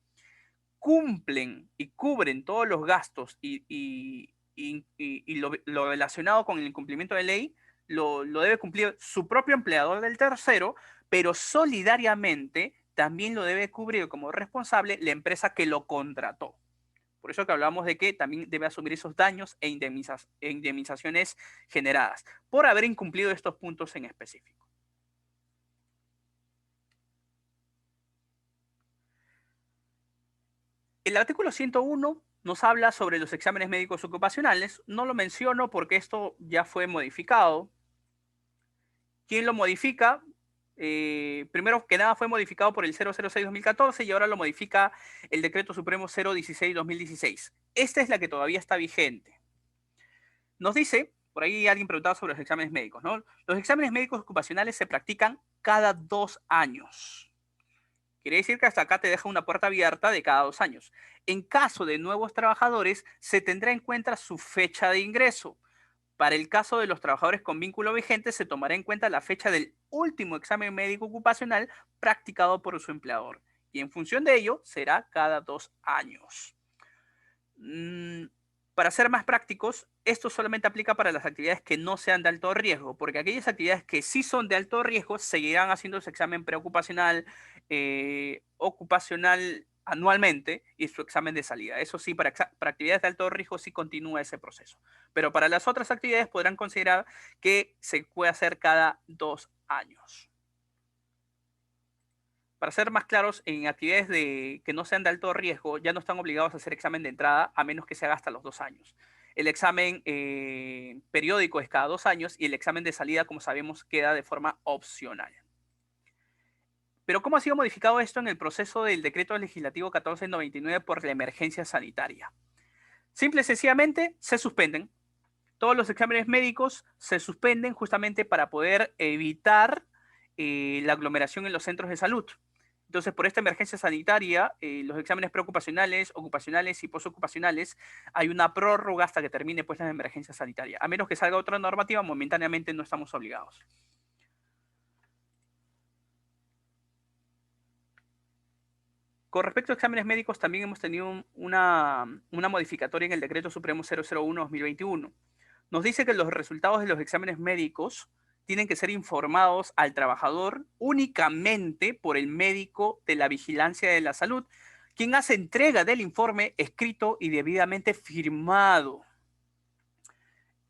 cumplen y cubren todos los gastos y lo relacionado con el incumplimiento de ley, lo debe cumplir su propio empleador del tercero, pero solidariamente también lo debe cubrir como responsable la empresa que lo contrató. Por eso que hablamos de que también debe asumir esos daños e indemnizaciones generadas por haber incumplido estos puntos en específico. El artículo 101 nos habla sobre los exámenes médicos ocupacionales. No lo menciono porque esto ya fue modificado. ¿Quién lo modifica? Primero que nada fue modificado por el 006-2014 y ahora lo modifica el Decreto Supremo 016-2016. Esta es la que todavía está vigente. Nos dice, por ahí alguien preguntaba sobre los exámenes médicos, ¿no? Los exámenes médicos ocupacionales se practican cada 2 años. Quiere decir que hasta acá te deja una puerta abierta de cada 2 años. En caso de nuevos trabajadores, se tendrá en cuenta su fecha de ingreso. Para el caso de los trabajadores con vínculo vigente, se tomará en cuenta la fecha del último examen médico ocupacional practicado por su empleador. Y en función de ello, será cada 2 años. Para ser más prácticos, esto solamente aplica para las actividades que no sean de alto riesgo, porque aquellas actividades que sí son de alto riesgo seguirán haciendo su examen preocupacional, ocupacional anualmente y su examen de salida. Eso sí, para actividades de alto riesgo sí continúa ese proceso. Pero para las otras actividades podrán considerar que se puede hacer cada 2 años. Para ser más claros, en actividades que no sean de alto riesgo, ya no están obligados a hacer examen de entrada a menos que se haga hasta los 2 años. El examen periódico es cada 2 años y el examen de salida, como sabemos, queda de forma opcional. Pero ¿cómo ha sido modificado esto en el proceso del decreto legislativo 1499 por la emergencia sanitaria? Simple y sencillamente se suspenden. Todos los exámenes médicos se suspenden justamente para poder evitar la aglomeración en los centros de salud. Entonces, por esta emergencia sanitaria, los exámenes preocupacionales, ocupacionales y postocupacionales, hay una prórroga hasta que termine pues la emergencia sanitaria. A menos que salga otra normativa, momentáneamente no estamos obligados. Con respecto a exámenes médicos, también hemos tenido una modificatoria en el Decreto Supremo 001-2021. Nos dice que los resultados de los exámenes médicos tienen que ser informados al trabajador únicamente por el médico de la vigilancia de la salud, quien hace entrega del informe escrito y debidamente firmado.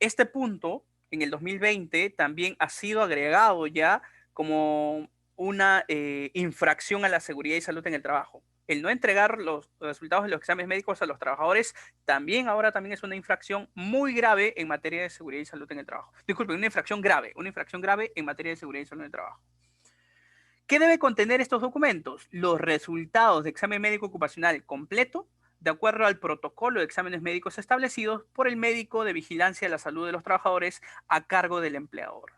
Este punto, en el 2020, también ha sido agregado ya como una infracción a la seguridad y salud en el trabajo. El no entregar los resultados de los exámenes médicos a los trabajadores ahora también es una infracción muy grave en materia de seguridad y salud en el trabajo. Disculpen, una infracción grave en materia de seguridad y salud en el trabajo. ¿Qué debe contener estos documentos? Los resultados de examen médico ocupacional completo, de acuerdo al protocolo de exámenes médicos establecidos por el médico de vigilancia de la salud de los trabajadores a cargo del empleador.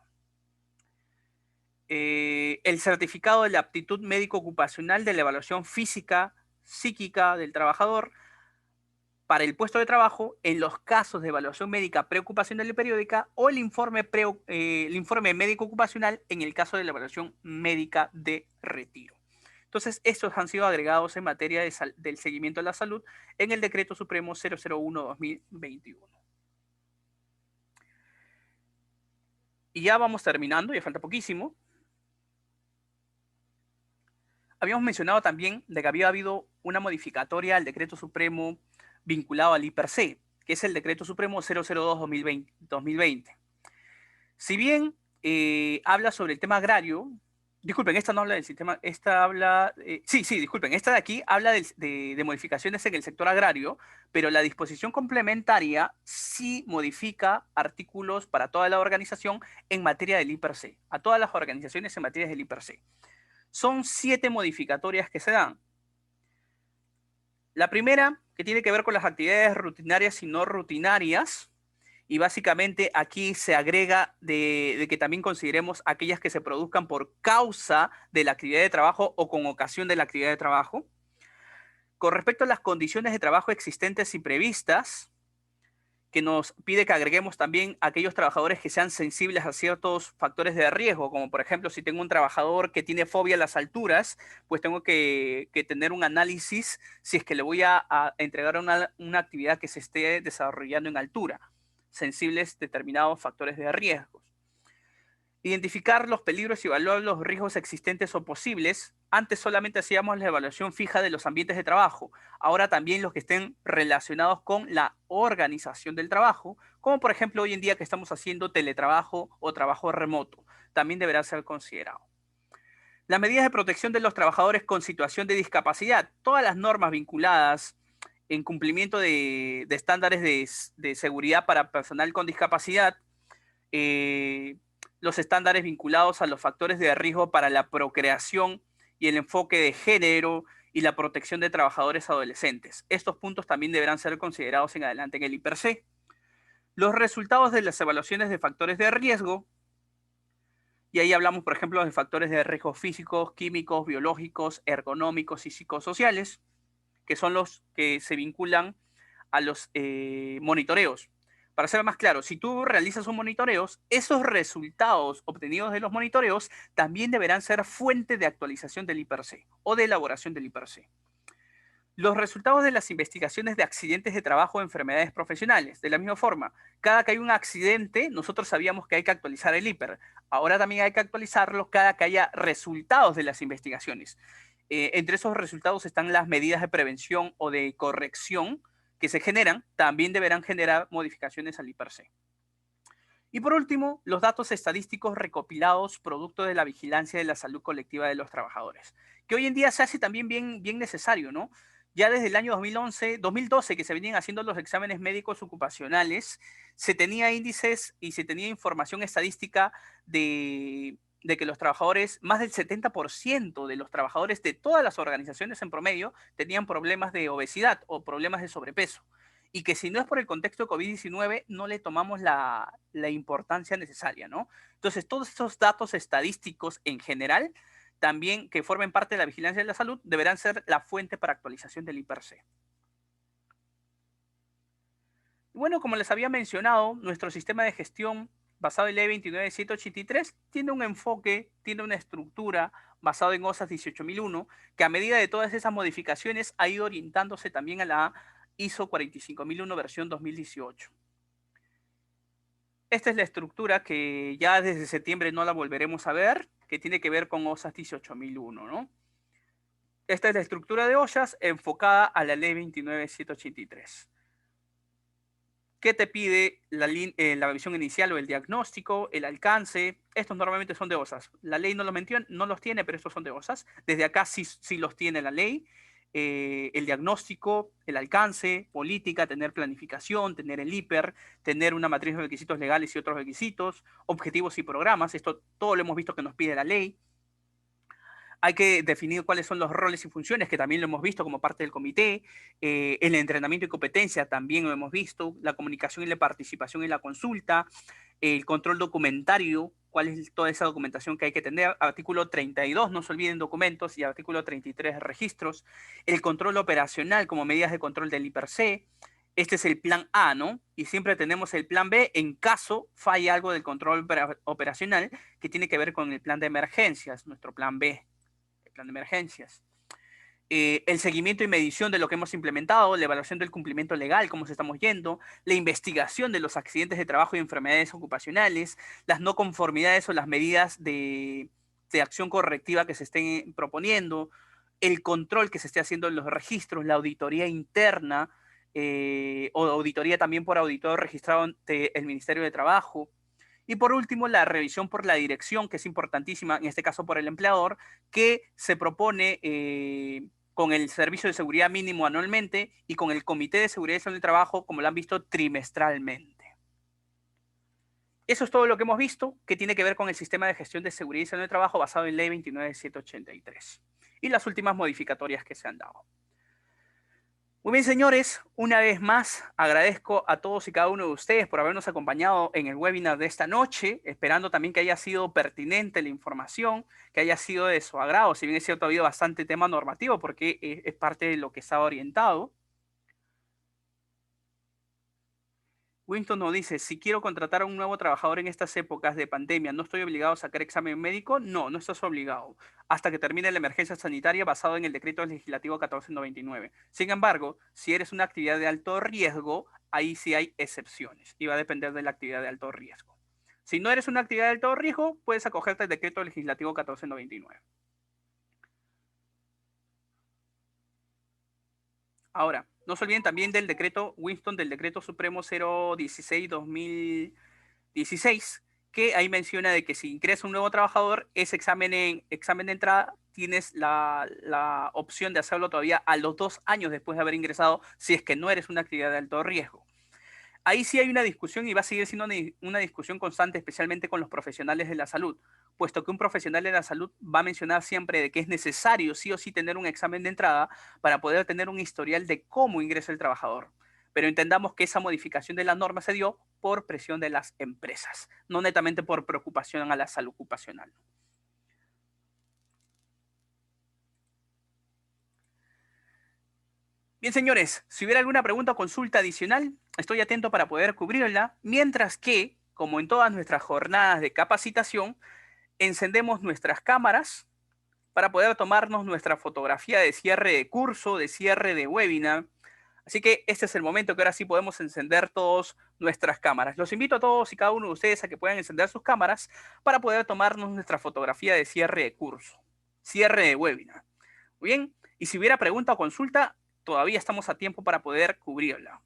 El certificado de la aptitud médico ocupacional de la evaluación física, psíquica del trabajador para el puesto de trabajo en los casos de evaluación médica preocupacional y periódica o el informe médico ocupacional en el caso de la evaluación médica de retiro. Entonces, estos han sido agregados en materia del seguimiento de la salud en el Decreto Supremo 001-2021. Y ya vamos terminando, ya falta poquísimo. Habíamos mencionado también de que había habido una modificatoria al Decreto Supremo vinculado al IPRC, que es el Decreto Supremo 002-2020. Si bien habla sobre el tema agrario, disculpen, esta no habla del sistema, esta habla, disculpen, esta de aquí habla de modificaciones en el sector agrario, pero la disposición complementaria sí modifica artículos para toda la organización en materia del IPRC, a todas las organizaciones en materia del IPRC. Son 7 modificatorias que se dan. La primera, que tiene que ver con las actividades rutinarias y no rutinarias, y básicamente aquí se agrega de que también consideremos aquellas que se produzcan por causa de la actividad de trabajo o con ocasión de la actividad de trabajo. Con respecto a las condiciones de trabajo existentes y previstas, que nos pide que agreguemos también a aquellos trabajadores que sean sensibles a ciertos factores de riesgo, como por ejemplo, si tengo un trabajador que tiene fobia a las alturas, pues tengo que tener un análisis si es que le voy a entregar una actividad que se esté desarrollando en altura, sensibles a determinados factores de riesgo. Identificar los peligros y evaluar los riesgos existentes o posibles. Antes solamente hacíamos la evaluación fija de los ambientes de trabajo. Ahora también los que estén relacionados con la organización del trabajo, como por ejemplo hoy en día que estamos haciendo teletrabajo o trabajo remoto, también deberá ser considerado. Las medidas de protección de los trabajadores con situación de discapacidad. Todas las normas vinculadas en cumplimiento de estándares de seguridad para personal con discapacidad, los estándares vinculados a los factores de riesgo para la procreación y el enfoque de género y la protección de trabajadores adolescentes. Estos puntos también deberán ser considerados en adelante en el IPRC. Los resultados de las evaluaciones de factores de riesgo, y ahí hablamos, por ejemplo, de factores de riesgo físicos, químicos, biológicos, ergonómicos y psicosociales, que son los que se vinculan a los monitoreos. Para ser más claro, si tú realizas un monitoreo, esos resultados obtenidos de los monitoreos también deberán ser fuente de actualización del IPRC o de elaboración del IPRC. Los resultados de las investigaciones de accidentes de trabajo o enfermedades profesionales. De la misma forma, cada que hay un accidente, nosotros sabíamos que hay que actualizar el IPR. Ahora también hay que actualizarlo cada que haya resultados de las investigaciones. Entre esos resultados están las medidas de prevención o de corrección que se generan, también deberán generar modificaciones al IPRC. Y por último, los datos estadísticos recopilados producto de la vigilancia de la salud colectiva de los trabajadores, que hoy en día se hace también bien necesario, ¿no? Ya desde el año 2011, 2012, que se venían haciendo los exámenes médicos ocupacionales, se tenía índices y se tenía información estadística de que los trabajadores, más del 70% de los trabajadores de todas las organizaciones en promedio, tenían problemas de obesidad o problemas de sobrepeso y que si no es por el contexto de COVID-19, no le tomamos la importancia necesaria, ¿no? Entonces, todos estos datos estadísticos en general, también que formen parte de la vigilancia de la salud, deberán ser la fuente para actualización del IPRC. Bueno, como les había mencionado, nuestro sistema de gestión basado en Ley 29783 tiene un enfoque, tiene una estructura basado en OSAS 18001, que a medida de todas esas modificaciones ha ido orientándose también a la ISO 45001 versión 2018. Esta es la estructura que ya desde septiembre no la volveremos a ver, que tiene que ver con OSAS 18001, ¿no? Esta es la estructura de OSAS enfocada a la Ley 29783. ¿Qué te pide la visión inicial o el diagnóstico, el alcance? Estos normalmente son de OSAS. La ley no los tiene, pero estos son de OSAS. Desde acá sí los tiene la ley. El diagnóstico, el alcance, política, tener planificación, tener el IPER, tener una matriz de requisitos legales y otros requisitos, objetivos y programas. Esto todo lo hemos visto que nos pide la ley. Hay que definir cuáles son los roles y funciones, que también lo hemos visto como parte del comité. El entrenamiento y competencia también lo hemos visto. La comunicación y la participación en la consulta. El control documentario, cuál es toda esa documentación que hay que tener. Artículo 32, no se olviden documentos, y artículo 33, registros. El control operacional como medidas de control del IPRC. Este es el plan A, ¿no? Y siempre tenemos el plan B en caso falle algo del control operacional que tiene que ver con el plan de emergencias, nuestro plan B, el plan de emergencias. El seguimiento y medición de lo que hemos implementado, la evaluación del cumplimiento legal, cómo se estamos yendo, la investigación de los accidentes de trabajo y enfermedades ocupacionales, las no conformidades o las medidas de acción correctiva que se estén proponiendo, el control que se esté haciendo en los registros, la auditoría interna o auditoría también por auditor registrado ante el Ministerio de Trabajo. Y por último, la revisión por la dirección, que es importantísima, en este caso por el empleador, que se propone con el servicio de seguridad mínimo anualmente y con el comité de seguridad y salud del trabajo, como lo han visto, trimestralmente. Eso es todo lo que hemos visto, que tiene que ver con el sistema de gestión de seguridad y salud del trabajo basado en Ley 29783 y las últimas modificatorias que se han dado. Muy bien, señores, una vez más agradezco a todos y cada uno de ustedes por habernos acompañado en el webinar de esta noche, esperando también que haya sido pertinente la información, que haya sido de su agrado, si bien es cierto ha habido bastante tema normativo porque es parte de lo que estaba orientado. Winston nos dice, si quiero contratar a un nuevo trabajador en estas épocas de pandemia, ¿no estoy obligado a sacar examen médico? No, no estás obligado, hasta que termine la emergencia sanitaria basado en el decreto legislativo 1499. Sin embargo, si eres una actividad de alto riesgo, ahí sí hay excepciones y va a depender de la actividad de alto riesgo. Si no eres una actividad de alto riesgo, puedes acogerte al decreto legislativo 1499. Ahora, no se olviden también del decreto Winston, del decreto supremo 016-2016, que ahí menciona de que si ingresa un nuevo trabajador, ese examen de entrada tienes la opción de hacerlo todavía a los 2 años después de haber ingresado, si es que no eres una actividad de alto riesgo. Ahí sí hay una discusión y va a seguir siendo una discusión constante, especialmente con los profesionales de la salud, puesto que un profesional de la salud va a mencionar siempre de que es necesario sí o sí tener un examen de entrada para poder tener un historial de cómo ingresa el trabajador. Pero entendamos que esa modificación de la norma se dio por presión de las empresas, no netamente por preocupación a la salud ocupacional. Bien, señores, si hubiera alguna pregunta o consulta adicional, estoy atento para poder cubrirla, mientras que, como en todas nuestras jornadas de capacitación, encendemos nuestras cámaras para poder tomarnos nuestra fotografía de cierre de curso, de cierre de webinar. Así que este es el momento que ahora sí podemos encender todas nuestras cámaras. Los invito a todos y cada uno de ustedes a que puedan encender sus cámaras para poder tomarnos nuestra fotografía de cierre de curso, cierre de webinar. Muy bien, y si hubiera pregunta o consulta, todavía estamos a tiempo para poder cubrirla.